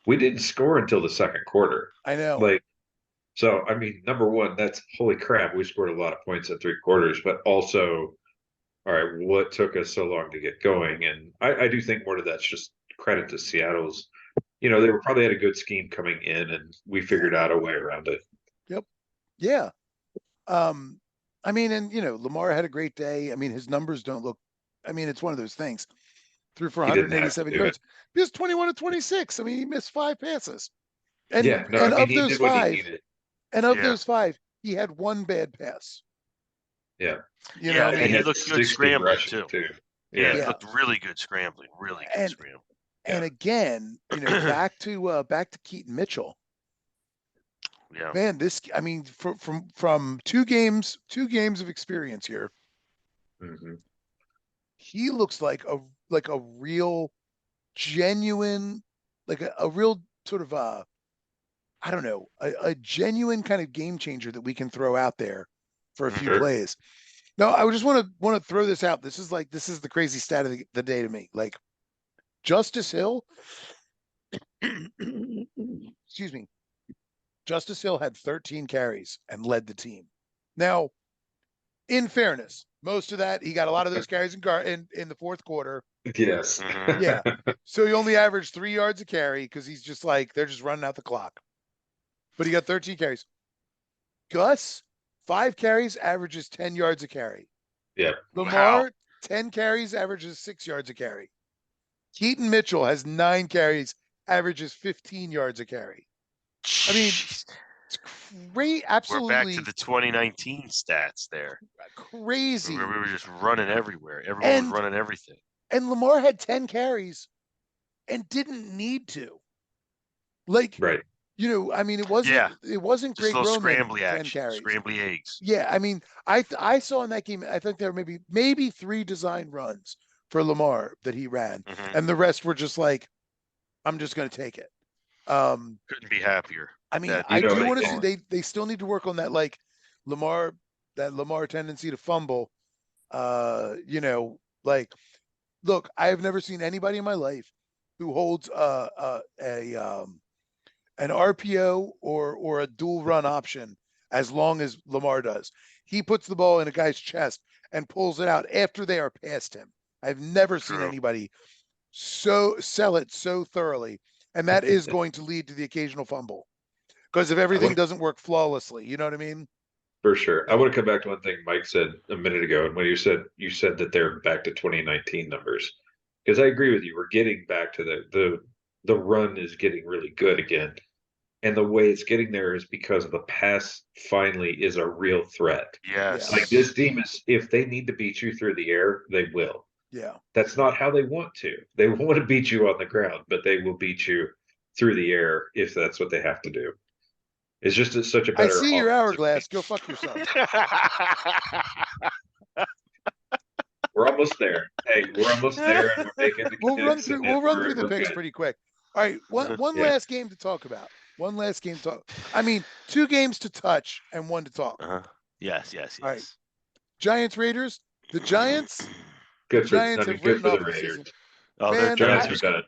We didn't score until the second quarter. I know. Like, so I mean, number one, that's holy crap. We scored a lot of points in 3 quarters, but also, all right, what took us so long to get going? And I do think more of that's just credit to Seattle's. They were probably had a good scheme coming in, and we figured out a way around it. Yep. Yeah. I mean, and Lamar had a great day. I mean, his numbers don't look. I mean, it's one of those things. Threw for 187 yards. He was 21 to 26. I mean, he missed 5 passes. And of those 5, those 5, he had 1 bad pass. Yeah. And he looked good scrambling too. Yeah, he looked really good scrambling. Really good scrambling. And again, back to Keaton Mitchell. Yeah. Man, I mean, from 2 games of experience here, he looks like a real genuine, like a real sort of I don't know, a genuine kind of game changer that we can throw out there for a few plays. Now, I just want to throw this out. This is the crazy stat of the day to me. Like Justice Hill, excuse me. Justice Hill had 13 carries and led the team. Now, in fairness, most of that, he got a lot of those carries in the fourth quarter. Yes. Yeah. So he only averaged 3 yards a carry because he's just like, they're just running out the clock. But he got 13 carries. Gus, 5 carries, averages 10 yards a carry. Yeah. Lamar, 10 carries, averages 6 yards a carry. Keaton Mitchell has 9 carries, averages 15 yards a carry. I mean, it's great. Absolutely. We're back to the 2019 stats there. Crazy. We were just running everywhere. Everyone was running everything. And Lamar had 10 carries and didn't need to. Like, right. I mean, it wasn't Greg Roman. Scrambly action, scrambly eggs. Yeah, I mean, I saw in that game, I think there were maybe 3 design runs for Lamar that he ran, and the rest were just like, I'm just going to take it. Couldn't be happier. I mean, I do want to see they still need to work on that, like Lamar tendency to fumble. Like, look, I have never seen anybody in my life who holds an RPO or a dual run option as long as Lamar does. He puts the ball in a guy's chest and pulls it out after they are past him. I've never seen anybody sell it so thoroughly. And that is going to lead to the occasional fumble because if everything doesn't work flawlessly, you know what I mean? For sure. I want to come back to one thing Mike said a minute ago. And when you said that they're back to 2019 numbers, because I agree with you. We're getting back to the run is getting really good again. And the way it's getting there is because the pass finally is a real threat. Yes. Like this team is, if they need to beat you through the air, they will. Yeah. That's not how they want to. They want to beat you on the ground, but they will beat you through the air if that's what they have to do. It's just such a better. I see your hourglass. Go fuck yourself. We're almost there. Hey, we're almost there. And we're making the we'll run through the picks pretty quick. All right. One last game to talk about. I mean, 2 games to touch and 1 to talk. Yes. All right. Giants Raiders. The Giants. Good for the Raiders. Oh, Man, the Giants are good.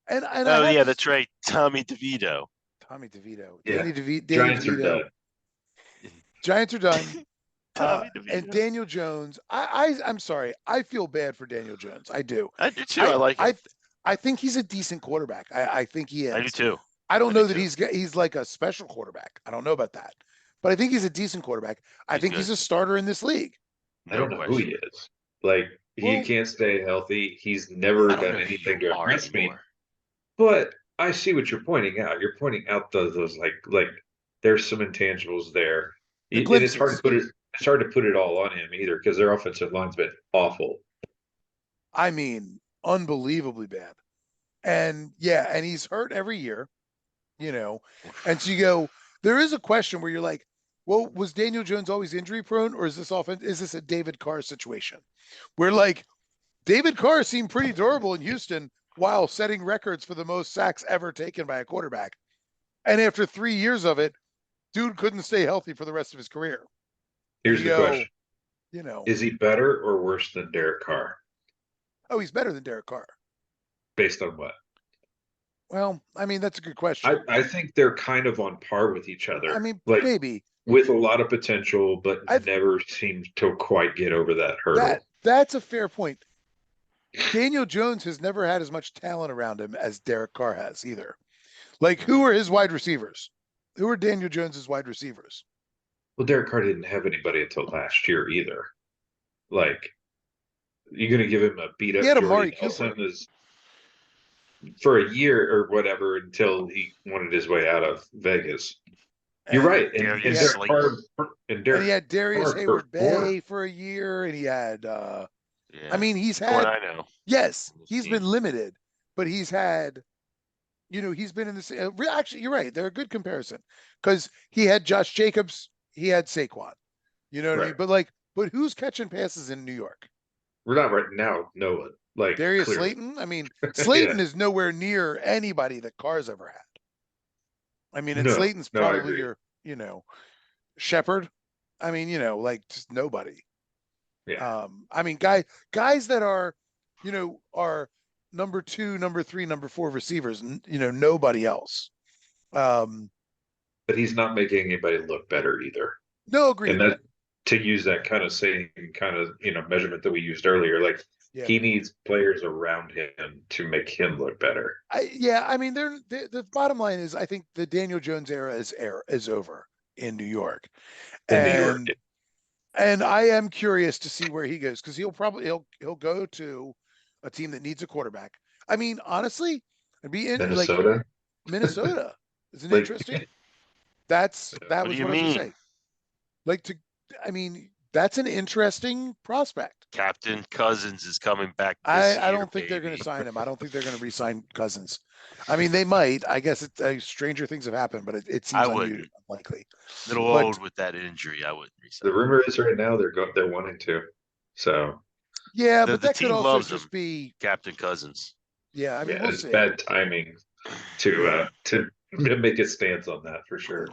And oh yeah, that's right. Tommy DeVito. Tommy DeVito. Yeah. Danny DeVito. Giants are done. Giants are done. Tommy DeVito. And Daniel Jones. I'm sorry. I feel bad for Daniel Jones. I do. I do too. I like him. I think he's a decent quarterback. I think he is. I do too. I don't know that he's like a special quarterback. I don't know about that, but I think he's a decent quarterback. I think he's a starter in this league. I don't know who he is. Like he can't stay healthy. He's never done anything to impress me. But I see what you're pointing out. You're pointing out those like there's some intangibles there. And it's hard to put it. It's hard to put it all on him either because their offensive line's been awful. I mean, unbelievably bad. And yeah, and he's hurt every year, you know. And so you go, there is a question where you're like, well, was Daniel Jones always injury prone, or is this a David Carr situation? Where like David Carr seemed pretty durable in Houston while setting records for the most sacks ever taken by a quarterback. And after 3 years of it, dude couldn't stay healthy for the rest of his career. Here's the question. You know, is he better or worse than Derek Carr? Oh, he's better than Derek Carr. Based on what? Well, I mean, that's a good question. I think they're kind of on par with each other. I mean, like, maybe. With a lot of potential, but never seemed to quite get over that hurdle. That's a fair point. Daniel Jones has never had as much talent around him as Derek Carr has either. Like, who are his wide receivers? Who are Daniel Jones's wide receivers? Well, Derek Carr didn't have anybody until last year either. Like, you're going to give him a beat up Jordy Nelson for a year or whatever until he wanted his way out of Vegas. You're right. And he had Darius Hayward Bay for a year, and he had I mean, he's had yes, he's been limited, but he's had, you know, he's been in this actually you're right, they're a good comparison. Because he had Josh Jacobs, he had Saquon. You know what I mean? But who's catching passes in New York? We're not right now, no one. Like Darius Slayton? I mean, Slayton is nowhere near anybody that Carr's ever had. I mean, and Slayton's probably your, you know, Shepard. I mean, you know, like just nobody. Yeah. I mean, guys that are, you know, are number 2, number 3, number 4 receivers, you know, nobody else. But he's not making anybody look better either. No, agree. And that, to use that kind of same kind of, you know, measurement that we used earlier, like he needs players around him to make him look better. I mean, the bottom line is, I think the Daniel Jones era is over in New York. And I am curious to see where he goes, because he'll go to a team that needs a quarterback. I mean, honestly, it'd be in Minnesota. Like, Minnesota is an interesting. That was what I was going to say. I mean, that's an interesting prospect. Captain Cousins is coming back. I don't think they're going to sign him. I don't think they're going to re-sign Cousins. I mean, they might. I guess stranger things have happened, but it seems unlikely. A little old with that injury. I wouldn't re-sign. The rumor is right now they're wanting to. So yeah, but that could also just be Captain Cousins. Yeah, I mean, we'll see. Bad timing to make a stance on that for sure.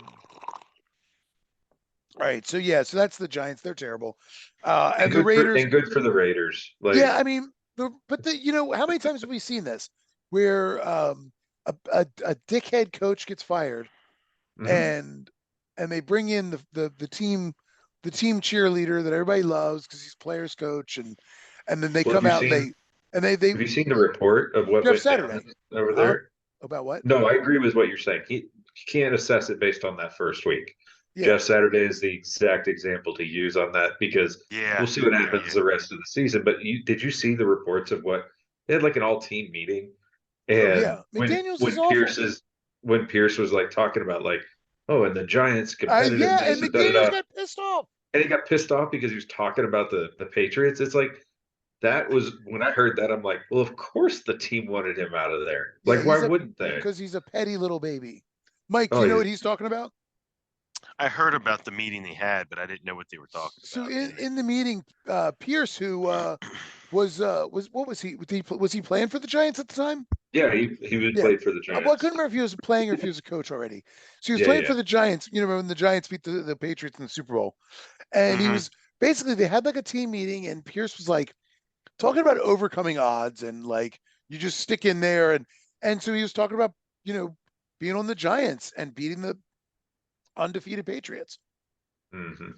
All right, so that's the Giants. They're terrible, and the Raiders. Good for the Raiders. Like, yeah, I mean, you know, how many times have we seen this where a dickhead coach gets fired, and they bring in the team cheerleader that everybody loves because he's players coach, and then they come out they. Have you seen the report of what went down over there? About what? No, I agree with what you're saying. He can't assess it based on that first week. Yeah. Jeff Saturday is the exact example to use on that, because we'll see what happens the rest of the season. But did you see the reports of what they had, like an all-team meeting? And when Pierce was like talking about like, and the Giants competitive, and McDaniels got pissed off. And he got pissed off because he was talking about the Patriots. It's like, that was when I heard that, I'm like, well, of course the team wanted him out of there. Like, why wouldn't they? Because he's a petty little baby. Mike, do you know what he's talking about? I heard about the meeting they had, but I didn't know what they were talking about. So in the meeting, Pierce, who was what was he? Was he playing for the Giants at the time? Yeah, he played for the Giants. Well, I couldn't remember if he was playing or if he was a coach already. So he was playing for the Giants. You know, when the Giants beat the Patriots in the Super Bowl, and he was basically, they had like a team meeting, and Pierce was like talking about overcoming odds, and like you just stick in there, And so he was talking about, being on the Giants and beating the undefeated Patriots. Mm-hmm.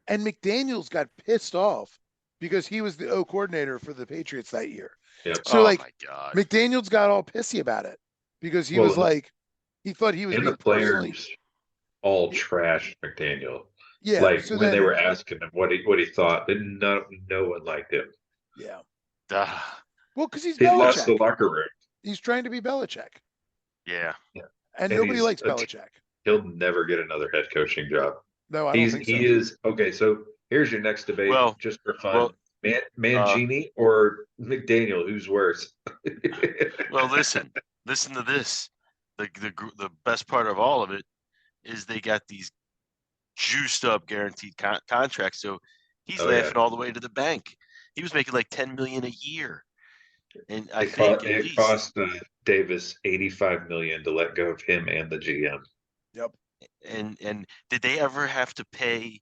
And McDaniels got pissed off because he was the O coordinator for the Patriots that year. Yep. So my God. McDaniels got all pissy about it because he was like, he thought he was and being the players all trashed McDaniel. Yeah. Like so when they were asking him what he thought, then no one liked him. Yeah. Well, because he's he Belichick. lost the locker room. He's trying to be Belichick. Yeah. And nobody likes Belichick. He'll never get another head coaching job. No, I don't think so. He is okay. So here's your next debate, just for fun: Mangini or McDaniel, who's worse? Well, listen to this. The best part of all of it is they got these juiced up guaranteed contracts. So he's laughing all the way to the bank. He was making like $10 million a year, and it cost Davis $85 million to let go of him and the GM. Yep. And did they ever have to pay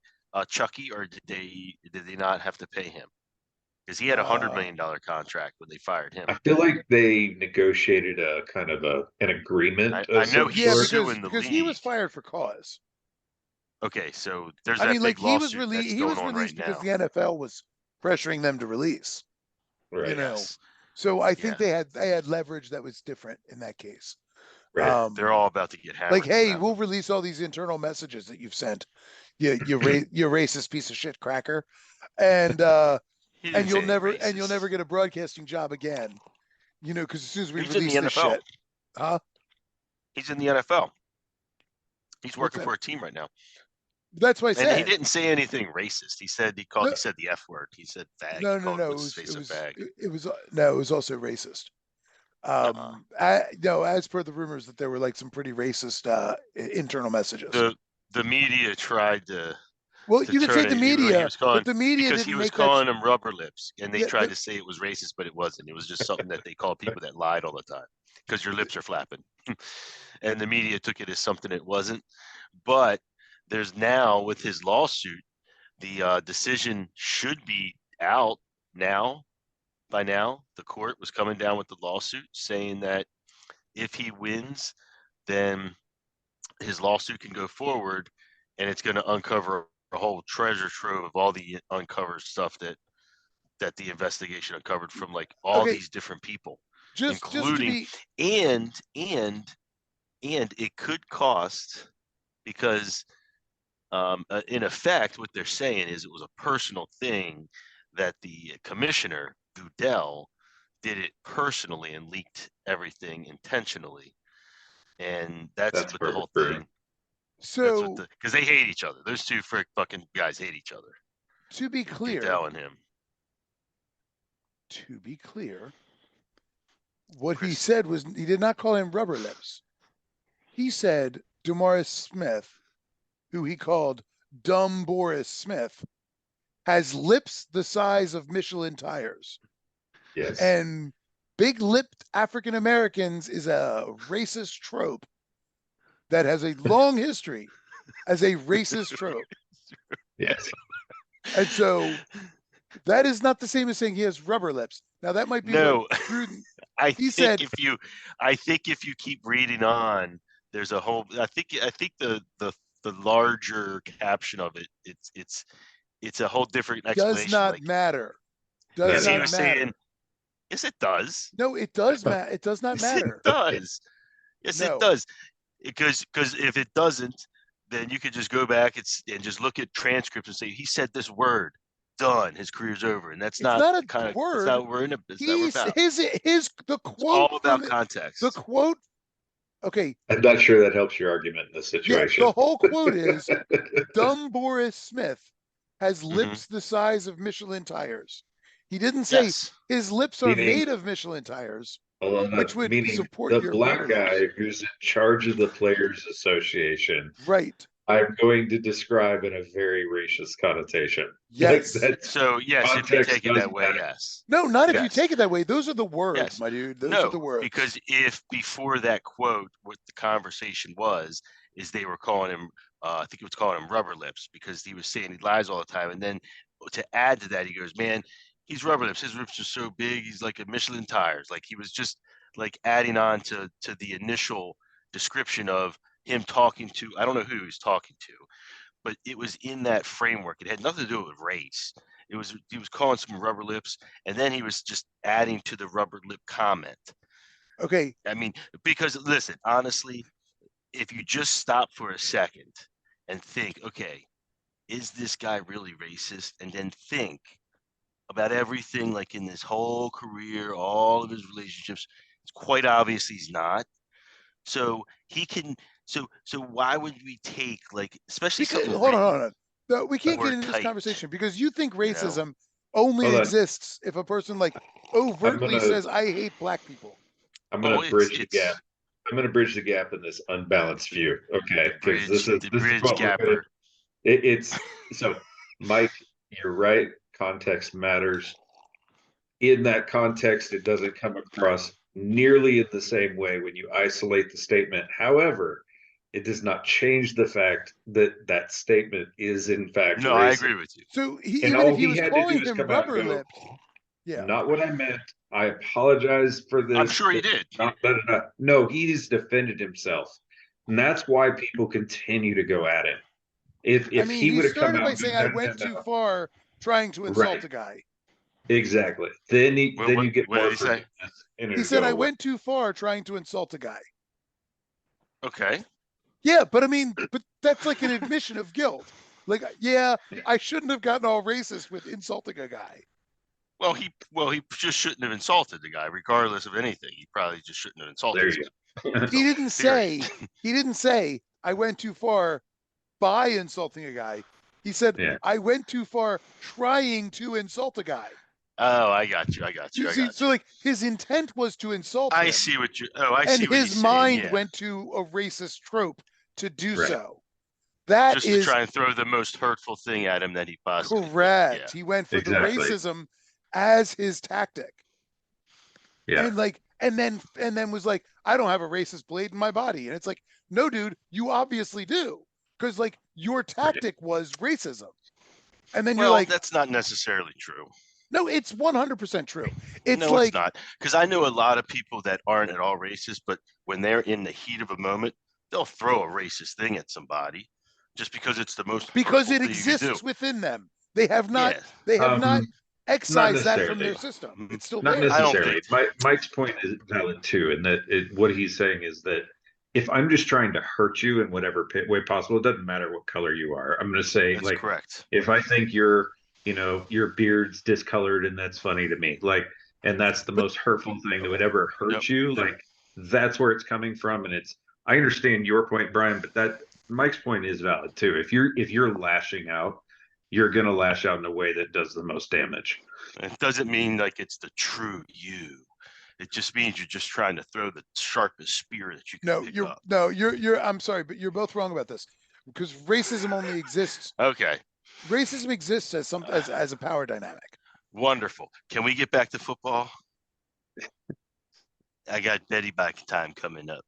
Chucky, or did they not have to pay him? Because he had $100 million contract when they fired him. I feel like they negotiated a kind of an agreement. I know he's suing the because league. He was fired for cause. Okay, so there's that big he was lawsuit released. that's He was going on released right because now. the NFL was pressuring them to release. Right. So I think they had leverage that was different in that case. Right. They're all about to get hammered. Like, hey, we'll release all these internal messages that you've sent. You racist piece of shit cracker, and you'll never get a broadcasting job again. Because as soon as we release this shit, he's in the NFL. He's working for a team right now. That's what I said. And he didn't say anything racist. He said he said the F word. He said fag. No. It was also racist. As per the rumors that there were like some pretty racist internal messages. The media tried to. Well, you could say the media, but the media because he was calling them rubber lips, and they tried to say it was racist, but it wasn't. It was just something that they called people that lied all the time because your lips are flapping, and the media took it as something it wasn't. But there's now, with his lawsuit, the decision should be out now. By now, the court was coming down with the lawsuit saying that if he wins, then his lawsuit can go forward, and it's going to uncover a whole treasure trove of all the uncovered stuff that the investigation uncovered from like all these different people, including and it could cost, because in effect what they're saying is it was a personal thing that the commissioner Goodell did it personally and leaked everything intentionally, and that's what the whole thing. So because they hate each other. Those two fucking guys hate each other. To be clear, Goodell and him. To be clear, what he said was he did not call him rubber lips. He said DeMaurice Smith, who he called Dumb Boris Smith, has lips the size of Michelin tires. Yes. And big-lipped African Americans is a racist trope that has a long history as a racist trope. Yes. And so that is not the same as saying he has rubber lips. Now that might be prudent. I think if you keep reading on, there's a whole. I think the larger caption of it, it's a whole different explanation. Does not matter. Does not matter. Saying, yes, it does. No, it does matter. It does not matter. It does. Yes, it does. Because if it doesn't, then you could just go back and just look at transcripts and say he said this word. Done. His career's over, and that's not a kind of word. That's not we're in a. The quote. It's all about context. The quote. Okay. I'm not sure that helps your argument in this situation. The whole quote is, "Dumb Boris Smith has lips the size of Michelin tires." He didn't say his lips are made of Michelin tires, which would support the your black guy who's in charge of the Players Association. Right. I'm going to describe in a very racist connotation. Yes. So yes, if you take it that way, yes. No, not if you take it that way. Those are the words, my dude. Those are the words. Because if before that quote, what the conversation is they were calling him, I think it was calling him rubber lips because he was saying he lies all the time. And then to add to that, he goes, man, he's rubber lips. His lips are so big. He's like a Michelin tires. Like he was just like adding on to the initial description of him talking to, I don't know who he was talking to, but it was in that framework. It had nothing to do with race. He was calling some rubber lips, and then he was just adding to the rubber lip comment. Okay. I mean, because listen, honestly, if you just stop for a second and think, okay, is this guy really racist? And then think about everything, like in his whole career, all of his relationships, it's quite obvious he's not. So he can. So why would we take, like, especially Because, something hold written on. No, we can't get or into this typed, conversation because you think you know? racism only Hold on. exists if a person like overtly says, "I hate black people." I'm Oh, gonna bridge the gap. I'm gonna bridge the gap in this unbalanced view. Okay, because this is what we're gonna. gapper. It's so, Mike, you're right. Context matters. In that context, it doesn't come across nearly in the same way when you isolate the statement. However, it does not change the fact that that statement is in fact No, I racist. agree with you. So And even all if he was had to do calling is him come out and rubber go, lipped, yeah, not what I meant. I apologize for this. I'm sure he did. No, he's defended himself. And that's why people continue to go at him. If I mean, he he would have come started out by and saying, been, "I no, no, went no, too no. far trying to insult Right. a guy." Exactly. Then you get what more did he say? forgiveness, and He it'll said, go "I away. went too far trying to insult a guy." Okay. Yeah, but I mean, but that's like an admission of guilt. Like, yeah, I shouldn't have gotten all racist with insulting a guy. Well, he just shouldn't have insulted the guy, regardless of anything. He probably just shouldn't have insulted. There you go. He didn't say I went too far by insulting a guy. He said, Yeah. I went too far trying to insult a guy. Oh, I got you. So like his intent was to insult him. I see what you. Oh, I and see what his he's mind saying. Yeah. went to a racist trope to do Right. so. That just is to try and throw the most hurtful thing at him that he possibly correct. Could. Yeah. He went for Exactly. the racism as his tactic. Yeah. And then was like, I don't have a racist blade in my body. And it's like, no, dude, you obviously do. Because like your tactic was racism. And then you're like, that's not necessarily true. No, it's 100% true. It's no, it's not. Because I know a lot of people that aren't at all racist, but when they're in the heat of a moment, they'll throw a racist thing at somebody just because it's the most because it thing exists within them. They have not not excised that from their system. It's still not there. necessarily. Mike's point is valid too, and that what he's saying is that if I'm just trying to hurt you in whatever way possible, it doesn't matter what color you are. I'm going to say, that's like, correct. If I think your beard's discolored and that's funny to me, like, and that's the most hurtful thing that would ever hurt you, like, that's where it's coming from. And I understand your point, Brian, but that Mike's point is valid too. If you're lashing out, you're going to lash out in a way that does the most damage. It doesn't mean like it's the true you. It just means you're just trying to throw the sharpest spear that you can pick up. No, you're I'm sorry, but you're both wrong about this. Because racism only exists. Okay. Racism exists as a power dynamic. Wonderful. Can we get back to football? I got Betty back time coming up.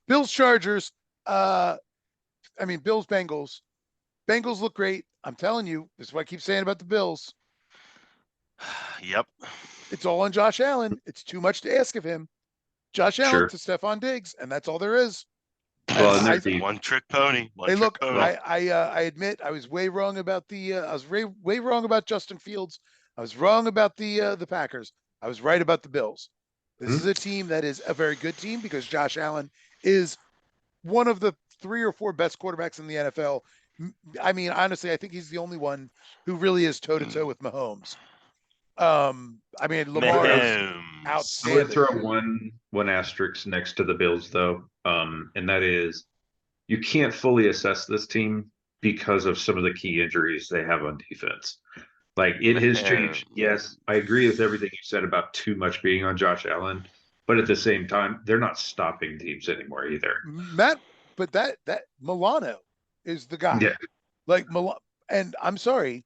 Bills Chargers. Bills Bengals. Bengals look great. I'm telling you, this is what I keep saying about the Bills. Yep. It's all on Josh Allen. It's too much to ask of him. Josh Allen to Stephon Diggs, and that's all there is. Well, one trick pony. I admit I was way wrong about way wrong about Justin Fields. I was wrong about the Packers. I was right about the Bills. This is a team that is a very good team because Josh Allen is one of the 3 or 4 best quarterbacks in the NFL. I mean, honestly, I think he's the only one who really is toe to toe with Mahomes. Lamar is outstanding. I would throw one asterisk next to the Bills, though, and that is you can't fully assess this team because of some of the key injuries they have on defense. Like, it has changed. Yes, I agree with everything you said about too much being on Josh Allen, but at the same time, they're not stopping teams anymore either. Matt, but that Milano is the guy. Yeah. Like and I'm sorry,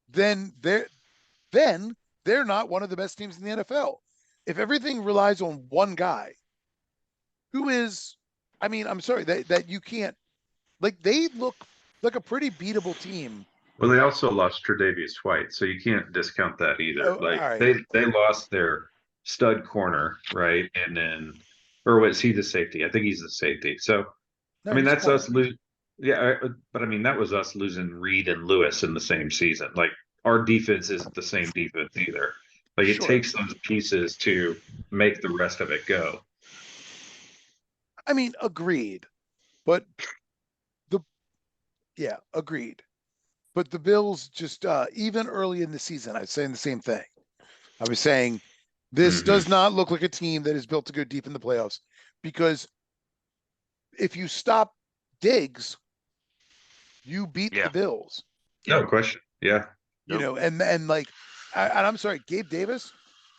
then they're not one of the best teams in the NFL. If everything relies on one guy, who is, I'm sorry that you can't, like, they look like a pretty beatable team. Well, they also lost Tre'Davious White, so you can't discount that either. Right. They lost their stud corner, right? And then, or was he the safety? I think he's the safety. So, No, I mean, he's that's corner. us losing. Yeah, but I mean, that was us losing Reed and Lewis in the same season. Like, our defense isn't the same defense either. Like, it Sure. takes those pieces to make the rest of it go. I mean, agreed. But agreed. But the Bills just even early in the season, I was saying the same thing. I was saying this does not look like a team that is built to go deep in the playoffs, because if you stop Diggs, you beat the Bills. No question. Yeah. You know, and like, and I'm sorry, Gabe Davis,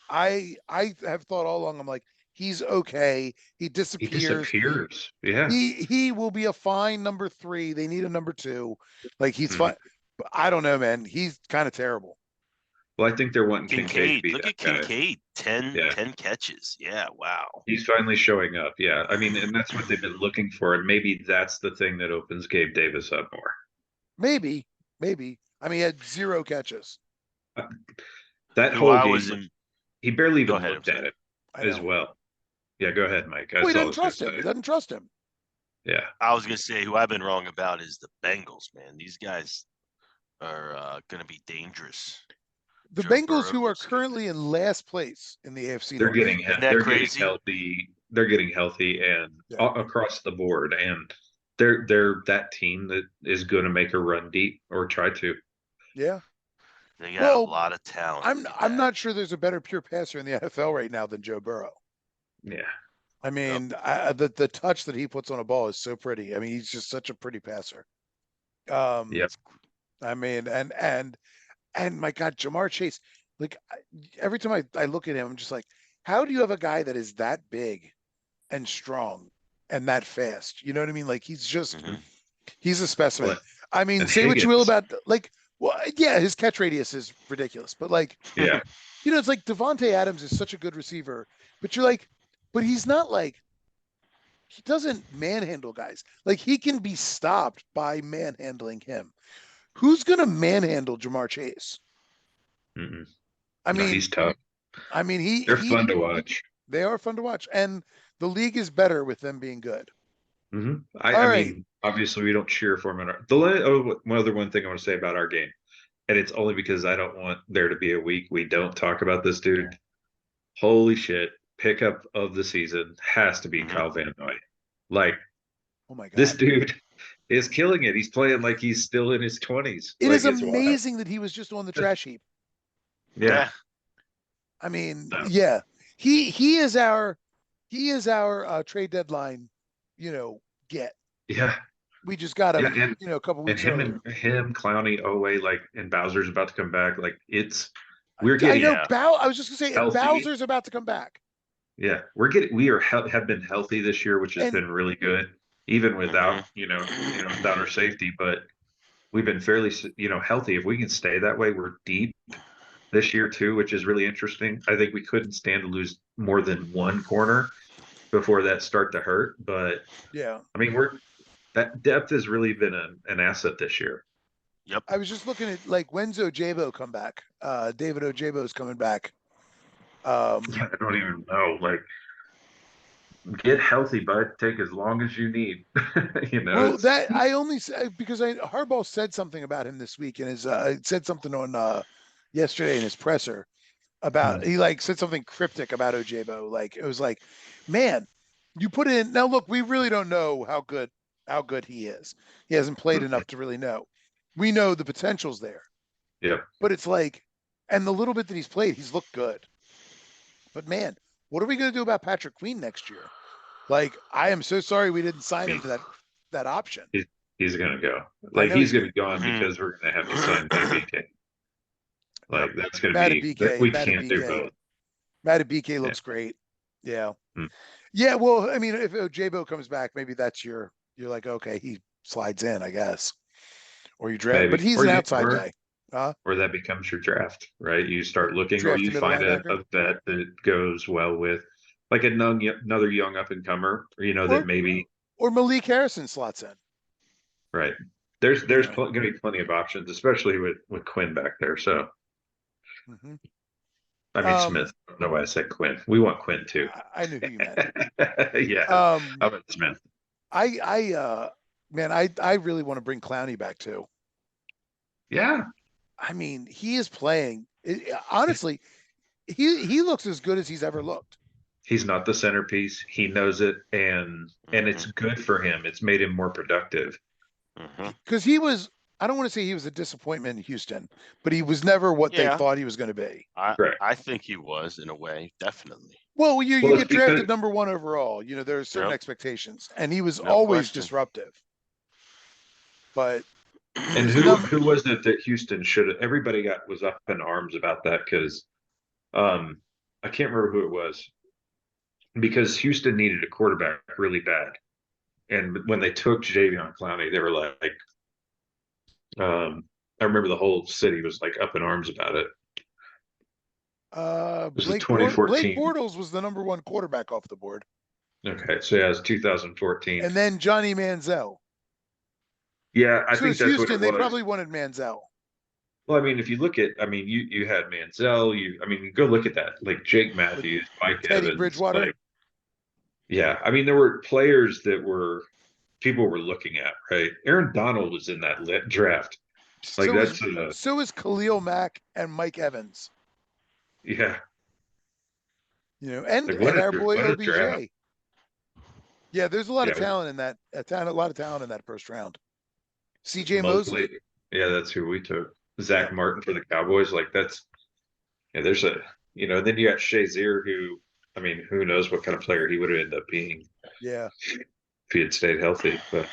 I have thought all along, I'm like, he's okay. He He disappears. disappears. Yeah. He will be a fine number 3. They need a number 2. Like, he's fine. But I don't know, man. He's kind of terrible. Well, I think they're wanting Kincaid to Kincaid. be Look that at guy. Kincaid. 10 catches. Yeah, wow. He's finally showing up. Yeah. I mean, and that's what they've been looking for. And maybe that's the thing that opens Gabe Davis up more. Maybe. I mean, he had 0 catches. That Who whole I game, was in. he barely Go even ahead, looked I'm at sorry. it as well. Yeah, go ahead, Mike. Well, he That's all I doesn't was gonna trust him. say. He doesn't trust him. Yeah. I was gonna say who I've been wrong about is the Bengals, man. These guys are gonna be dangerous. The Joe Bengals, who are Burrow's currently in last place in the AFC They're North. getting Isn't that crazy? healthy. They're getting healthy and across the board, and they're that team that is going to make a run deep or try to. Yeah. They got a lot of talent. I'm not sure there's a better pure passer in the NFL right now than Joe Burrow. Yeah. I mean, the touch that he puts on a ball is so pretty. I mean, he's just such a pretty passer. Yep. I mean, and my God, Jamar Chase, like, every time I look at him, I'm just like, how do you have a guy that is that big and strong and that fast? You know what I mean? Like, he's just, he's a specimen. Well, I mean, say Higgins, what you will about, like, well, yeah, his catch radius is ridiculous, but like, yeah, you know, it's like Devontae Adams is such a good receiver, but you're like, but he's not like, he doesn't manhandle guys. Like, he can be stopped by manhandling him. Who's going to manhandle Jamar Chase? I mean, he's tough. I mean, they're fun to watch. They are fun to watch, and the league is better with them being good. I mean, obviously, we don't cheer for him. One thing I want to say about our game, and it's only because I don't want there to be a week we don't talk about this dude. Holy shit! Pickup of the season has to be Kyle Van Noy. Like, oh my God, this dude is killing it. He's playing like he's still in his 20s. It is amazing that he was just on the trash heap. Yeah. I mean, yeah, he is our trade deadline, get. Yeah. We just got him, and, a couple weeks and him, Clowney, Owe, like, and Bowser's about to come back. Like, we're getting. I know. I was just gonna say, healthy. Bowser's about to come back. Yeah, have been healthy this year, which has been really good, even without without our safety. But we've been fairly healthy. If we can stay that way, we're deep this year too, which is really interesting. I think we couldn't stand to lose more than one corner before that start to hurt. But yeah, I mean, that depth has really been an asset this year. Yep. I was just looking at, like, when's Ojabo come back? David Ojabo's coming back. I don't even know. Like, get healthy, bud. Take as long as you need. Well, that I only say because Harbaugh said something about him this week, and said something on yesterday in his presser about he said something cryptic about Ojabo. Like, it was like, man, you put in now. Look, we really don't know how good he is. He hasn't played enough to really know. We know the potential's there. Yeah. But it's like, and the little bit that he's played, he's looked good. But man, what are we going to do about Patrick Queen next year? Like, I am so sorry we didn't sign him to that option. He's going to go. Like, he's going to be gone because we're going to have to sign Matt BK. Like, that's going to be BK, we can't do both. Matt BK looks great. Yeah. Yeah, well, I mean, if Ojabo comes back, maybe that's you're like, okay, he slides in, I guess. Or you draft, but he's an outside guy. Or that becomes your draft, right? You start looking, or you find a vet that goes well with, like, another young up and comer, that maybe. Or Malik Harrison slots in. Right. There's going to be plenty of options, especially with Quinn back there. So, I mean, Smith. don't know why I said Quinn. We want Quinn too. I knew who you meant. Yeah. How about Smith? Man, I really want to bring Clowney back too. Yeah. I mean, he is playing. Honestly, he looks as good as he's ever looked. He's not the centerpiece. He knows it, and it's good for him. It's made him more productive. Because he was, I don't want to say he was a disappointment in Houston, but he was never what they thought he was going to be. I think he was, in a way, definitely. Well, you get drafted number 1 overall. You know, there are certain expectations, and he was always disruptive. But and who was it that Houston should have? Everybody was up in arms about that because I can't remember who it was, because Houston needed a quarterback really bad, and when they took Jadeveon Clowney, they were like, I remember the whole city was like up in arms about it. Blake 2014. Blake Bortles was the number 1 quarterback off the board. Okay, so yeah, it's 2014, and then Johnny Manziel. Yeah, I think that's Houston, what it was. they probably wanted Manziel. Well, I mean, if you look at, I mean, you had Manziel. Go look at that, like Jake Matthews, Mike Teddy Evans, Bridgewater. Yeah, I mean, there were players that people were looking at, right? Aaron Donald was in that draft. Like so is Khalil Mack and Mike Evans. Yeah. You know, and our boy OBJ. Draft. Yeah, there's a lot of talent in that. A lot of talent in that first round. CJ Mosley. Yeah, that's who we took. Zach Martin for the Cowboys. Like there's then you got Shazier, who, I mean, who knows what kind of player he would have ended up being. Yeah. If he had stayed healthy. But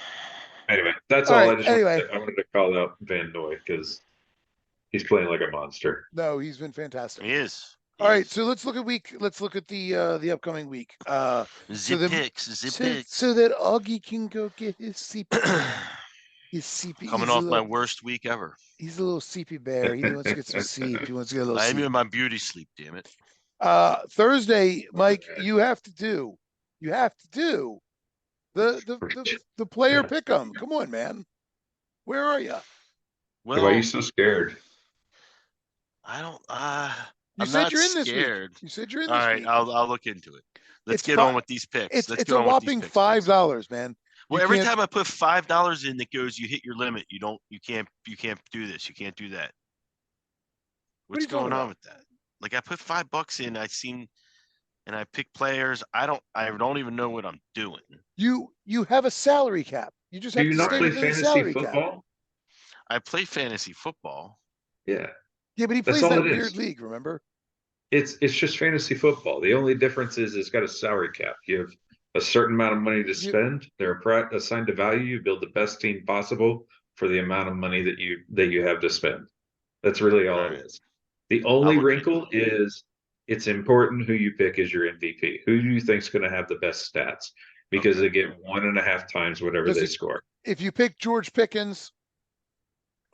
anyway, that's all. I wanted to call out Van Noy because he's playing like a monster. No, he's been fantastic. He is. All right, so let's look at the upcoming week. So that Augie can go get his CP. His CP. Coming off my worst week ever. He's a little CP bear. He wants to get some sleep. He wants to get a little sleep. I'm in my beauty sleep, damn it. Thursday, Mike, you have to do the player pick 'em. Come on, man. Where are you? Well, why are you so scared? I don't. You said you're in this week. You said you're in this week. All right, I'll look into it. Let's get on with these picks. It's a whopping $5, man. Well, every time I put $5 in, it goes, you hit your limit. You can't do this. You can't do that. What's going on with that? Like, I put $5 in, and I pick players. I don't even know what I'm doing. You have a salary cap. You just have to stay within the salary cap. I play fantasy football. Yeah. Yeah, but he plays that weird league, remember? It's just fantasy football. The only difference is it's got a salary cap. You have a certain amount of money to spend. They're assigned a value. You build the best team possible for the amount of money that you have to spend. That's really all it is. The only wrinkle is it's important who you pick as your MVP. Who do you think is going to have the best stats? Because they get 1.5 times whatever they score. If you pick George Pickens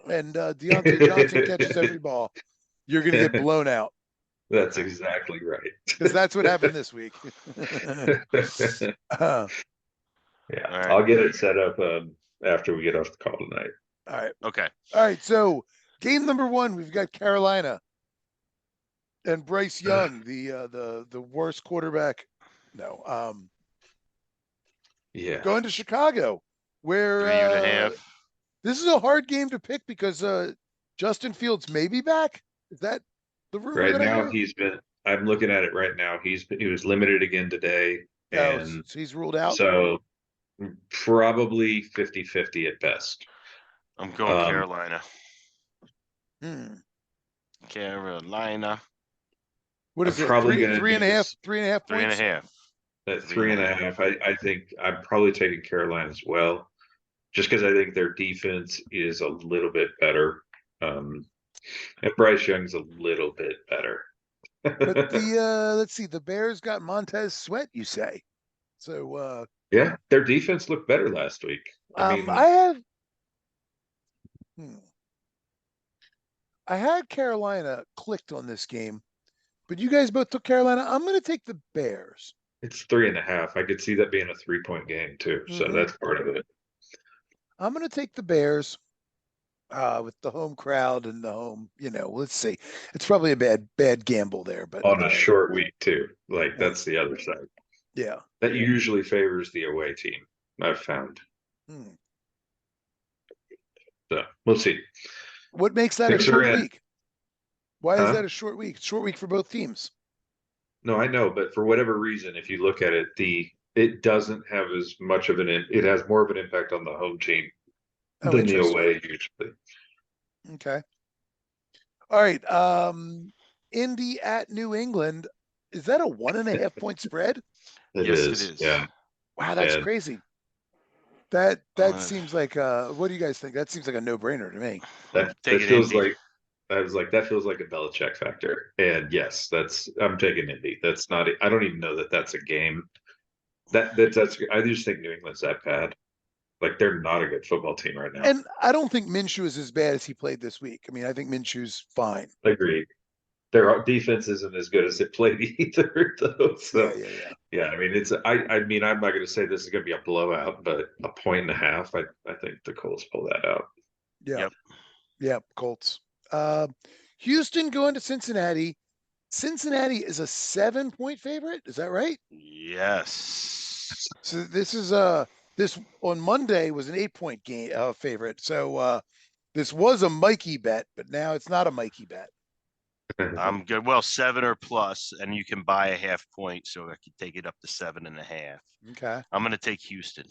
and Deontay Johnson catches every ball, you're going to get blown out. That's exactly right. Because that's what happened this week. Yeah, right. I'll get it set up after we get off the call tonight. All right. Okay. All right. So game number 1, we've got Carolina and Bryce Young, the worst quarterback. No. Yeah. Going to Chicago, where 3.5. This is a hard game to pick because Justin Fields may be back. Is that the rumor? Right now, I'm looking at it right now. He was limited again today. And so he's ruled out. So probably 50-50 at best. I'm going Carolina. Carolina. What is it? Probably 3.5 points? 3.5. At 3.5, I think I'm probably taking Carolina as well, just because I think their defense is a little bit better. And Bryce Young's a little bit better. But let's see, the Bears got Montez Sweat, you say? So yeah, their defense looked better last week. I had Carolina clicked on this game, but you guys both took Carolina. I'm going to take the Bears. It's 3.5. I could see that being a 3-point game too. So that's part of it. I'm going to take the Bears. with the home crowd and the home, let's see. It's probably a bad gamble there, but On a short week too. Like that's the other side. Yeah. That usually favors the away team, I've found. So we'll see. What makes that Picks a short week? Why is that a short week? Short week for both teams. No, I know, but for whatever reason, if you look at it, it doesn't have as much of it has more of an impact on the home team than the away usually. Okay. All right. Indy at New England. Is that a 1.5 point spread? Yes, it is. Yeah. Wow, that's crazy. That seems like what do you guys think? That seems like a no-brainer to me. That feels Indy. That feels like a Belichick factor. And yes, I'm taking Indy. That's not I don't even know that that's a game. That's I just think New England's that bad. Like they're not a good football team right now. And I don't think Minshew is as bad as he played this week. I mean, I think Minshew's fine. Agreed. Their defense isn't as good as it played either, though. So yeah. I mean, I'm not going to say this is going to be a blowout, but 1.5 points. I think the Colts pull that out. Yeah. Yep. Colts. Houston going to Cincinnati. Cincinnati is a 7-point favorite. Is that right? Yes. So this is this on Monday was an 8-point game favorite. So this was a Mikey bet, but now it's not a Mikey bet. I'm good. Well, 7 or plus, and you can buy a 0.5 point, so I can take it up to 7.5. Okay. I'm going to take Houston.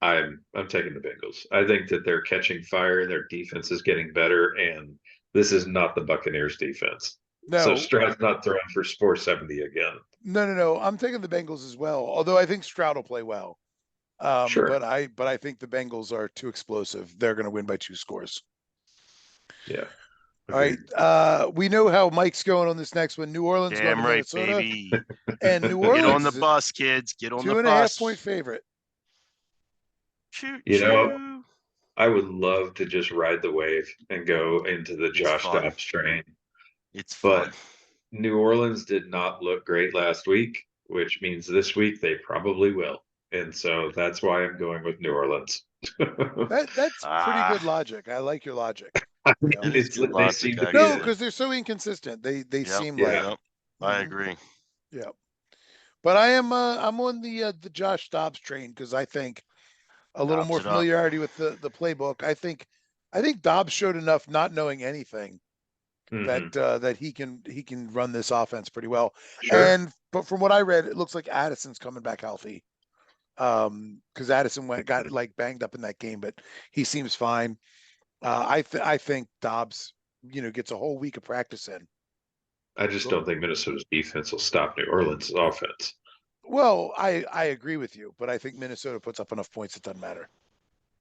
I'm taking the Bengals. I think that they're catching fire. Their defense is getting better, and this is not the Buccaneers defense. No. So Stroud's not throwing for 470 again. No. I'm taking the Bengals as well. Although I think Stroud will play well. Sure. But I think the Bengals are too explosive. They're going to win by 2 scores. Yeah. All right. We know how Mike's going on this next one. New Orleans going to Minnesota. Baby. And New Orleans. Get on the bus, kids. Get on the bus. 2.5 point favorite. Choo-choo. I would love to just ride the wave and go into the Josh Dobbs train. It's fun. But New Orleans did not look great last week, which means this week they probably will. And so that's why I'm going with New Orleans. That's pretty good logic. I like your logic. They seem to be no, because they're so inconsistent. They seem like. I agree. Yeah, but I'm on the Josh Dobbs train because I think a little more familiarity with the playbook. I think Dobbs showed enough, not knowing anything, that he can run this offense pretty well. Sure. But from what I read, it looks like Addison's coming back healthy. Because Addison got like banged up in that game, but he seems fine. I think Dobbs, gets a whole week of practice in. I just don't think Minnesota's defense will stop New Orleans' offense. Well, I agree with you, but I think Minnesota puts up enough points it doesn't matter.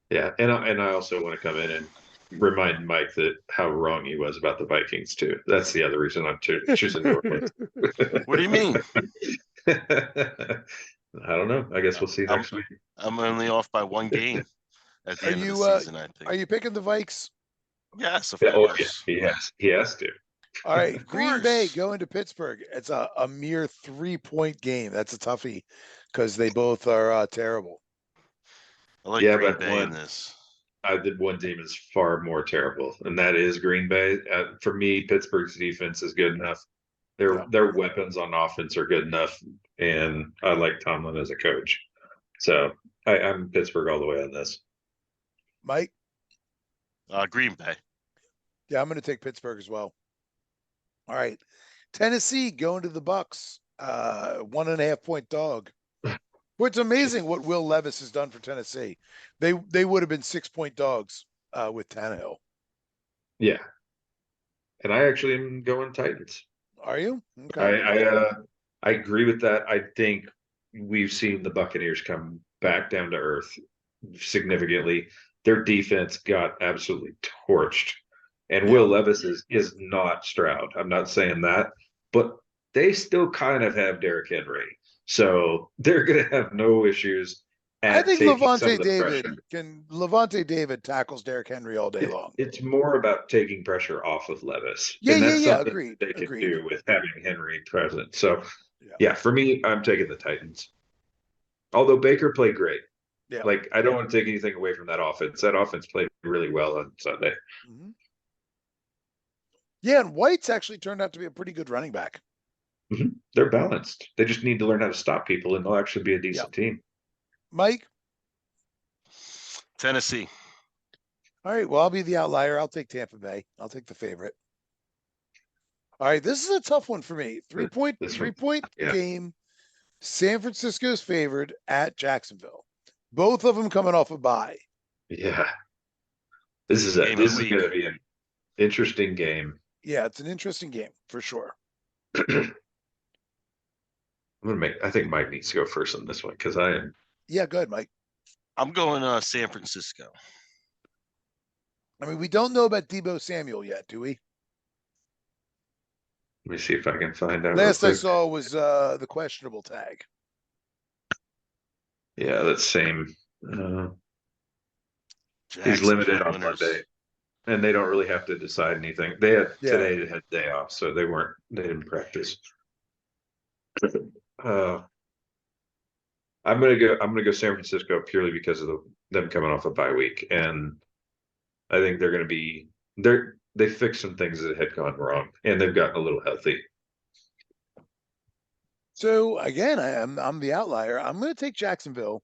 Yeah, and I also want to come in and remind Mike that how wrong he was about the Vikings too. That's the other reason I'm choosing New Orleans. What do you mean? I don't know. I guess we'll see next week. I'm only off by 1 game at the end of the season, I think. Are you picking the Vikes? Yes, of course. Yeah, he has to. All right, Green Bay going to Pittsburgh. It's a mere 3-point game. That's a toughie because they both are terrible. I like Green Bay in this. I did one team is far more terrible, and that is Green Bay. For me, Pittsburgh's defense is good enough. Their weapons on offense are good enough, and I like Tomlin as a coach. So I'm Pittsburgh all the way on this. Mike? Green Bay. Yeah, I'm going to take Pittsburgh as well. All right. Tennessee going to the Bucks. 1.5 point dog. Well, it's amazing what Will Levis has done for Tennessee. They would have been 6-point dogs with Tannehill. Yeah. And I actually am going Titans. Are you? Okay. I agree with that. I think we've seen the Buccaneers come back down to earth significantly. Their defense got absolutely torched. And Will Levis is not Stroud. I'm not saying that, but they still kind of have Derrick Henry. So they're going to have no issues. I think Levante David tackles Derrick Henry all day long. It's more about taking pressure off of Levis. Yeah, and that's something agreed. They can do with having Henry present. So, yeah, for me, I'm taking the Titans. Although Baker played great. Yeah. Like, I don't want to take anything away from that offense. That offense played really well on Sunday. Mm-hmm. Yeah, and White's actually turned out to be a pretty good running back. Mm-hmm. They're balanced. They just need to learn how to stop people, and they'll actually be a decent team. Mike? Tennessee. All right, well, I'll be the outlier. I'll take Tampa Bay. I'll take the favorite. All right, this is a tough one for me. Three-point game. San Francisco's favored at Jacksonville. Both of them coming off a bye. Yeah. This is going to be an interesting game. Yeah, it's an interesting game for sure. I think Mike needs to go first on this one because I am. Yeah, go ahead, Mike. I'm going San Francisco. I mean, we don't know about Deebo Samuel yet, do we? Let me see if I can find out. Last I saw was the questionable tag. Yeah, that's same. He's limited on Monday, and they don't really have to decide anything. Today they had day off, so they didn't practice. I'm gonna go San Francisco purely because of them coming off a bye week, and I think they're gonna be they fixed some things that had gone wrong, and they've gotten a little healthy. So again, I'm the outlier. I'm going to take Jacksonville.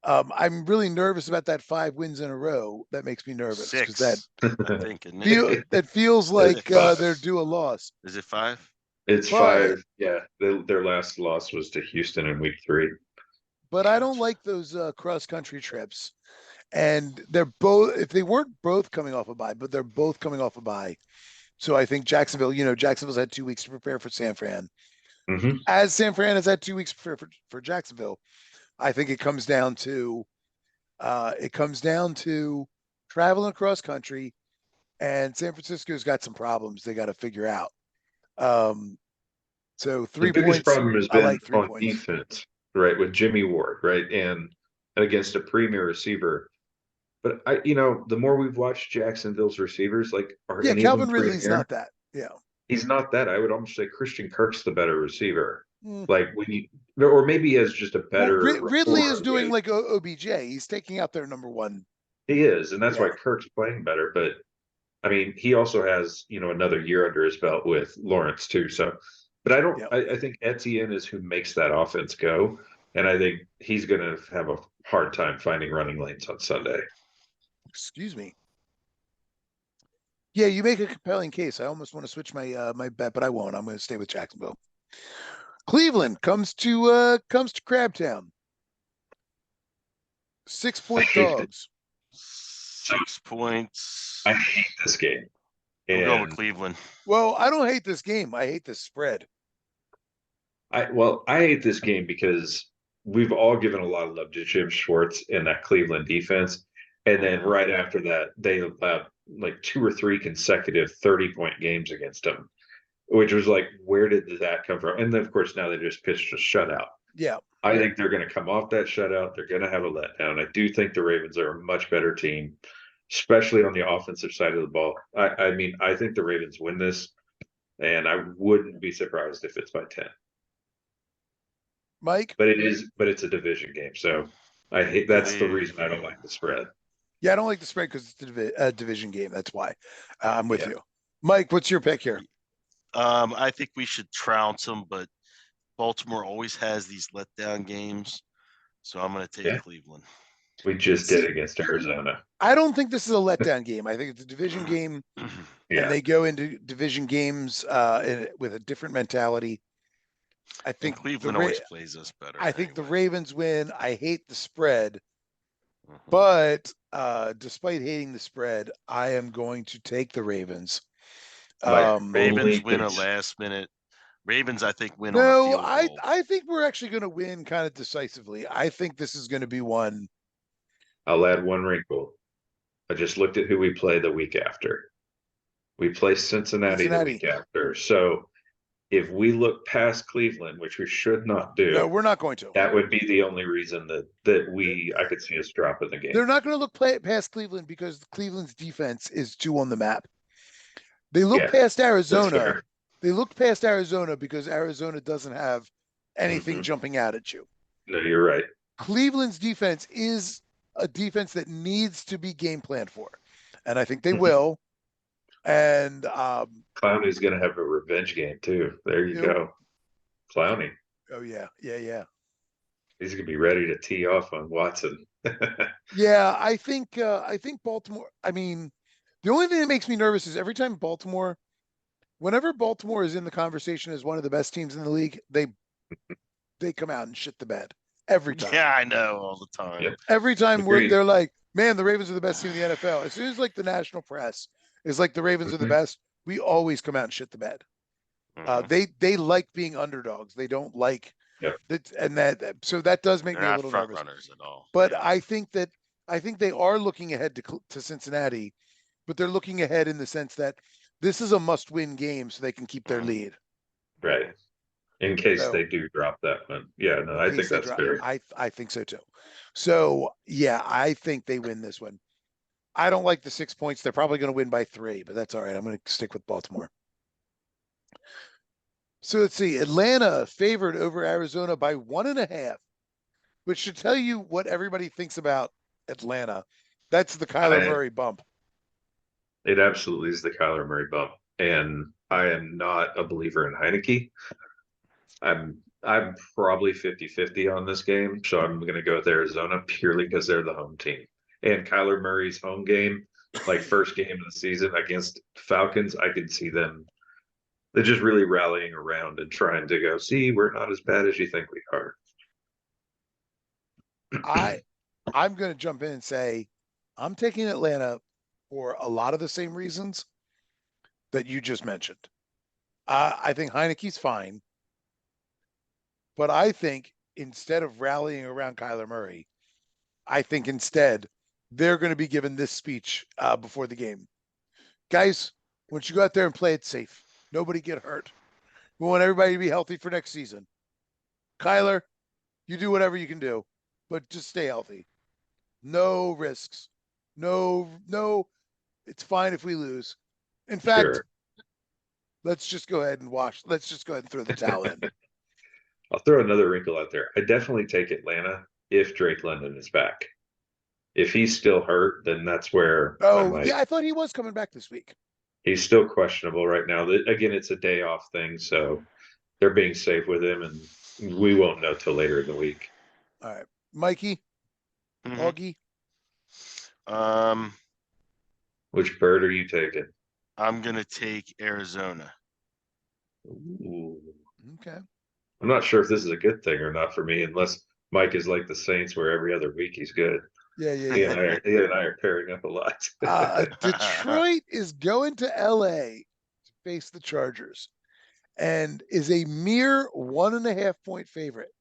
I'm really nervous about that 5 wins in a row. That makes me nervous because that feels like they're due a loss. Is it 5? It's 5. Yeah, their last loss was to Houston in week 3. But I don't like those cross country trips, and they're both. If they weren't both coming off a bye, but they're both coming off a bye. So I think Jacksonville. Jacksonville's had 2 weeks to prepare for San Fran. Mm-hmm. As San Fran has had 2 weeks to prepare for Jacksonville. I think it comes down to traveling across country, and San Francisco's got some problems they got to figure out. So 3 points. The biggest problem has been on defense, right, with Jimmy Ward, right, and against a premier receiver. But the more we've watched Jacksonville's receivers, Calvin Ridley's not that. Yeah, he's not that. I would almost say Christian Kirk's the better receiver. Like or maybe he has just a better. Ridley is doing like OBJ. He's taking out their number one. He is, and that's why Kirk's playing better. But I mean, he also has another year under his belt with Lawrence too. So, but I don't. I think Etienne is who makes that offense go, and I think he's going to have a hard time finding running lanes on Sunday. Excuse me. Yeah, you make a compelling case. I almost want to switch my my bet, but I won't. I'm going to stay with Jacksonville. Cleveland comes to Crabtown. 6-point dogs. 6 points. I hate this game. I'm going with Cleveland. Well, I don't hate this game. I hate this spread. I hate this game because we've all given a lot of love to Jim Schwartz and that Cleveland defense. And then right after that, they allowed like 2 or 3 consecutive 30-point games against them, which was like, where did that come from? And then, of course, now they just pitched a shutout. Yeah. I think they're going to come off that shutout. They're going to have a letdown. I do think the Ravens are a much better team, especially on the offensive side of the ball. I mean, I think the Ravens win this, and I wouldn't be surprised if it's by 10. Mike? But it's a division game, so that's the reason I don't like the spread. Yeah, I don't like the spread because it's a division game. That's why. I'm with you. Mike, what's your pick here? I think we should trounce them, but Baltimore always has these letdown games, so I'm going to take Cleveland. We just did against Arizona. I don't think this is a letdown game. I think it's a division game, and they go into division games with a different mentality. I think Cleveland always plays us better. I think the Ravens win. I hate the spread, but despite hating the spread, I am going to take the Ravens. Ravens win a last minute. Ravens, I think, win. No, I think we're actually going to win kind of decisively. I think this is going to be one. I'll add one wrinkle. I just looked at who we play the week after. We play Cincinnati the week after. So if we look past Cleveland, which we should not do, no, we're not going to. That would be the only reason that I could see us drop in the game. They're not going to look past Cleveland because Cleveland's defense is too on the map. They look past Arizona. They looked past Arizona because Arizona doesn't have anything jumping out at you. No, you're right. Cleveland's defense is a defense that needs to be game planned for, and I think they will. And Clowney's going to have a revenge game too. There you go, Clowney. Oh yeah. He's going to be ready to tee off on Watson. Yeah, I think Baltimore. I mean, the only thing that makes me nervous is every time whenever Baltimore is in the conversation as one of the best teams in the league, they come out and shit the bed every time. Yeah, I know, all the time. Yep. Every time they're like, man, the Ravens are the best team in the NFL. As soon as like the national press is like the Ravens are the best, we always come out and shit the bed. They like being underdogs. They don't like that, and so that does make me a little front nervous. Runners at all. But yeah. I think they are looking ahead to Cincinnati, but they're looking ahead in the sense that this is a must-win game so they can keep their lead. Right. In case they do drop that one. Yeah, no, I think that's fair. I think so too. So yeah, I think they win this one. I don't like the 6 points. They're probably going to win by 3, but that's all right. I'm going to stick with Baltimore. So let's see. Atlanta favored over Arizona by 1.5, which should tell you what everybody thinks about Atlanta. That's the Kyler Murray bump. It absolutely is the Kyler Murray bump. And I am not a believer in Heineke. I'm probably 50-50 on this game. So I'm going to go with Arizona purely because they're the home team. And Kyler Murray's home game, like first game of the season against Falcons, I could see them. They're just really rallying around and trying to go, see, we're not as bad as you think we are. I'm going to jump in and say I'm taking Atlanta for a lot of the same reasons that you just mentioned. I think Heineke's fine, but I think instead of rallying around Kyler Murray, I think instead they're going to be given this speech before the game. Guys, once you go out there and play it safe, nobody get hurt. We want everybody to be healthy for next season. Kyler, you do whatever you can do, but just stay healthy. No risks. No, it's fine if we lose. In fact, let's just go ahead and let's just go ahead and throw the towel in. I'll throw another wrinkle out there. I definitely take Atlanta if Drake London is back. If he's still hurt, then that's where. I thought he was coming back this week. He's still questionable right now. Again, it's a day off thing, so they're being safe with him, and we won't know till later in the week. All right, Mikey, Augie. Which bird are you taking? I'm gonna take Arizona. Ooh. Okay. I'm not sure if this is a good thing or not for me, unless Mike is like the Saints, where every other week he's good. Yeah. He and I are pairing up a lot. Detroit is going to LA to face the Chargers and is a mere 1.5 point favorite.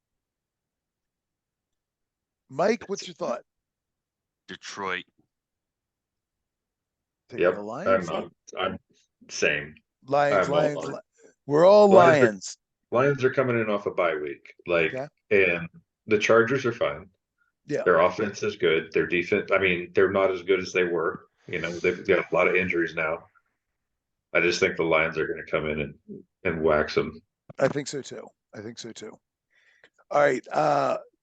Mike, what's your thought? Detroit. Yep. The Lions? I'm same. Lions. We're all Lions. Lions are coming in off a bye week. And the Chargers are fine. Yeah. Their offense is good. Their defense, I mean, they're not as good as they were. They've got a lot of injuries now. I just think the Lions are going to come in and wax them. I think so too. All right.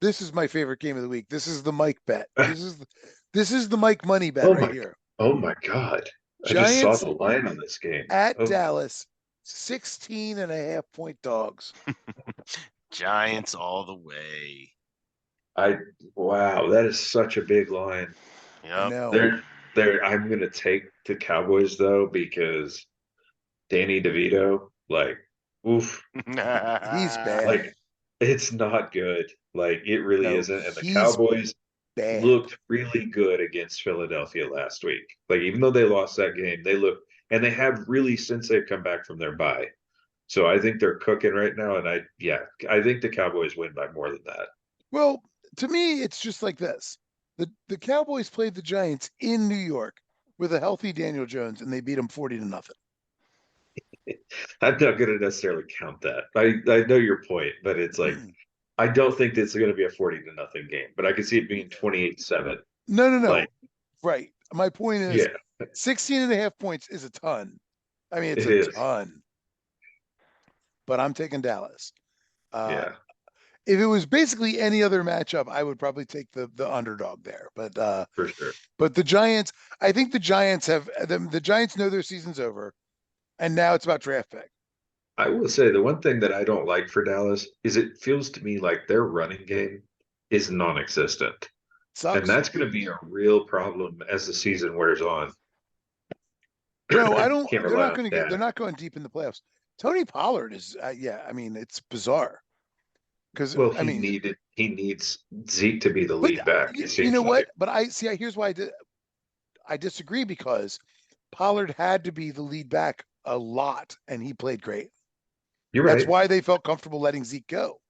This is my favorite game of the week. This is the Mike bet. This is the Mike money bet here. Oh my God. Giants, I just saw the line on this game. At Dallas, 16.5 point dogs. Giants all the way. Wow, that is such a big line. Yeah. I'm gonna take the Cowboys though, because Danny DeVito, oof. He's bad. It's not good. It really isn't. And the Cowboys looked really good against Philadelphia last week. Even though they lost that game, they look, and they have really since they've come back from their bye. So I think they're cooking right now, and I think the Cowboys win by more than that. Well, to me, it's just like this. The Cowboys played the Giants in New York with a healthy Daniel Jones, and they beat them 40-0. I'm not going to necessarily count that. I know your point, but it's I don't think it's going to be a 40-0 game, but I can see it being 28-7. No. Right. My point is 16.5 points is a ton. I mean, it's a ton. But I'm taking Dallas. if it was basically any other matchup, I would probably take the underdog there. But for sure. But the Giants, I think the Giants the Giants know their season's over, and now it's about draft pick. I will say the one thing that I don't like for Dallas is it feels to me like their running game is non-existent. And Sucks. that's going to be a real problem as the season wears on. No, I don't. Can't They're rely not on going to get. data. They're not going deep in the playoffs. Tony Pollard is. Yeah, I mean, it's bizarre because Well, I mean, he needs Zeke to be the but lead back. It you seems know what? like. But here's why I disagree because Pollard had to be the lead back a lot, and he played great. You're That's right. why they felt comfortable letting Zeke go.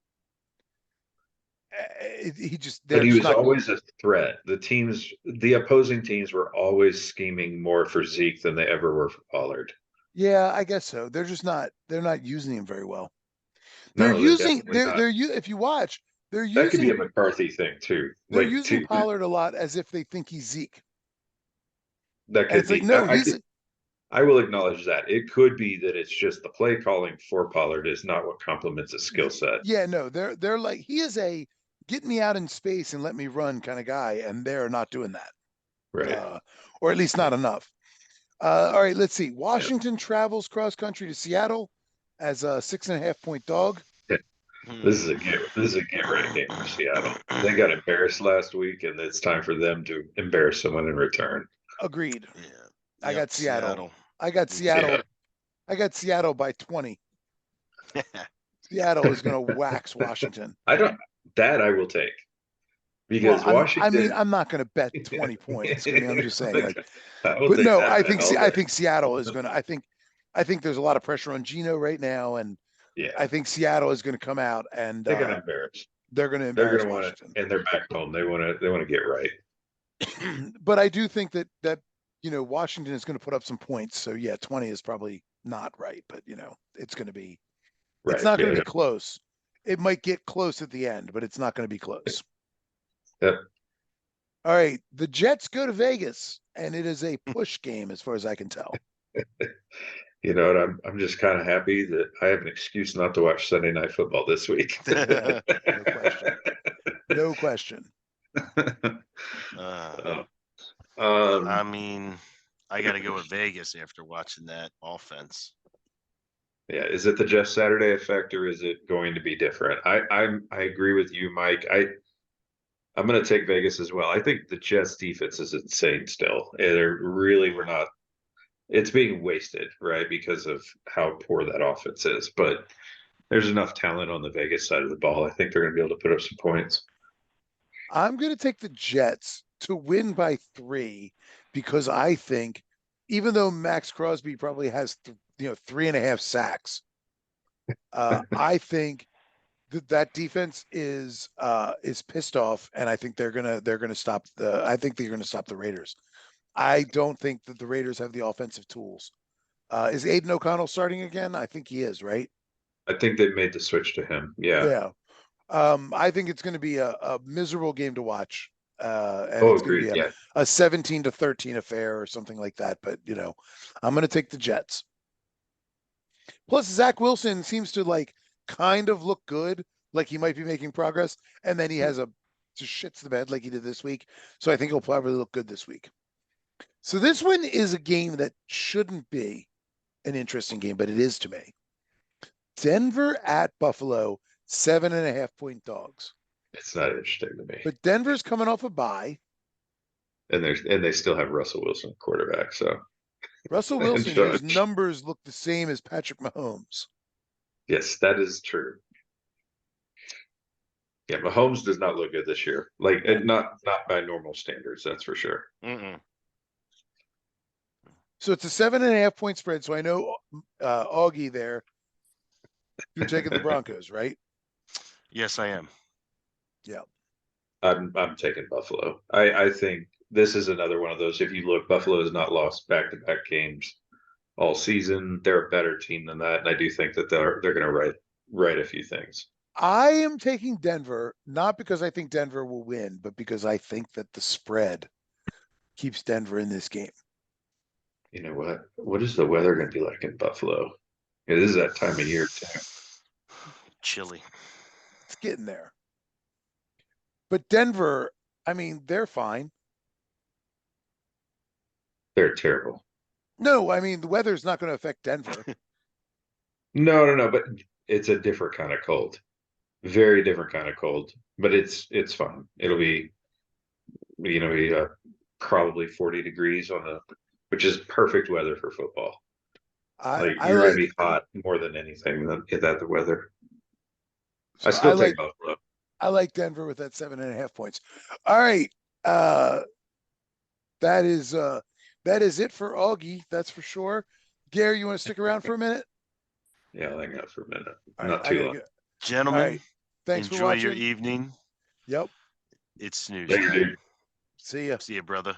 But They're he just was not. always a threat. The opposing teams were always scheming more for Zeke than they ever were for Pollard. Yeah, I guess so. They're just not. They're not using him very well. They're No, they're using. definitely not. If you watch, they're That could be a using. McCarthy thing too. They're Like using Pollard a lot as if they think he's Zeke, that and could it's like, be. no, he's. I will acknowledge that. It could be that it's just the play calling for Pollard is not what complements his skill set. Yeah, no, they're like he is a get me out in space and let me run kind of guy, and they're not doing that, Right. or at least not enough. All right, let's see. Yeah. Washington travels cross country to Seattle as a 6.5-point dog. This is a get right game for Seattle. They got embarrassed last week, and it's time for them to embarrass someone in return. Agreed. Yeah. I got Seattle. I got Seattle. I got Seattle by 20. Seattle is going to wax Washington. I will take because Washington. I'm not going to bet 20 points. I mean, I'm just saying, like, but no, I think Seattle is going to. I think there's a lot of pressure on Geno right now, and yeah, I think Seattle is going to come out and they're going to embarrass. They're going to embarrass Washington, and they're back home. They want to get right. But I do think that Washington is going to put up some points. So yeah, 20 is probably not right, but it's going to be. Right. It's not going to be close. It might get close at the end, but it's not going to be close. Yep. All right, the Jets go to Vegas, and it is a push game as far as I can tell. You know what? I'm just kind of happy that I have an excuse not to watch Sunday Night Football this week. No question. No question. I mean, I got to go with Vegas after watching that offense. Yeah, is it the Jeff Saturday effect, or is it going to be different? I agree with you, Mike. I'm going to take Vegas as well. I think the Jets defense is insane still. We're not. It's being wasted, right, because of how poor that offense is. But there's enough talent on the Vegas side of the ball. I think they're going to be able to put up some points. I'm going to take the Jets to win by 3 because I think, even though Max Crosby probably has 3.5 sacks, I think that defense is pissed off, and I think they're gonna stop the Raiders. I don't think that the Raiders have the offensive tools. Is Aiden O'Connell starting again? I think he is, right? I think they've made the switch to him. Yeah. Yeah. I think it's going to be a miserable game to watch. And it's going to be a 17-13 affair or something like that. But, I'm going to take the Jets. Plus, Zach Wilson seems to kind of look good, like he might be making progress. And then he has just shits the bed like he did this week. So I think he'll probably look good this week. So this one is a game that shouldn't be an interesting game, but it is to me. Denver at Buffalo, 7.5-point dogs. It's not interesting to me. But Denver's coming off a bye. And they still have Russell Wilson quarterback. So Russell Wilson, whose numbers look the same as Patrick Mahomes. Yes, that is true. Yeah, Mahomes does not look good this year. Not by normal standards, that's for sure. Mm-mm. So it's a 7.5-point spread. So I know Augie there. You're taking the Broncos, right? Yes, I am. Yeah. I'm taking Buffalo. I think this is another one of those. If you look, Buffalo has not lost back-to-back games all season. They're a better team than that, and I do think that they're going to right a few things. I am taking Denver, not because I think Denver will win, but because I think that the spread keeps Denver in this game. You know what? What is the weather going to be like in Buffalo? It is that time of year too. Chilly. It's getting there. But Denver, I mean, they're fine. They're terrible. No, I mean, the weather's not going to affect Denver. No, but it's a different kind of cold. Very different kind of cold. But it's fine. It'll be, probably 40 degrees which is perfect weather for football. You're gonna be hot more than anything that the weather. I still take Buffalo. I like Denver with that 7.5 points. All right. That is it for Augie, that's for sure. Gary, you want to stick around for a minute? Yeah, I'll hang out for a minute. All Not right, too long. Gentlemen, thanks enjoy for watching. your evening. Yep. It's snooze Thanks, time. dude. See ya. See ya, brother.